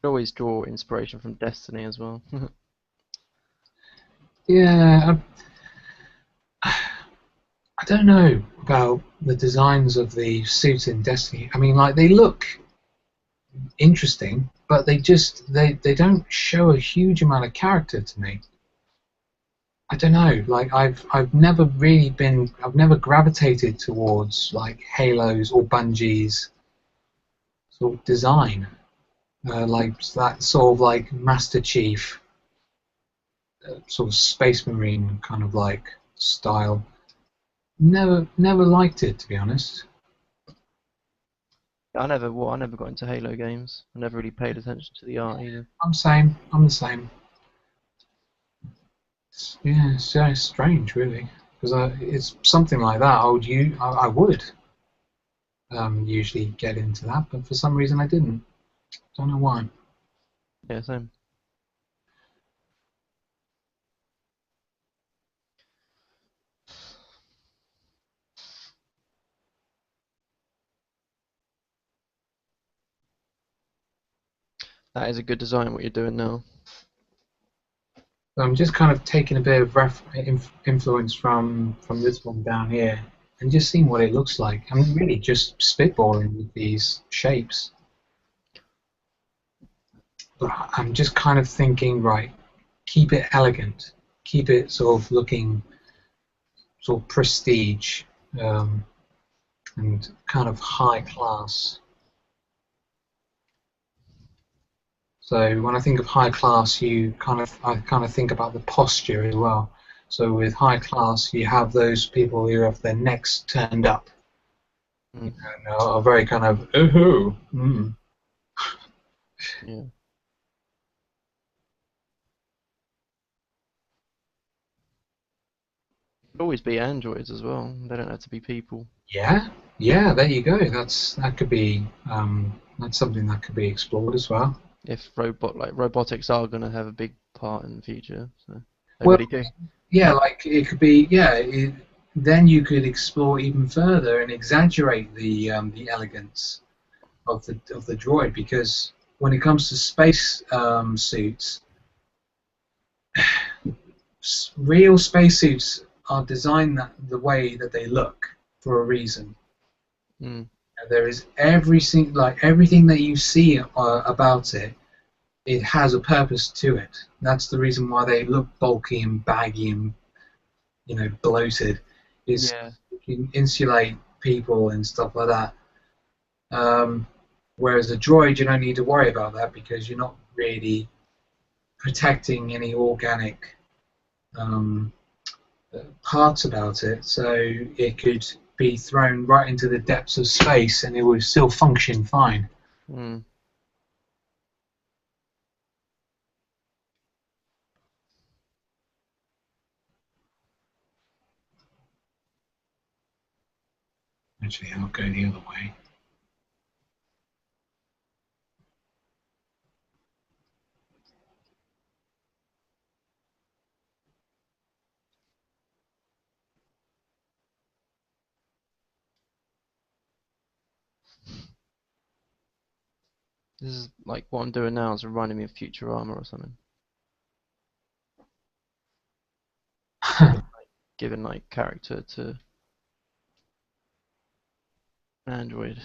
always draw inspiration from Destiny as well. Yeah, I don't know about the designs of the suits in Destiny. I mean, like they look interesting, but they don't show a huge amount of character to me. I don't know. Like I've never gravitated towards like Halos or Bungie's sort of design, like that sort of like Master Chief, sort of Space Marine kind of like style. Never liked it, to be honest. I never got into Halo games. I never really paid attention to the art either. I'm the same. Yeah, it's very strange, really, because it's something like that. I would usually get into that, but for some reason I didn't. Don't know why. Yeah, same. That is a good design what you're doing now. I'm just kind of taking a bit of influence from this one down here, and just seeing what it looks like. I'm really just spitballing with these shapes, but I'm just kind of thinking, right, keep it elegant, keep it sort of looking sort of prestige, um, and kind of high class. So when I think of high class, I kind of think about the posture as well. So with high class, you have those people who have their necks turned up, Mm, and are very kind of ooh, yeah. Could always be androids as well. They don't have to be people. yeah, yeah. There you go. That could be that's something that could be explored as well. If robotics are gonna have a big part in the future, so they Well, really do. yeah, like it could be yeah. Then you could explore even further and exaggerate the elegance of the droid because when it comes to space suits, real spacesuits are designed the way that they look for a reason. Mm, There is everything that you see about it. It has a purpose to it. That's the reason why they look bulky and baggy and bloated. Is yeah. you can insulate people and stuff like that. Um, whereas a droid, you don't need to worry about that because you're not really protecting any organic um, parts about it, so it could be thrown right into the depths of space and it would still function fine. Mm. Actually, I'll go the other way. This is like what I'm doing now is reminding me of Futurama or something. Giving like character to Android.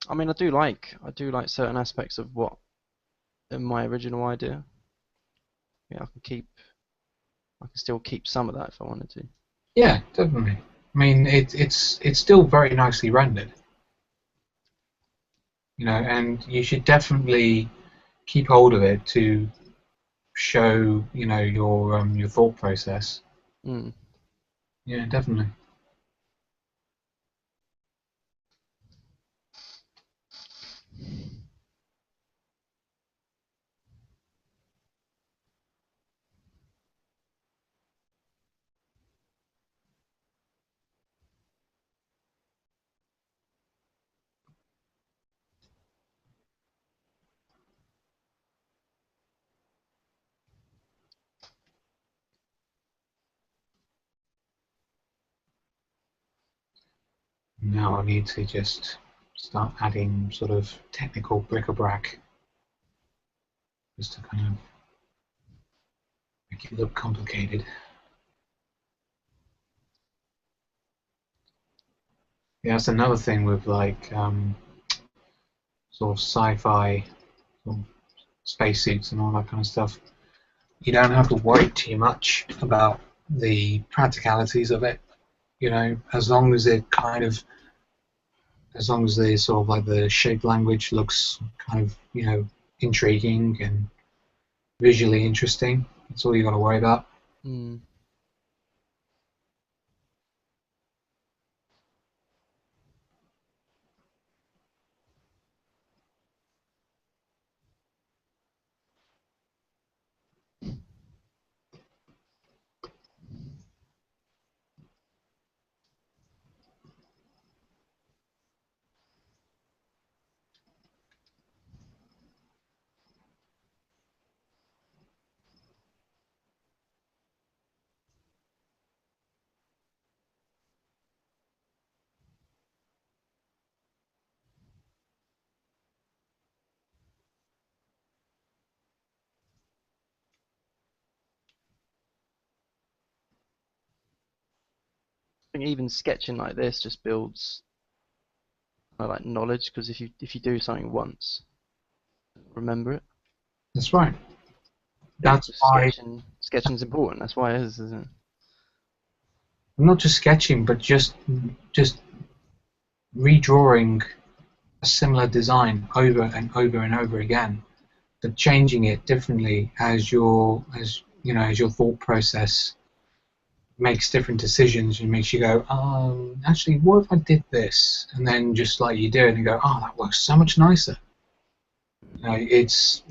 I mean, I do like certain aspects of what in my original idea. Yeah, I can still keep some of that if I wanted to. Yeah, definitely. I mean, it's still very nicely rendered, and you should definitely keep hold of it to show, your thought process. Mm. Yeah, definitely. Now I need to just start adding sort of technical bric-a-brac just to kind of make it look complicated. Yeah, that's another thing with like sort of sci-fi, sort of spacesuits and all that kind of stuff. You don't have to worry too much about the practicalities of it. As long as it kind of, as long as the sort of like the shape language looks kind of, intriguing and visually interesting. That's all you got to worry about. Mm. I think even sketching like this just builds like knowledge because if you do something once, remember it. That's right. So That's why sketching's important. That's why it is, isn't it? I'm not just sketching, but just redrawing a similar design over and over and over again, but changing it differently as your thought process makes different decisions and makes you go, actually, what if I did this? And then just like you do it and go, oh, that works so much nicer. It's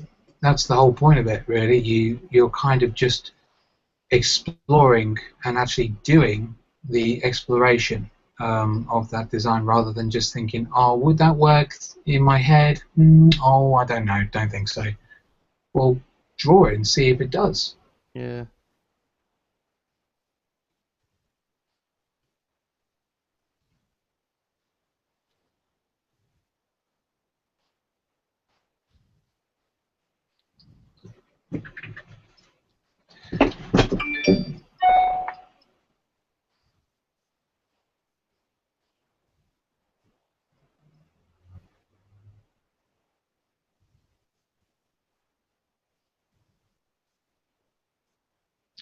that's the whole point of it, really. You're kind of just exploring and actually doing the exploration of that design rather than just thinking, oh, would that work in my head? Oh, I don't know, don't think so. Well, draw it and see if it does. Yeah.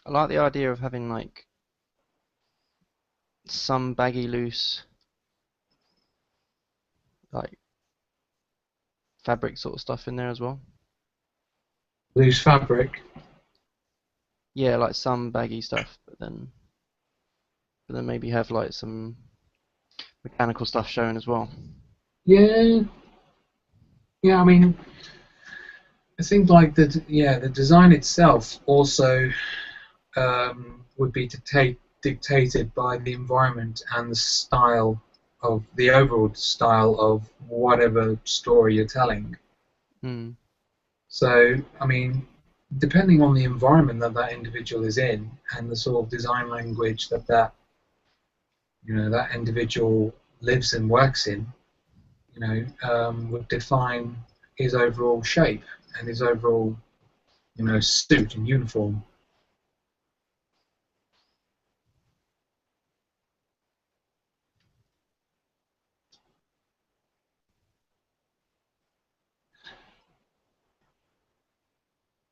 I like the idea of having like some baggy loose like fabric sort of stuff in there as well. Loose fabric. Yeah, like some baggy stuff, but then maybe have like some mechanical stuff shown as well. Yeah, yeah. I mean, I think like the design itself also would be dictated by the environment and the style of the overall style of whatever story you're telling. Hmm. So, I mean, depending on the environment that that individual is in and the sort of design language that individual lives and works in, would define his overall shape and his overall, suit and uniform.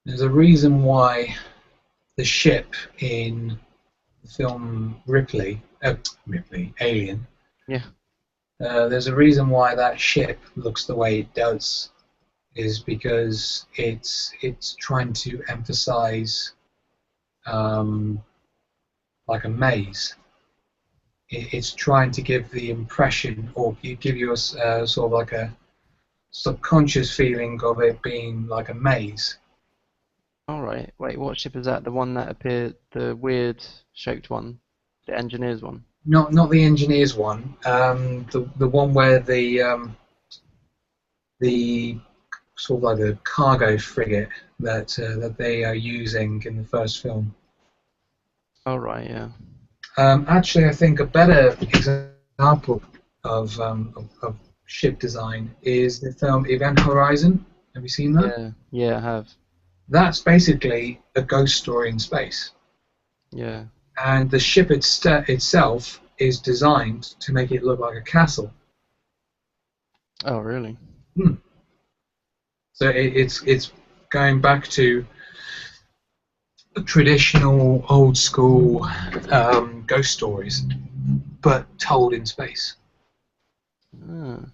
There's a reason why the ship in the film Alien. Yeah. There's a reason why that ship looks the way it does, is because it's trying to emphasize like a maze. It's trying to give the impression, or give you a sort of like a subconscious feeling of it being like a maze. All right. Wait, what ship is that? The one that appeared, the weird shaped one, the engineer's one. Not the engineer's one. The one where the sort of like the cargo frigate that they are using in the first film. All right. Yeah. Actually, I think a better example of ship design is the film Event Horizon. Have you seen that? Yeah. Yeah, I have. That's basically a ghost story in space. Yeah. And the ship itself is designed to make it look like a castle. Oh, really? Hmm. So it's going back to traditional, old school ghost stories, but told in space, Ah.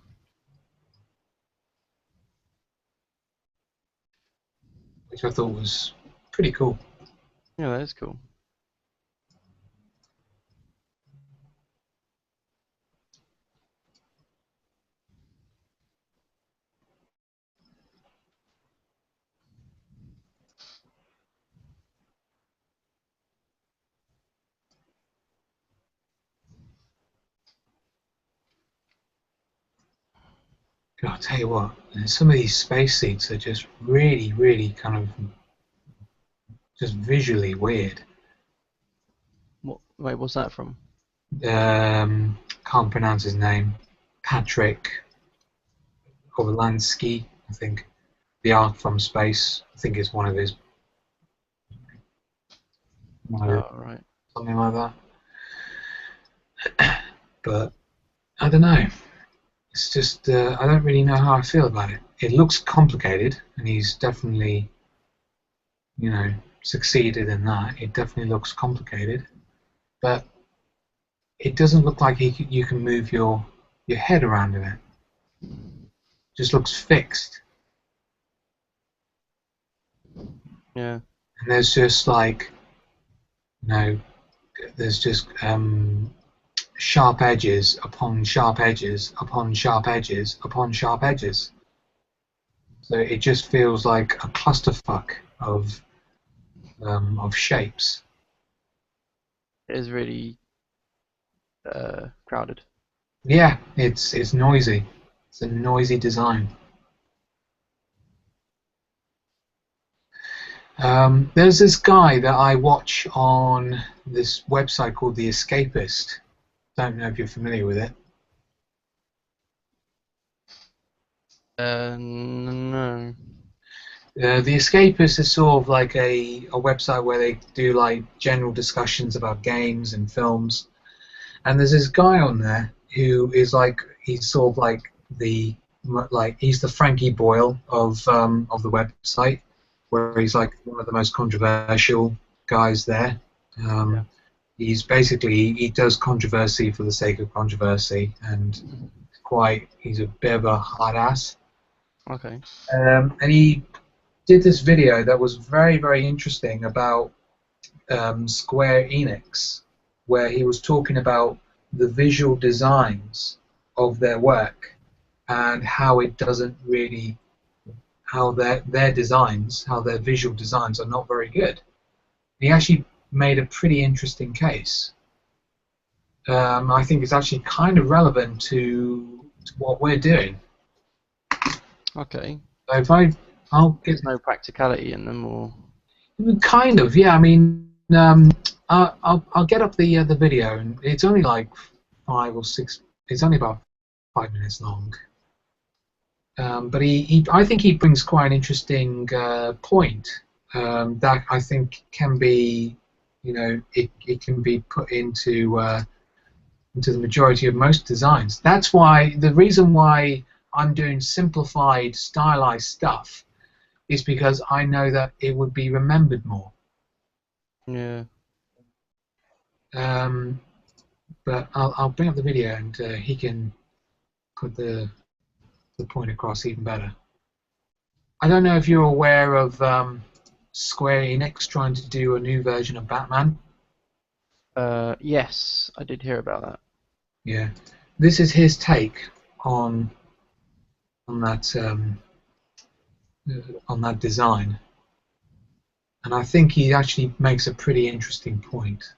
which I thought was pretty cool. Yeah, that is cool. God, I'll tell you what, some of these space seats are just really, really kind of just visually weird. What? Wait, what's that from? Can't pronounce his name. Patrick Orlansky, I think. The Art from Space, I think is one of his, Oh, right. something like that. But I don't know. It's just I don't really know how I feel about it. It looks complicated, and he's definitely, succeeded in that. It definitely looks complicated, but it doesn't look like you can move your head around in it. It just looks fixed, Yeah. and there's just like, you know, there's just sharp edges upon sharp edges upon sharp edges upon sharp edges. So it just feels like a clusterfuck of shapes. It is really crowded. Yeah, it's noisy. It's a noisy design. There's this guy that I watch on this website called The Escapist. Don't know if you're familiar with it. No. The Escapist is sort of like a website where they do like general discussions about games and films. And there's this guy on there who is like, he's sort of like he's the Frankie Boyle of the website, where he's like one of the most controversial guys there. Yeah. He's basically, he does controversy for the sake of controversy, and he's a bit of a hard ass. Okay. And he did this video that was very, very interesting about Square Enix, where he was talking about the visual designs of their work and how it doesn't really, how their designs, how their visual designs are not very good. He actually made a pretty interesting case. I think it's actually kind of relevant to what we're doing. Okay. So I'll get There's no practicality in them, or kind of, yeah. I mean, I'll get up the video, and it's only like 5 or 6. It's only about 5 minutes long. But I think he brings quite an interesting point that I think can be, it can be put into the majority of most designs. That's why the reason why I'm doing simplified, stylized stuff is because I know that it would be remembered more. Yeah. But I'll bring up the video and he can put the point across even better. I don't know if you're aware of Square Enix trying to do a new version of Batman. Yes, I did hear about that. Yeah, this is his take on that on that design, and I think he actually makes a pretty interesting point.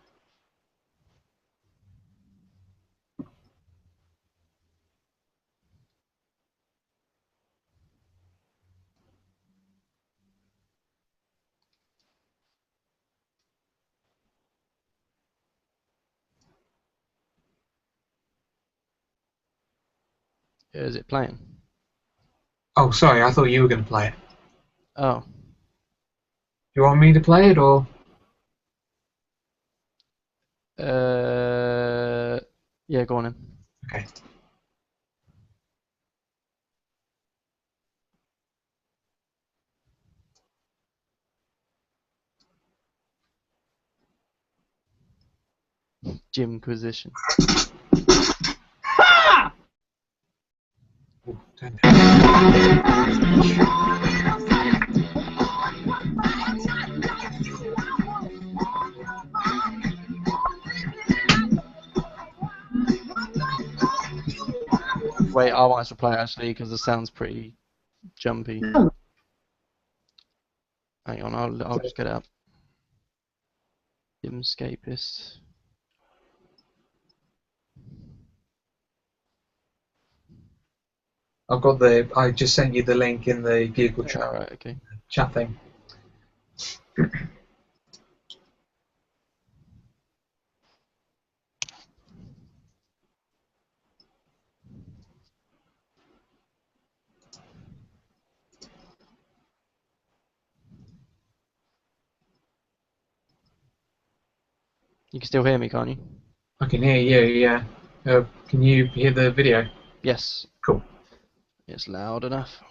Is it playing? Oh, sorry, I thought you were going to play it. Oh. You want me to play it or? Yeah, go on then. Okay. Jimquisition. Ooh, turn Wait, I might as well play it actually because the sound's pretty jumpy. down. Hang on, I'll just get it up. Dimscapist. I've got I just sent you the link in the Google Alright, okay. chat thing. You can still hear me, can't you? I can hear you, yeah. Can you hear the video? Yes. Cool. It's loud enough.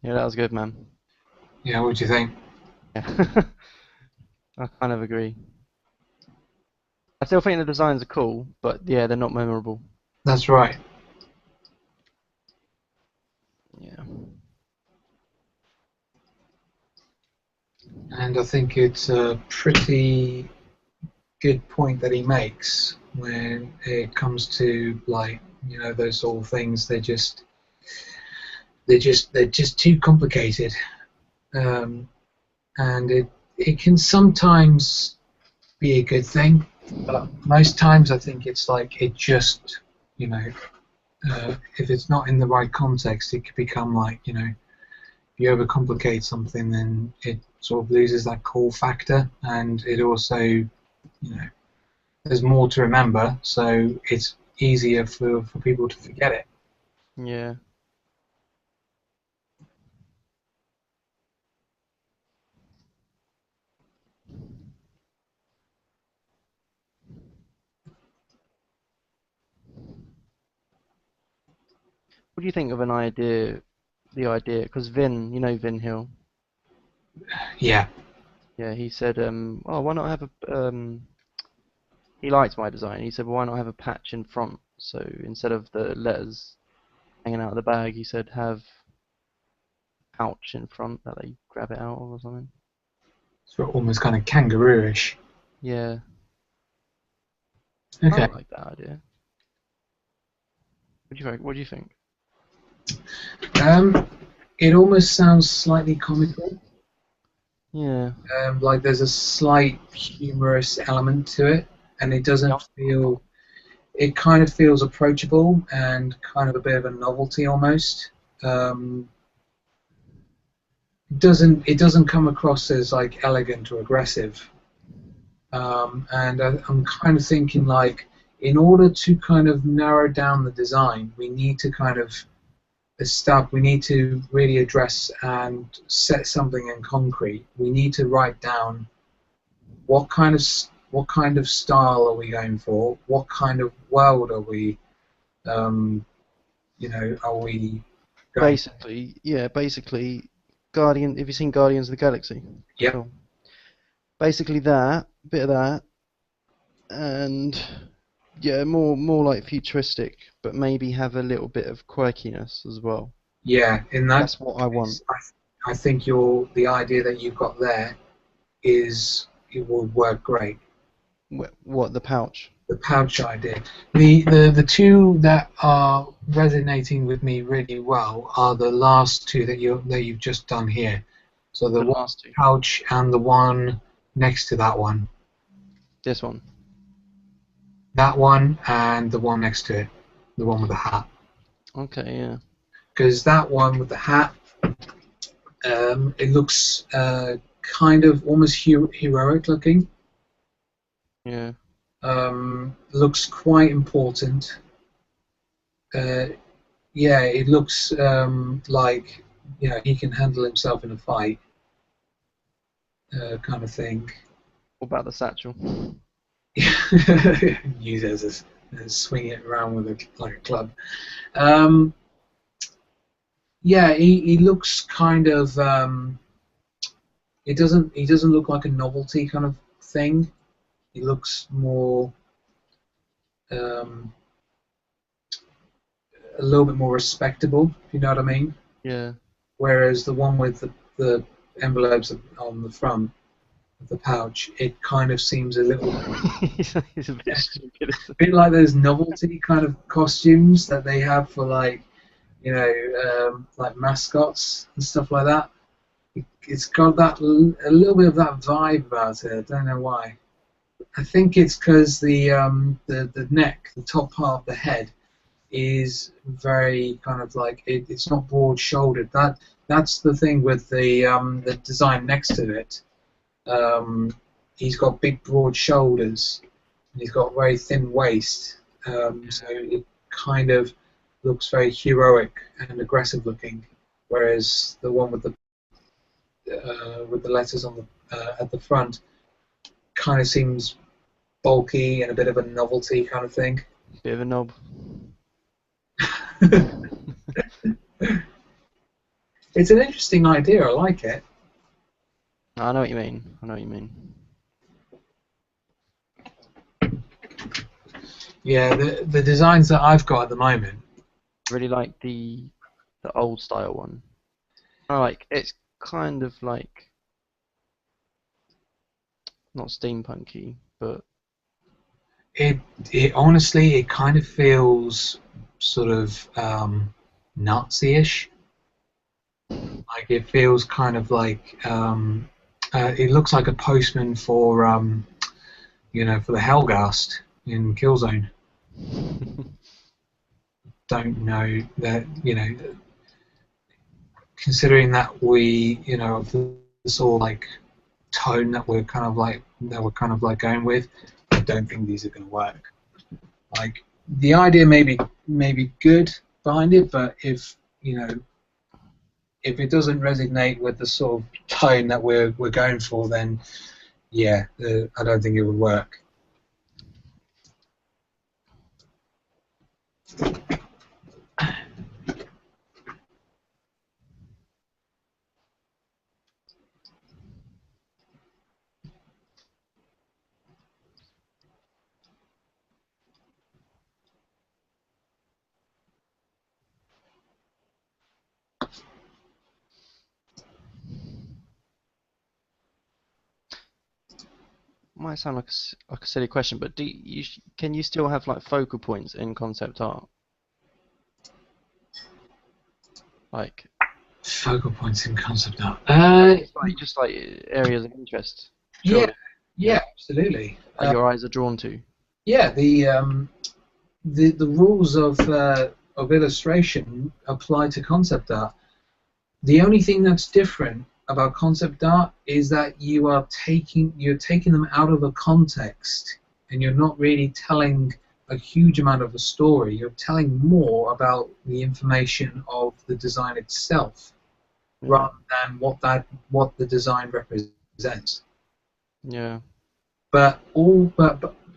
Yeah, that was good, man. Yeah, what do you think? Yeah. I kind of agree. I still think the designs are cool, but yeah, they're not memorable. That's right. Yeah. And I think it's a pretty good point that he makes when it comes to like those sort of things. They're just too complicated, um, and it can sometimes be a good thing, but most times I think it's like it just you know if it's not in the right context, it could become like if you overcomplicate something, then it sort of loses that cool factor, and it also there's more to remember, so it's easier for people to forget it. Yeah. What do you think of an idea? The idea, because Vin, you know Vin Hill. Yeah, Yeah, he said, oh, why not have a he liked my design. He said, well, why not have a patch in front? So instead of the letters hanging out of the bag, he said, have a pouch in front that they grab it out of or something. it's almost kind of kangaroo-ish. Yeah, I Okay. like that idea. What do you think? What do you think? It almost sounds slightly comical. Yeah. Like there's a slight humorous element to it, and it Yeah. doesn't feel. It kind of feels approachable and kind of a bit of a novelty almost. Um, it doesn't come across as like elegant or aggressive. And I'm kind of thinking like, in order to kind of narrow down the design, we need to kind of we need to really address and set something in concrete. We need to write down what kind of style are we going for? What kind of world are we, um, are we going? Basically, yeah, basically, Guardian. Have you seen Guardians of the Galaxy? The Yep. film. Basically that, bit of that, and yeah, more like futuristic, but maybe have a little bit of quirkiness as well. Yeah. In that That's what I want. case, I think the idea that you've got there is it will work great. What the pouch? The pouch idea. The two that are resonating with me really well are the last two that you've just done here. So the The one last two. pouch and the one next to that one. This one. That one and the one next to it, the one with the hat. Okay, yeah. Because that one with the hat, it looks kind of almost heroic looking. Yeah. Looks quite important. Uh, yeah, it looks like he can handle himself in a fight, kind of thing. What about the satchel? Use it as swing it around with like a club. Um, yeah, he looks kind of. He doesn't look like a novelty kind of thing. He looks more um, a little bit more respectable, if you know what I mean. Yeah. Whereas the one with the envelopes on the front of the pouch, it kind of seems a little He's a bit stupid. bit like those novelty kind of costumes that they have for like mascots and stuff like that. It's got a little bit of that vibe about it. I don't know why. I think it's because the neck, the top part of the head, is very kind of like it's not broad shouldered. That's the thing with the design next to it. He's got big broad shoulders. And he's got a very thin waist. So it kind of looks very heroic and aggressive looking, whereas the one with the letters on the at the front kind of seems bulky and a bit of a novelty kind of thing. Bit of a knob. It's an interesting idea. I like it. I know what you mean. I know what you mean. Yeah, the designs that I've got at the moment. Really like the old style one. I like it's kind of like not steampunky, but It honestly, it kind of feels sort of Nazi-ish. Like it feels kind of like it looks like a postman for for the Hellgast in Killzone. Don't know that considering that we this all like tone that we're kind of like going with. I don't think these are going to work. Like the idea may be good behind it, but if it doesn't resonate with the sort of tone that we're going for, then yeah, I don't think it would work. might sound like like a silly question, but can you still have like focal points in concept art? Like, Focal points in concept art. just like areas of interest, Yeah, surely. Yeah. yeah, absolutely. Like your eyes are drawn to. Yeah, the rules of illustration apply to concept art. The only thing that's different about concept art is that you're taking them out of a context, and you're not really telling a huge amount of a story. You're telling more about the information of the design itself, Yeah. rather than what the design represents. Yeah. But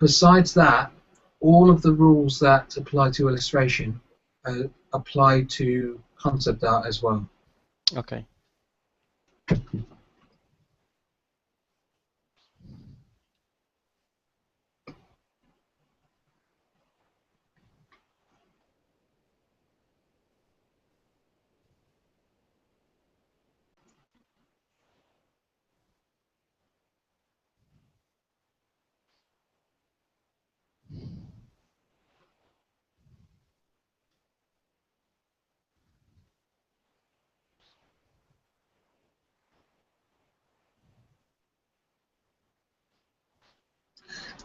besides that, all of the rules that apply to illustration apply to concept art as well. Okay.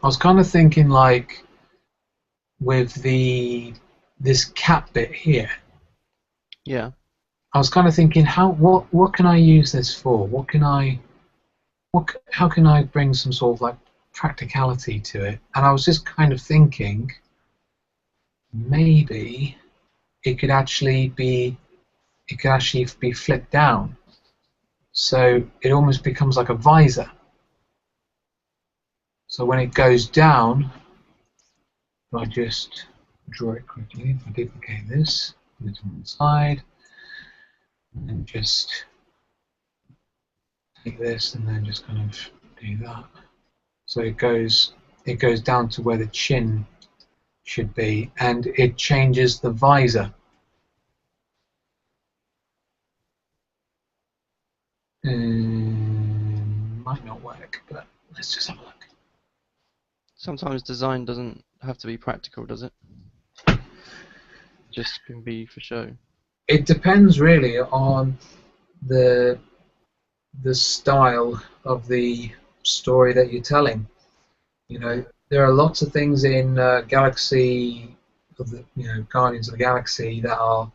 I was kind of thinking like with this cat bit here. Yeah. I was kind of thinking what can I use this for? How can I bring some sort of like practicality to it? And I was just kind of thinking maybe it could actually be flipped down, so it almost becomes like a visor. So when it goes down, if I just draw it quickly, if I duplicate this, put it on the side, and just take this and then just kind of do that. So it goes down to where the chin should be, and it changes the visor. Might not work, but let's just have a look. Sometimes design doesn't have to be practical, does it? Just can be for show. It depends really on the style of the story that you're telling. You know, there are lots of things in Galaxy of the Guardians of the Galaxy that are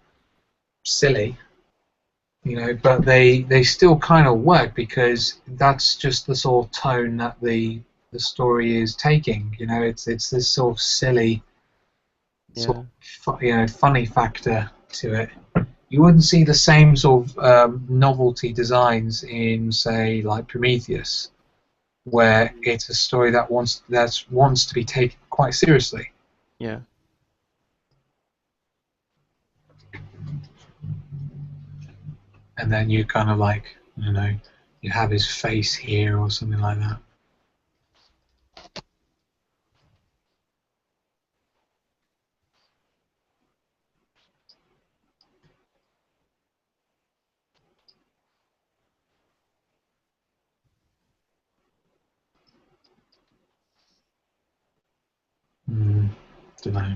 silly, but they still kind of work because that's just the sort of tone that the story is taking. It's this sort of silly, sort Yeah. of funny factor to it. You wouldn't see the same sort of novelty designs in, say, like Prometheus, where it's a story that wants to be taken quite seriously. Yeah. And then you kind of like, you have his face here or something like that. Don't know.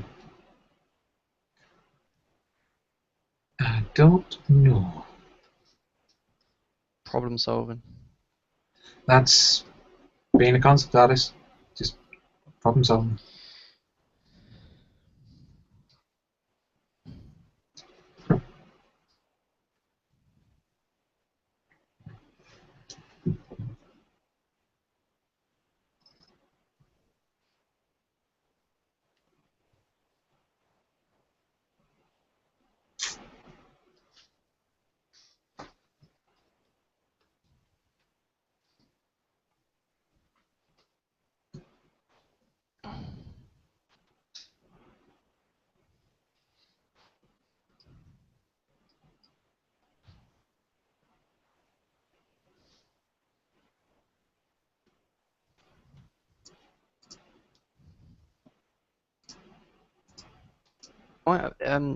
I don't know. Problem solving. That's being a concept artist. Just problem solving.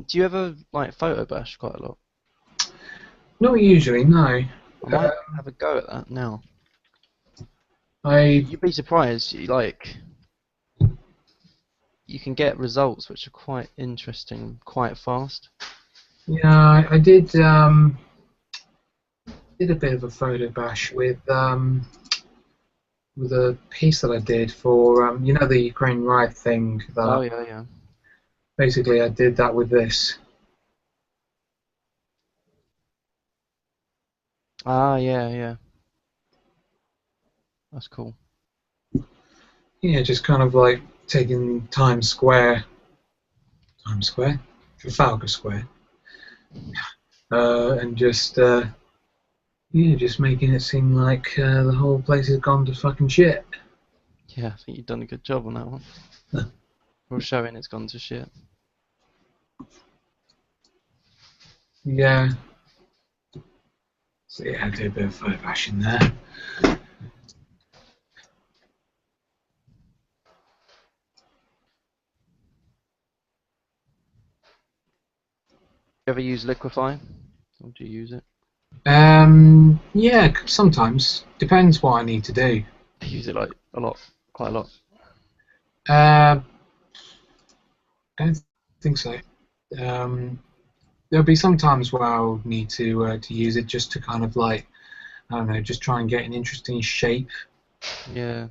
Do you ever like photo bash quite a lot? Not usually, no. I might have a go at that now. I You'd be surprised. You can get results which are quite interesting, quite fast. yeah, I did a bit of a photo bash with a piece that I did for you know, the Ukraine riot thing. Oh That yeah, yeah. basically I did that with this. Ah, yeah, yeah. That's cool. Yeah, just kind of like taking Times Square, Trafalgar Square, and just yeah, just making it seem like the whole place has gone to fucking shit. Yeah, I think you've done a good job on that one. We're showing it's gone to shit. Yeah. So yeah, I did a bit of photo bashing there. You ever use Liquify? Or do you use it? Yeah, sometimes depends what I need to do. I use it like a lot, quite a lot. Uh, don't think so. Um, there'll be some times where I'll need to use it just to kind of like, I don't know, just try and get an interesting shape Yeah.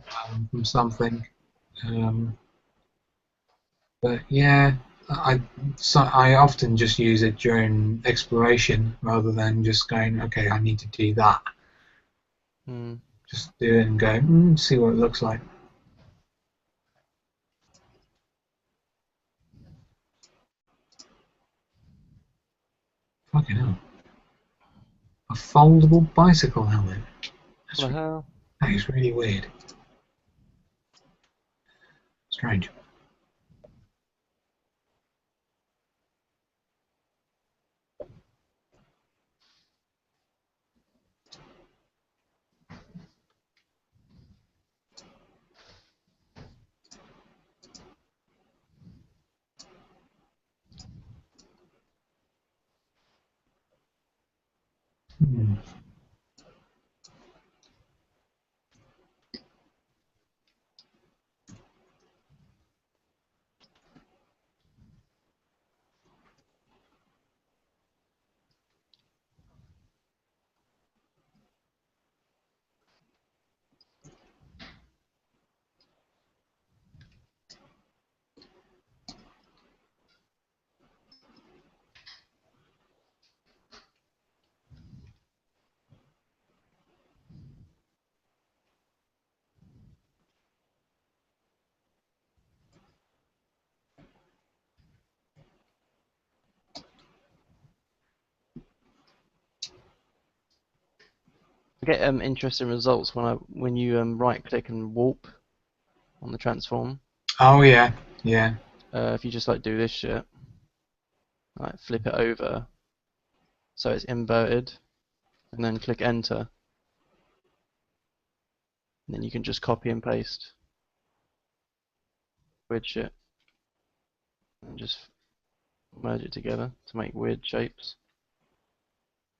from something. Um, but yeah, I often just use it during exploration rather than just going, okay, I need to do that. Hmm. Just do it and go, see what it looks like. Fucking hell. A foldable bicycle helmet. What the hell? That is really weird. Strange. Hmm. I get interesting results when you right click and warp on the transform. Oh yeah, yeah. If you just like do this shit, like flip it over so it's inverted, and then click enter, and then you can just copy and paste weird shit and just merge it together to make weird shapes.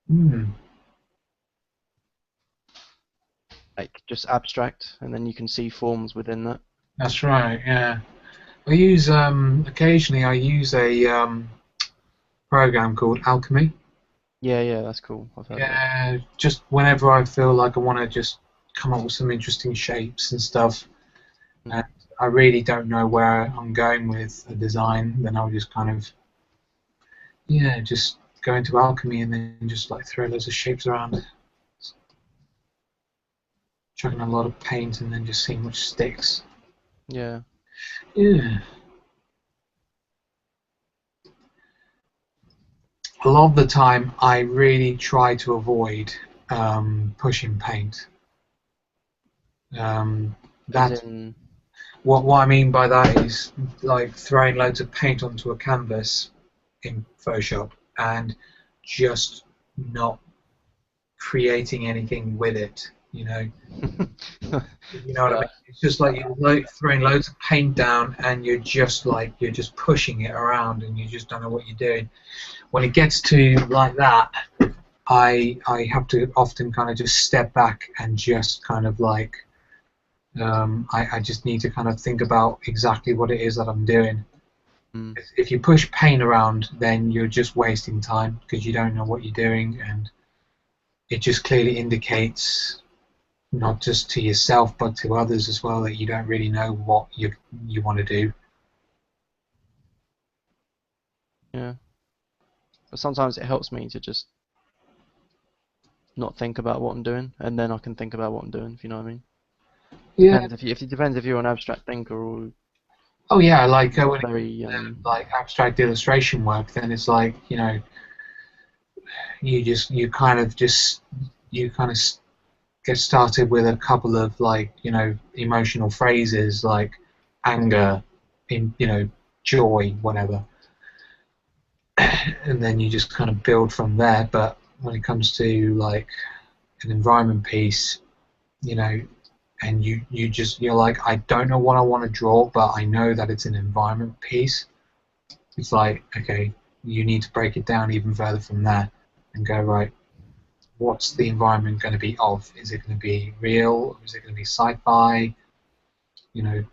Hmm. Like just abstract, and then you can see forms within that. That's right. Yeah. I use occasionally I use a program called Alchemy. Yeah, yeah, that's cool. I've heard of it. Yeah. Just whenever I feel like I want to just come up with some interesting shapes and stuff, and Mm. I really don't know where I'm going with a design, then I'll just kind of just go into Alchemy and then just like throw loads of shapes around, chucking a lot of paint and then just seeing which sticks. Yeah. Yeah. A lot of the time, I really try to avoid pushing paint. Um, As that in, what I mean by that is like throwing loads of paint onto a canvas in Photoshop and just not creating anything with it. You know what I mean? uh, It's just like you're like throwing loads of paint down and you're just pushing it around and you just don't know what you're doing. When it gets to like that, I have to often kind of just step back and just kind of like I just need to kind of think about exactly what it is that I'm doing. Mm. If you push paint around, then you're just wasting time because you don't know what you're doing, and it just clearly indicates not just to yourself but to others as well that you don't really know what you want to do. Yeah. But sometimes it helps me to just not think about what I'm doing, and then I can think about what I'm doing. If you know what I mean. Yeah. If it depends if you're an abstract thinker or Oh yeah, like when it comes very to like abstract illustration work, then it's like you kind of get started with a couple of like emotional phrases like anger, joy, whatever, and then you just kind of build from there. But when it comes to like an environment piece, you know, and you're like, I don't know what I want to draw, but I know that it's an environment piece. It's like, okay, you need to break it down even further from there and go, right, what's the environment going to be of? Is it going to be real? Or is it going to be sci-fi? You know,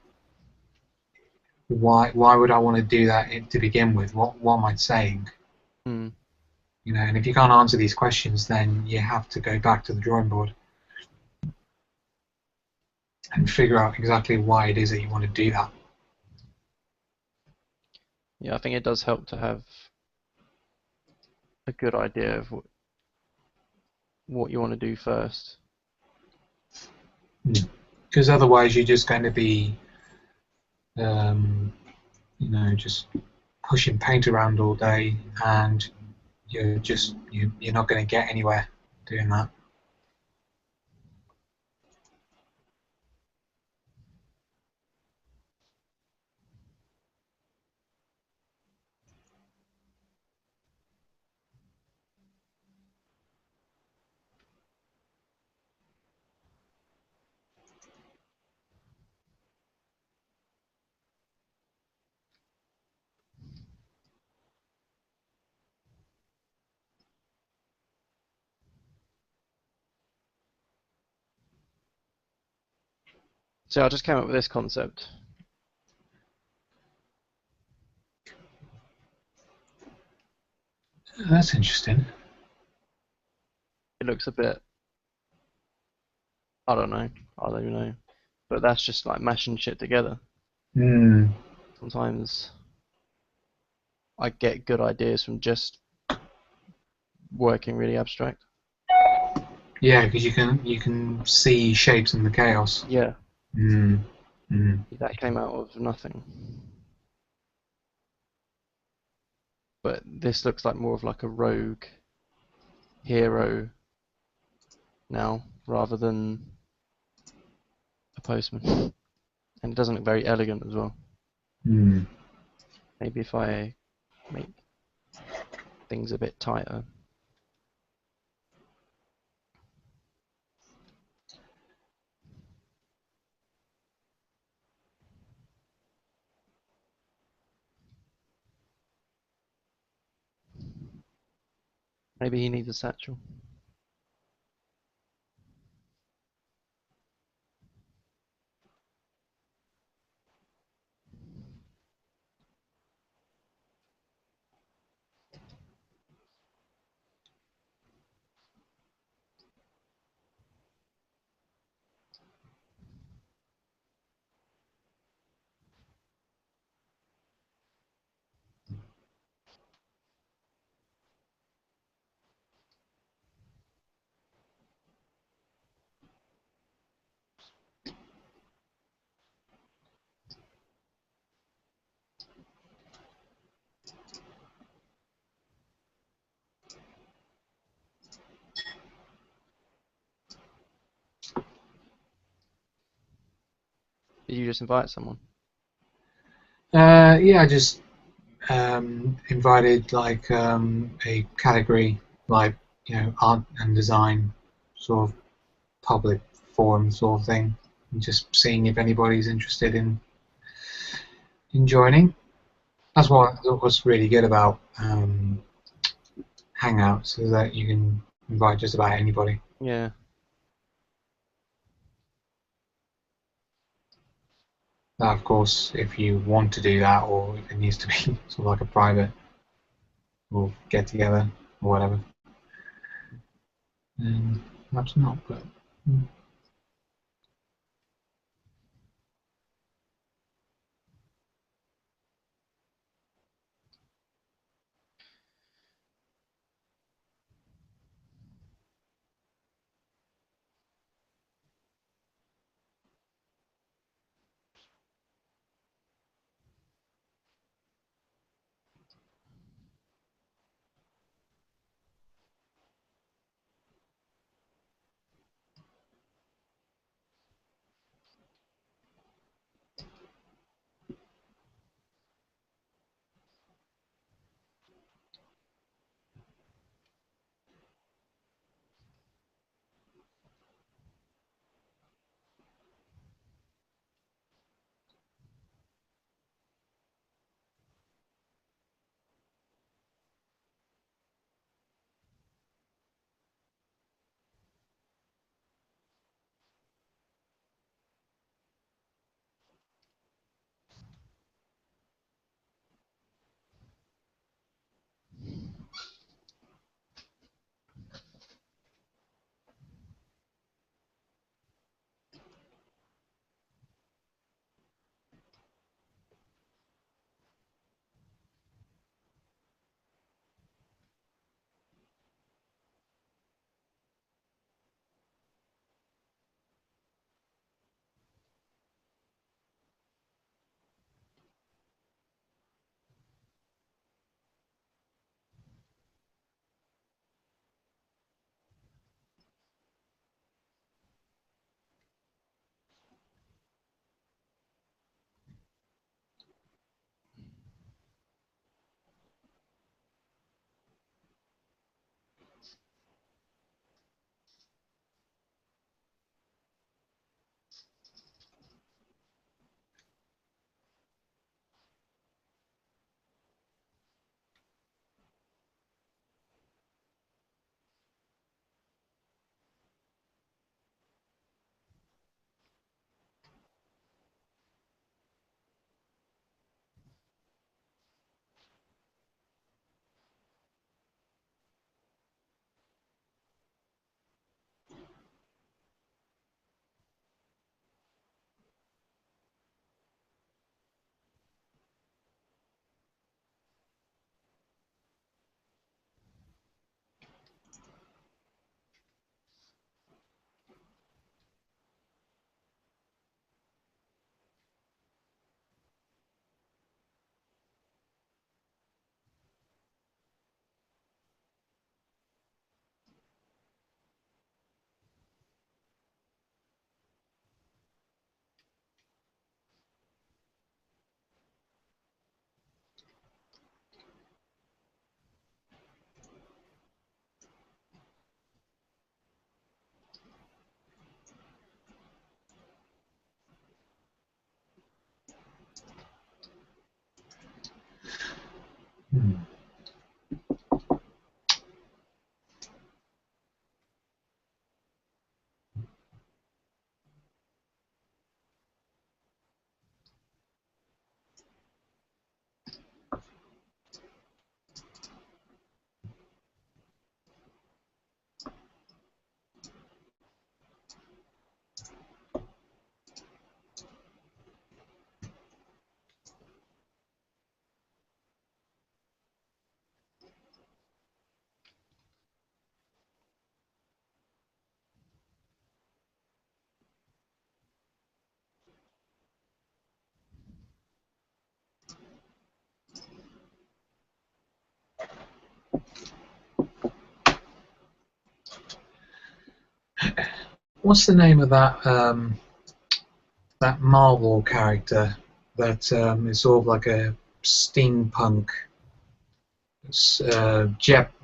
why would I want to do that to begin with? What am I saying? mm, And if you can't answer these questions, then you have to go back to the drawing board and figure out exactly why it is that you want to do that. yeah. I think it does help to have a good idea of what you want to do first. Because otherwise, you're just going to be, um, just pushing paint around all day, and you're not going to get anywhere doing that. So I just came up with this concept. That's interesting. It looks a bit, I don't know, I don't even know. But that's just like mashing shit together. Mm. Sometimes I get good ideas from just working really abstract. Yeah, because you can see shapes in the chaos. Yeah, Mm. Mm. that came out of nothing. But this looks like more of like a rogue hero now, rather than a postman. And it doesn't look very elegant as well. Mm. Maybe if I make things a bit tighter. Maybe he needs a satchel. Did you just invite someone? Yeah, I just invited like a category like art and design sort of public forum sort of thing, and just seeing if anybody's interested in joining. That's what's really good about Hangouts is that you can invite just about anybody. Yeah. That, of course, if you want to do that, or if it needs to be sort of like a private or get together or whatever, perhaps not. But what's the name of that Marvel character that is sort of like a steampunk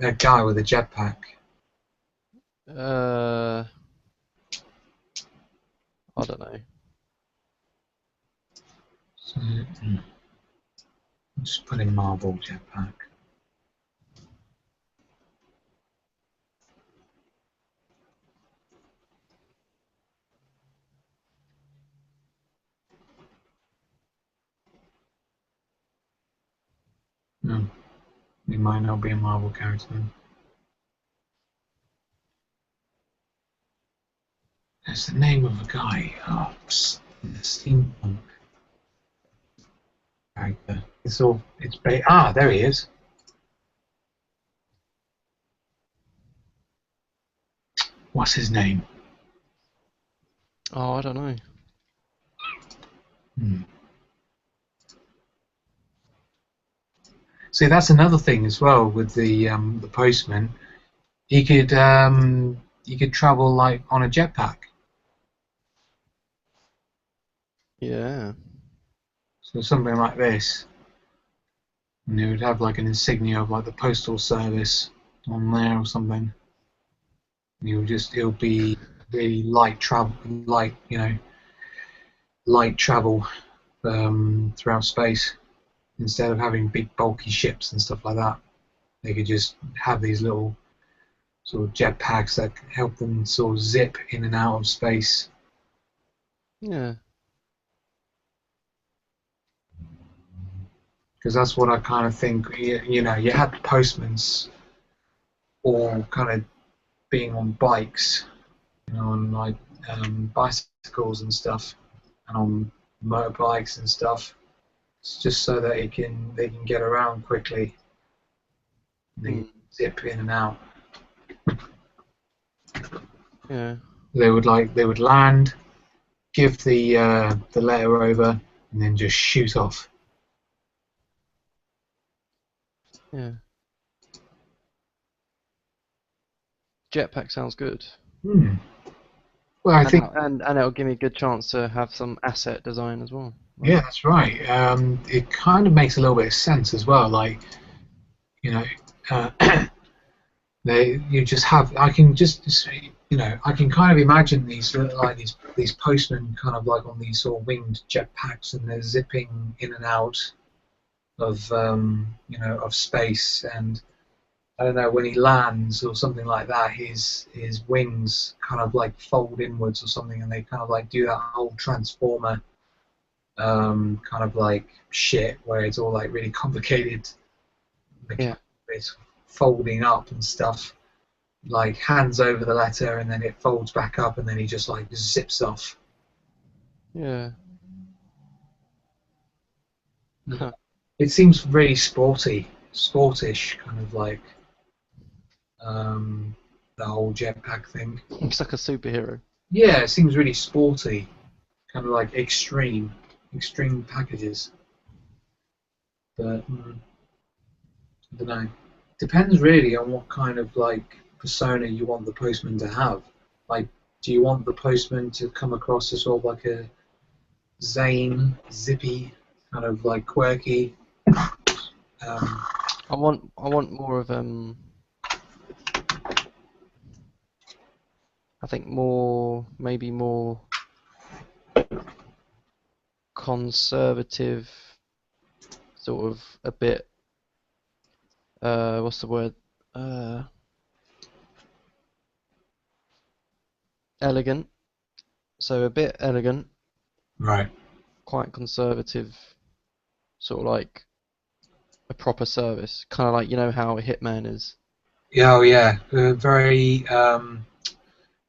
a guy with a jetpack? I don't know. So, just put in Marvel jetpack. No, he might not be a Marvel character then. That's the name of a guy. Oh, steampunk character. There he is. What's his name? Oh, I don't know. Hmm. See, that's another thing as well with the postman. He could travel like on a jetpack. Yeah. So something like this. And he would have like an insignia of like the postal service on there or something. And it'll be really light travel, light travel throughout space. Instead of having big bulky ships and stuff like that, they could just have these little sort of jetpacks that help them sort of zip in and out of space. Yeah. Because that's what I kind of think. You had the postmen's all kind of being on bikes, on like bicycles and stuff, and on motorbikes and stuff. It's just so that they can get around quickly. They can Hmm. zip in and out. Yeah. They would land, give the letter over, and then just shoot off. Yeah. Jetpack sounds good. Hmm. Well, I think And it'll give me a good chance to have some asset design as well. yeah, that's right. It kind of makes a little bit of sense as well. Like you know, uh, you just have. I can just I can kind of imagine these postmen kind of like on these sort of winged jetpacks, and they're zipping in and out of of space. And I don't know, when he lands or something like that, his wings kind of like fold inwards or something, and they kind of like do that whole transformer kind of like shit where it's all like really complicated. Yeah. It's folding up and stuff. Like hands over the letter, and then it folds back up, and then he just like zips off. Yeah. Huh. It seems really sportish, kind of like the whole jetpack thing. Looks like a superhero. Yeah, it seems really sporty, kind of like extreme packages. But I don't know. Depends really on what kind of like persona you want the postman to have. Like, do you want the postman to come across as sort of like a zane, zippy, kind of like quirky? I want more of I think maybe more conservative, sort of a bit what's the word? Uh Elegant. So a bit elegant, Right. quite conservative, sort of like a proper service. Kind of like how a hitman is. Yeah, oh yeah, very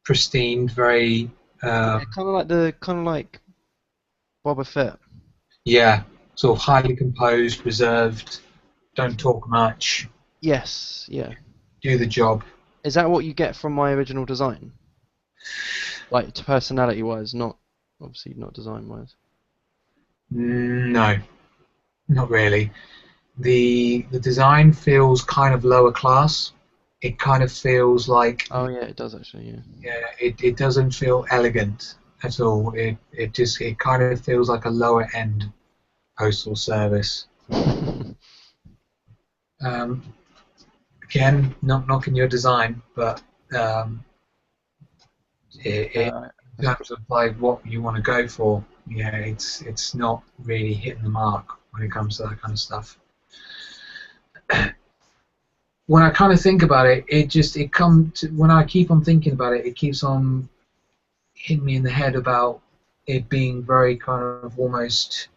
pristine, very Yeah, kind of like Boba Fett. yeah, sort of highly composed, reserved, don't talk much, Yes, yeah. do the job. Is that what you get from my original design? Like personality wise, not obviously not design wise. No, not really. The design feels kind of lower class. It kind of feels like Oh yeah, it does actually, yeah, it doesn't feel elegant at all. It kind of feels like a lower end postal service. yeah. Um, Again, not knocking your design, but um, Uh, in terms of like what you want to go for, yeah, it's not really hitting the mark when it comes to that kind of stuff. When I kind of think about it, when I keep on thinking about it, it keeps on hitting me in the head about it being very kind of almost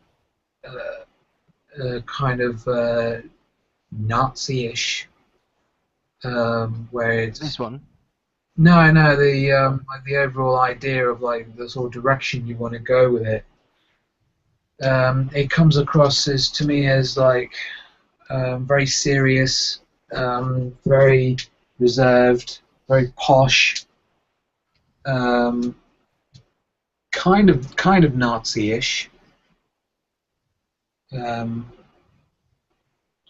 kind of Nazi-ish, where This it's one. no the Oh. like the overall idea of like the sort of direction you want to go with it. It comes across as to me as like very serious, very reserved, very posh, um, kind of Nazi-ish. Um,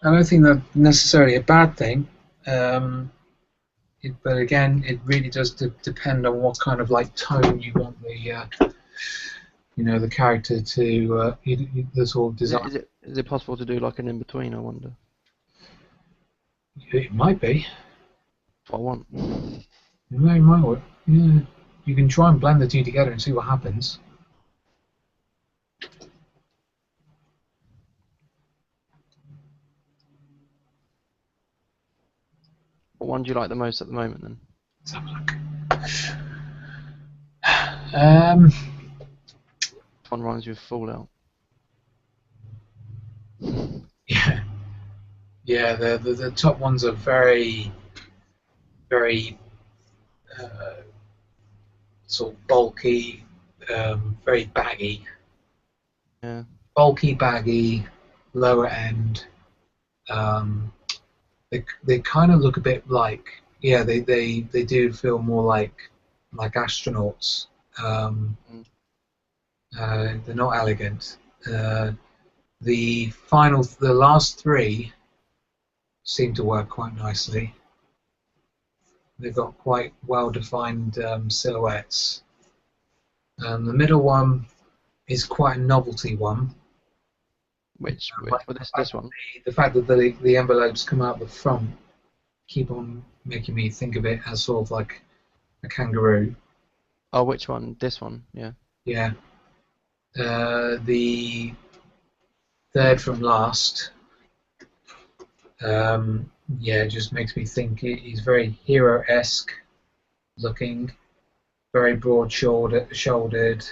I don't think that's necessarily a bad thing. Um, but again, it really does depend on what kind of like tone you want the character to the sort of Is it design. is it is it possible to do like an in between? I wonder. It might be. That's what I want. It might work. Yeah, you can try and blend the two together and see what happens. What one do you like the most at the moment then? Let's have a look. Um, Which one reminds you of Fallout? yeah, yeah. The top ones are very very uh, sort of bulky, very baggy, Yeah. baggy, lower end. Um, they kind of look a bit like they do feel more like astronauts. Um, Mm. they're not elegant. Uh, the last three seem to work quite nicely. They've got quite well defined silhouettes. The middle one is quite a novelty one. Which? Like Well, this one. the fact that the envelopes come out the front keep on making me think of it as sort of like a kangaroo. Oh, which one? This one. Yeah. Yeah. The third from last, um, yeah, just makes me think he's very hero-esque looking, very broad-shouldered.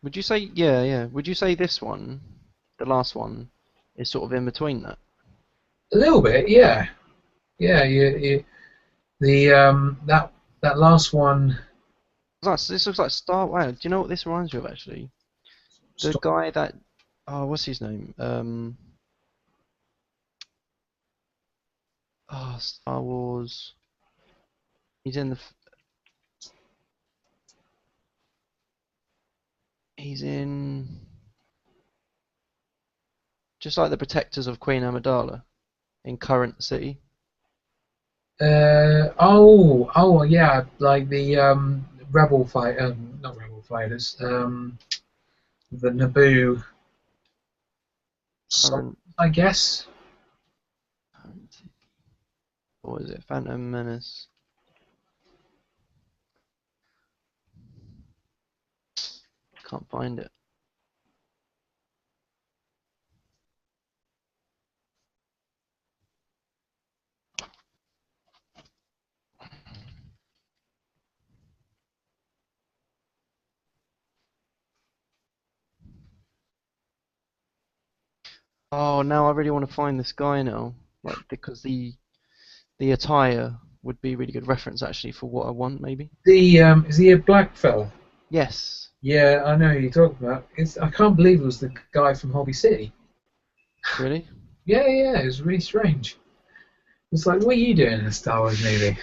Would you say? Yeah, yeah. Would you say this one, the last one, is sort of in between that? A little bit, yeah, yeah. The that last one. This looks like Star. Wow. Do you know what this reminds me of actually? The guy that. Oh, what's his name? Oh, Star Wars. He's in the. He's in. Just like the protectors of Queen Amidala in Current City. Oh yeah, like the not rebel fighters, the Naboo soldiers, Current. I guess. What is it? Phantom Menace. Can't find it. Oh, now I really want to find this guy now. Like because the attire would be a really good reference actually for what I want maybe. The is he a black fella? Yes. Yeah, I know who you're talking about. I can't believe it was the guy from Hobby City. Really? Yeah, yeah, it was really strange. It's like, what are you doing in a Star Wars movie?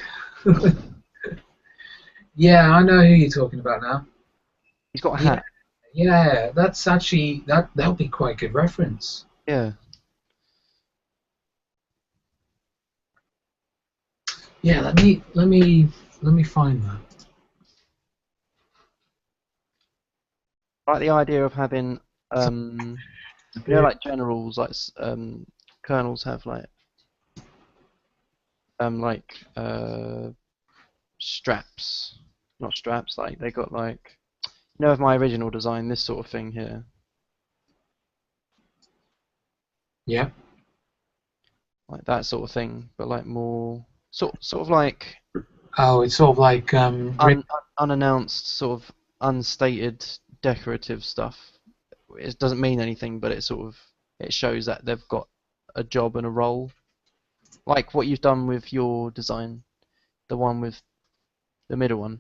Yeah, I know who you're talking about now. He's got a Yeah, hat. yeah, that's actually that would be quite a good reference. Yeah. Yeah, let me find that. I like the idea of having like generals colonels have like straps. Not straps, like they got like of my original design, this sort of thing here. Yeah. Like that sort of thing, but like more sort of like Oh, it's sort of like unannounced, sort of unstated decorative stuff. It doesn't mean anything, but it shows that they've got a job and a role. Like what you've done with your design, the one with the middle one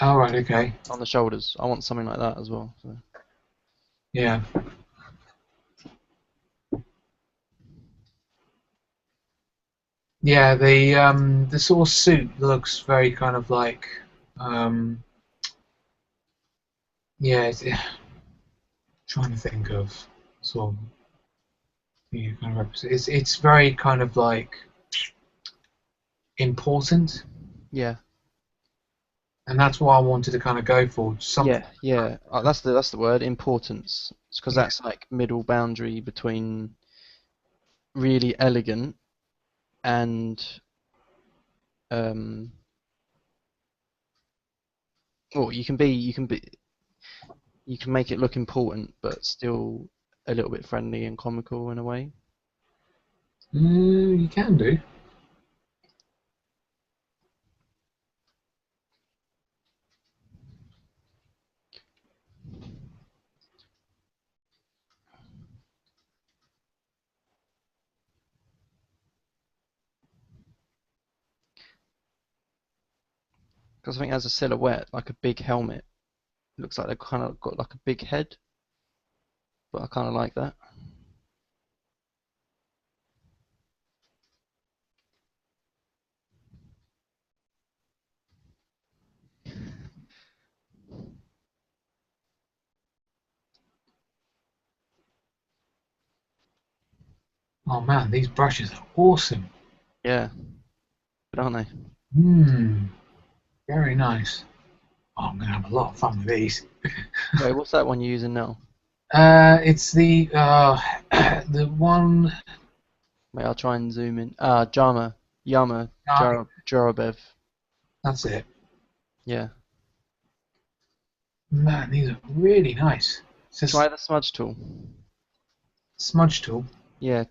Oh, right, okay. on the shoulders. I want something like that as well. So. Yeah. Yeah, the sort of suit looks very kind of like um yeah, trying to think of sort of kind of represent. It's very kind of like important, Yeah, and that's what I wanted to kind of go for. Something. yeah. That's the word, importance. It's because Yeah. that's like middle boundary between really elegant and um. Well, you can make it look important, but still a little bit friendly and comical in a way. You can do. Because I think as a silhouette, like a big helmet, it looks like they've kind of got like a big head, but I kind of like that. Oh man, these brushes are awesome. Yeah, but aren't they? Very nice. Oh, I'm gonna have a lot of fun with these. Wait, what's that one you're using now? It's the the one. Wait, I'll try and zoom in. Yama, Uh, Jarabev. that's it. Yeah. Man, these are really nice. It's just Try the smudge tool. smudge tool. Yeah,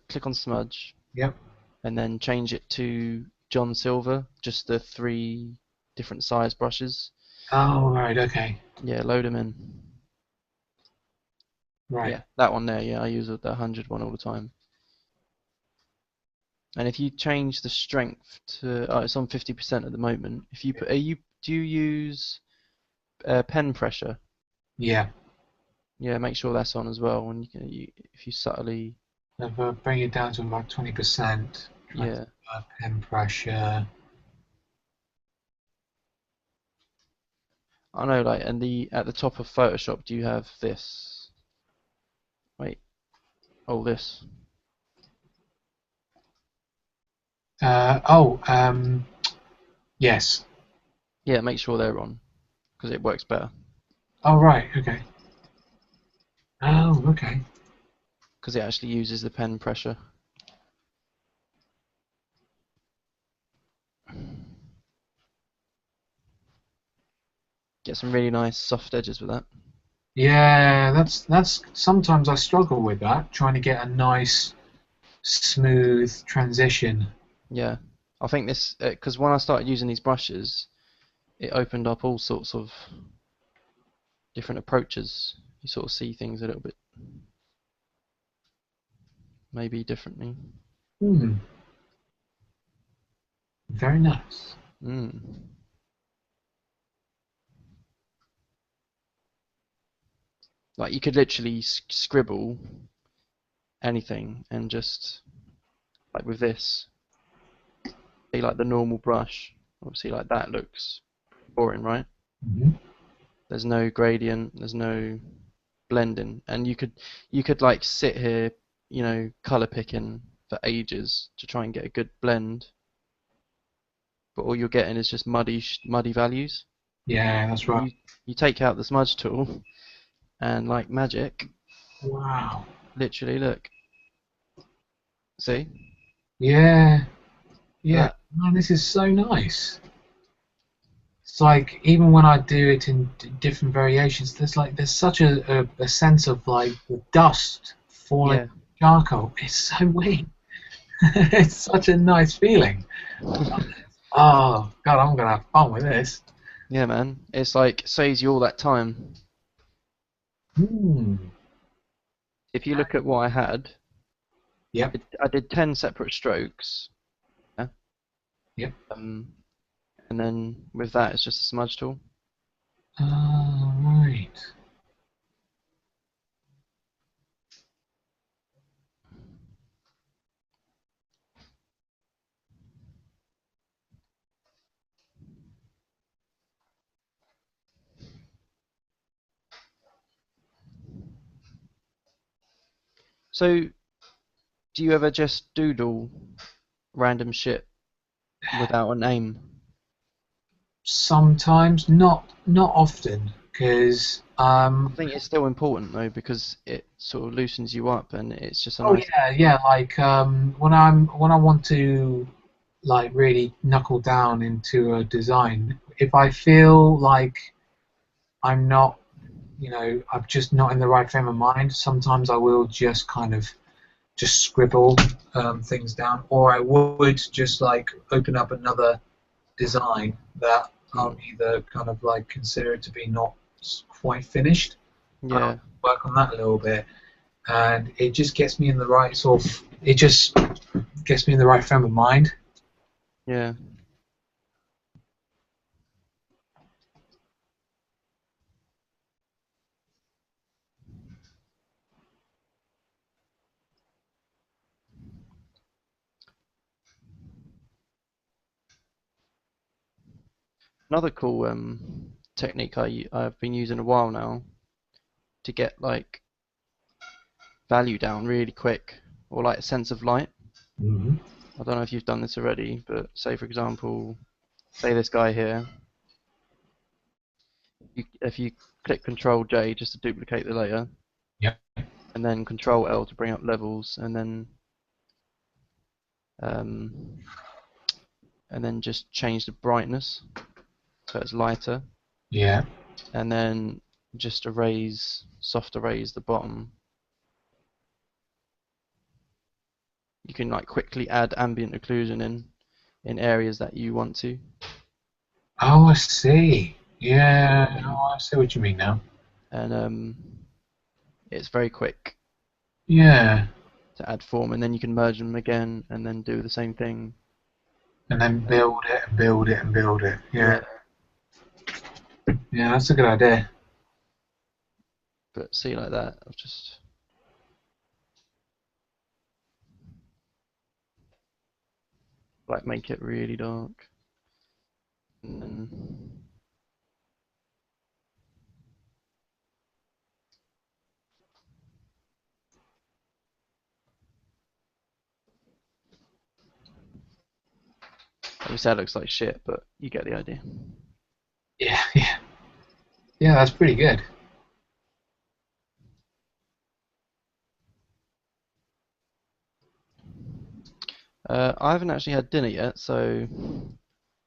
click on smudge Yep. and then change it to John Silver, just the three different size brushes. Oh, right. Okay. Yeah, load them in. Right. Yeah, that one there. Yeah, I use the 100 one all the time. And if you change the strength to, oh, it's on 50% at the moment. If you put, do you use pen pressure? Yeah. Yeah, make sure that's on as well. And if you subtly, If I bring it down to about 20%, try to yeah, pen pressure. I know, like, and at the top of Photoshop, do you have this? Wait, oh, this. Uh, oh, um, yes. Yeah, make sure they're on because it works better. Oh, right. Okay. Oh, okay. Because it actually uses the pen pressure. Get some really nice soft edges with that. Yeah, that's sometimes I struggle with that, trying to get a nice, smooth transition. Yeah, I think this because when I started using these brushes, it opened up all sorts of different approaches. You sort of see things a little bit maybe differently. Hmm. Very nice. Mm. Like you could literally scribble anything and just like with this, be like the normal brush. Obviously, like that looks boring, right? Hmm. There's no gradient, there's no blending, and you could like sit here, color picking for ages to try and get a good blend, but all you're getting is just muddy values. Yeah, that's right. You take out the smudge tool, and like magic, Wow. literally look, see Yeah, yeah. that. Man, this is so nice. It's like even when I do it in different variations, there's such a sense of like the dust falling Yeah. charcoal. It's so weird. It's such a nice feeling. Oh God, I'm gonna have fun with this. Yeah, man. It's like saves you all that time. Hmm. If you look at what I had, Yep. I did 10 separate strokes. Yeah. Yep. And then with that, it's just a smudge tool. Right. So, do you ever just doodle random shit without an aim? Sometimes, not often, because I think it's still important though because it sort of loosens you up and it's just a oh nice. yeah, yeah. Like when I want to like really knuckle down into a design, if I feel like I'm not, I'm just not in the right frame of mind, sometimes I will just kind of just scribble things down, or I would just like open up another design that I'll Mm, either kind of like consider it to be not quite finished, and I'll yeah, work on that a little bit, and it just gets me in the right sort of, it just gets me in the right frame of mind. yeah. Another cool technique I've been using a while now to get like value down really quick or like a sense of light. Hmm. I don't know if you've done this already, but say for example, say this guy here, if you click Control J just to duplicate the layer, Yep. and then Control L to bring up levels, um, and then just change the brightness so it's lighter, Yeah. and then just soft erase the bottom. You can like quickly add ambient occlusion in areas that you want to, Oh, I see. Yeah. um, Oh, I see what you mean now. and it's very quick Yeah. to add form, and then you can merge them again, and then do the same thing. And then Um, build it and build it and build it. Yeah. yeah, Yeah, that's a good idea. but see like that, I've just like make it really dark, and then obviously that looks like shit, but you get the idea. Yeah. Yeah. Yeah, that's pretty good. I haven't actually had dinner yet, so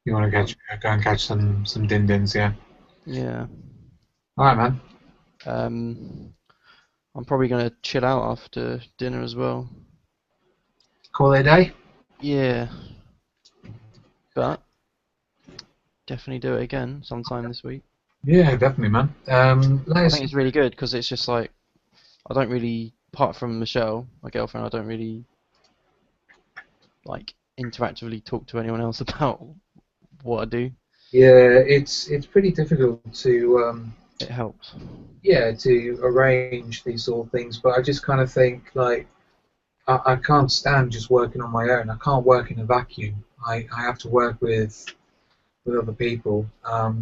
You want to um, go and catch some din dins, yeah. yeah. All right, man. Um, I'm probably gonna chill out after dinner as well. Call it a day. Yeah, but definitely do it again sometime this week. Yeah, definitely, man. Let I us. think it's really good because it's just like I don't really, apart from Michelle, my girlfriend, I don't really like interactively talk to anyone else about what I do. Yeah, it's pretty difficult to It helps. yeah, to arrange these sort of things, but I just kind of think like I can't stand just working on my own. I can't work in a vacuum. I have to work with other people.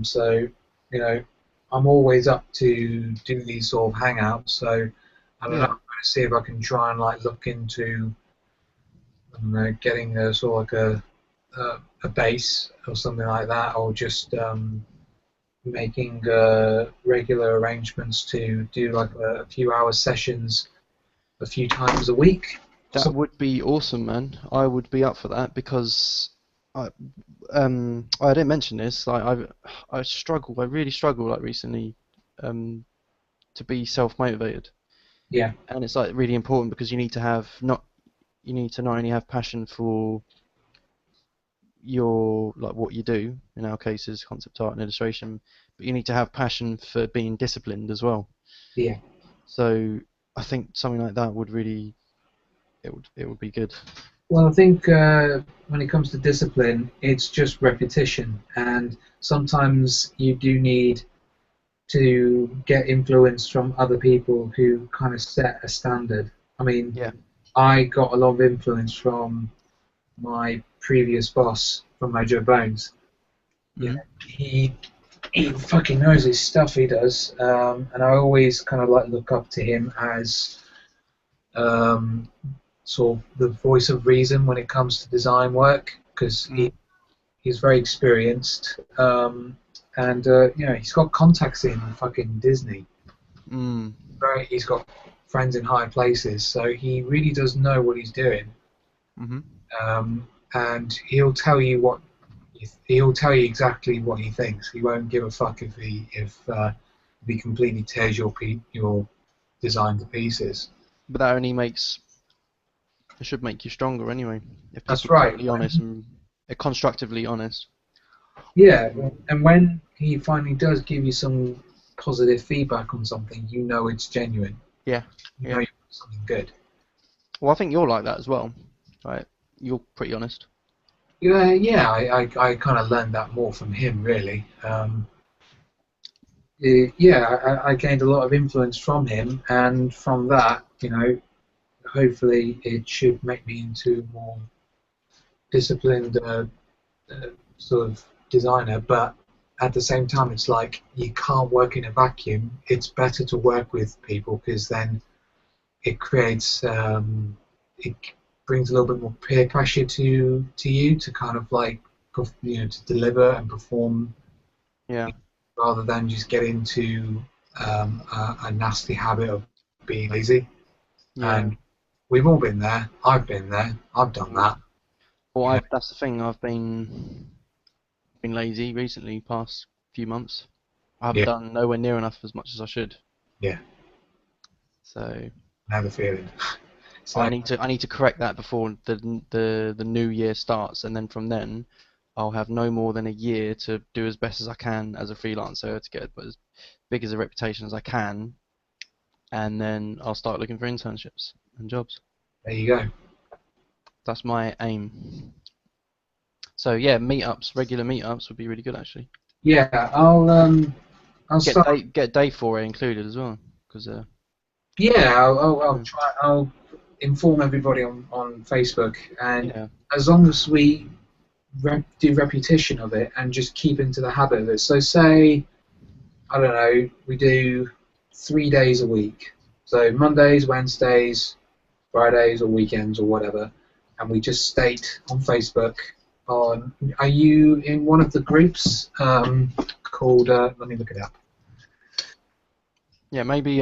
So you know, I'm always up to do these sort of hangouts. So I don't know. I'm Yeah, going to see if I can try and like look into I don't know, getting a sort of like a base or something like that, or just making regular arrangements to do like a few hour sessions a few times a week. that So, would be awesome, man. I would be up for that because I I didn't mention this. Like I really struggle like recently, um, to be self-motivated, yeah, and it's like really important because you need to not only have passion for your like what you do, in our case is concept art and illustration, but you need to have passion for being disciplined as well. yeah, So I think something like that would really it would be good. Well, I think when it comes to discipline, it's just repetition, and sometimes you do need to get influence from other people who kind of set a standard. I mean, Yeah. I got a lot of influence from my previous boss, from Mojo Bones. You know, Mhm. he fucking knows his stuff. He does, and I always kind of like look up to him as um, sort of the voice of reason when it comes to design work because Mhm. he's very experienced, and you know he's got contacts in fucking Disney. Mm. He's got friends in high places, so he really does know what he's doing, Mhm. and he'll tell you exactly what he thinks. He won't give a fuck if he completely tears your design to pieces. But that only makes it should make you stronger anyway. If That's people are right. totally honest and constructively honest. Yeah, and when he finally does give you some positive feedback on something, you know it's genuine. Yeah. You know Yeah. you've got something good. Well, I think you're like that as well, right? You're pretty honest. Yeah, yeah. I kind of learned that more from him, really. Yeah, I gained a lot of influence from him, and from that, you know, hopefully it should make me into a more disciplined sort of designer. But at the same time, it's like you can't work in a vacuum. It's better to work with people because then it creates it brings a little bit more peer pressure to you to kind of like to deliver and perform Yeah. rather than just get into a nasty habit of being lazy. Yeah. And we've all been there. I've been there. I've done Mm. that. Well, You know, that's the thing. I've been lazy recently, past few months. I haven't yeah, done nowhere near enough as much as I should. yeah. So I have a feeling. I So need to correct that before the new year starts, and then from then I'll have no more than a year to do as best as I can as a freelancer to get as big as a reputation as I can, and then I'll start looking for internships and jobs. there you go. That's my aim. So yeah, meetups, regular meetups would be really good actually. Yeah, I'll Get start. day for it included as well, because Yeah, I'll yeah, try. I'll inform everybody on Facebook, and yeah, as long as we do repetition of it and just keep into the habit of it. So say I don't know, we do 3 days a week. So Mondays, Wednesdays, Fridays, or weekends, or whatever, and we just state on Facebook. On are you in one of the groups called? Let me look it up. yeah. Maybe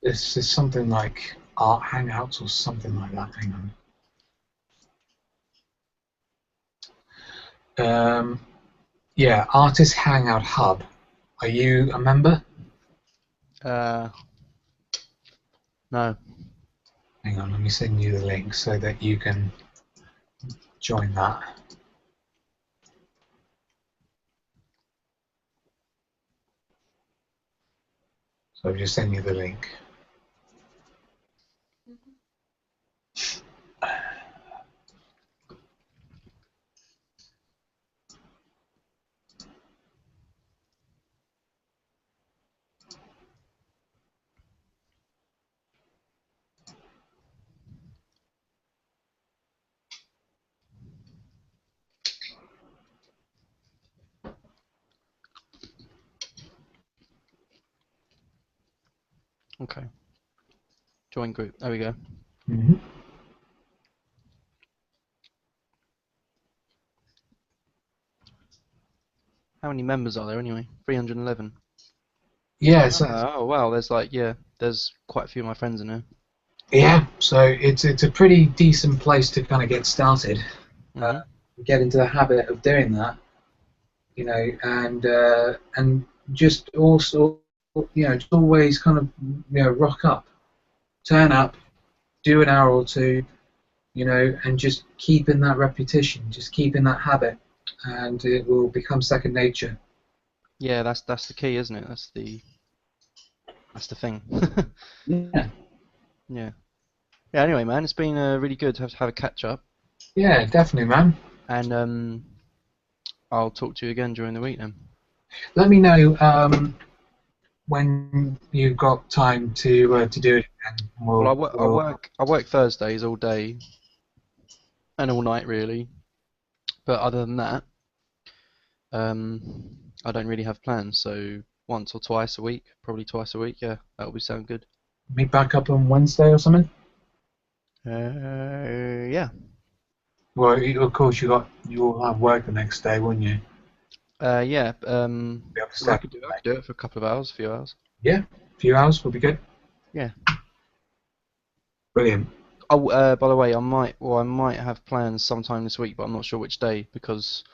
This is something like Art Hangouts or something like that. Hang on. Yeah, Artist Hangout Hub. Are you a member? uh no. Hang on, let me send you the link so that you can join that. So I've just sent you the link. Okay. Join group. There we go. Mm-hmm. How many members are there anyway? 311. Yeah, so Oh wow, there's like there's quite a few of my friends in here. yeah, so it's a pretty decent place to kind of get started, uh, Mhm. get into the habit of doing that, you know, and just also, you know, just always kind of, you know, rock up, turn up, do an hour or two, you know, and just keep in that repetition, just keep in that habit, and it will become second nature. Yeah, that's the key, isn't it? That's the thing. Yeah. Yeah. Yeah. Anyway, man, it's been really good to have a catch up, Yeah, definitely, man. and I'll talk to you again during the week then. Let me know when you've got time to do it again. Well, We'll I work Thursdays all day and all night really, but other than that, I don't really have plans. So once or twice a week, probably twice a week. Yeah, that would sound good. meet back up on Wednesday or something. Yeah. Well, of course you'll have work the next day, won't you? Yeah. Be able to Well, step I could do it for a couple of hours, a few hours. Yeah, a few hours will be good. Yeah. Brilliant. Oh, by the way, I might have plans sometime this week, but I'm not sure which day because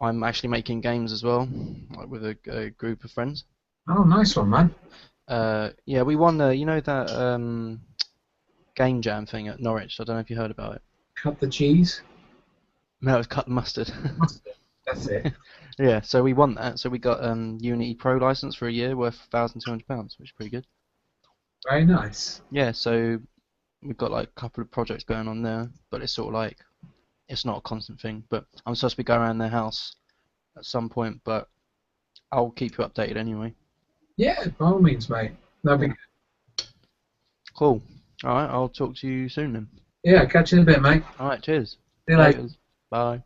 I'm actually making games as well, like with a group of friends. Oh, nice one, man. Yeah, we won you know that game jam thing at Norwich. I don't know if you heard about it. Cut the cheese. No, it was cut the mustard. Mustard. That's it. Yeah, so we won that. So we got Unity Pro license for a year worth £1,200, which is pretty good. Very nice. Yeah, so we've got like a couple of projects going on there, but it's sort of like it's not a constant thing. But I'm supposed to be going around their house at some point, but I'll keep you updated anyway. Yeah, by all means, mate. That'll be Yeah. good. Cool. All right, I'll talk to you soon then. Yeah, catch you in a bit, mate. All right, cheers. See you later. Later. Bye.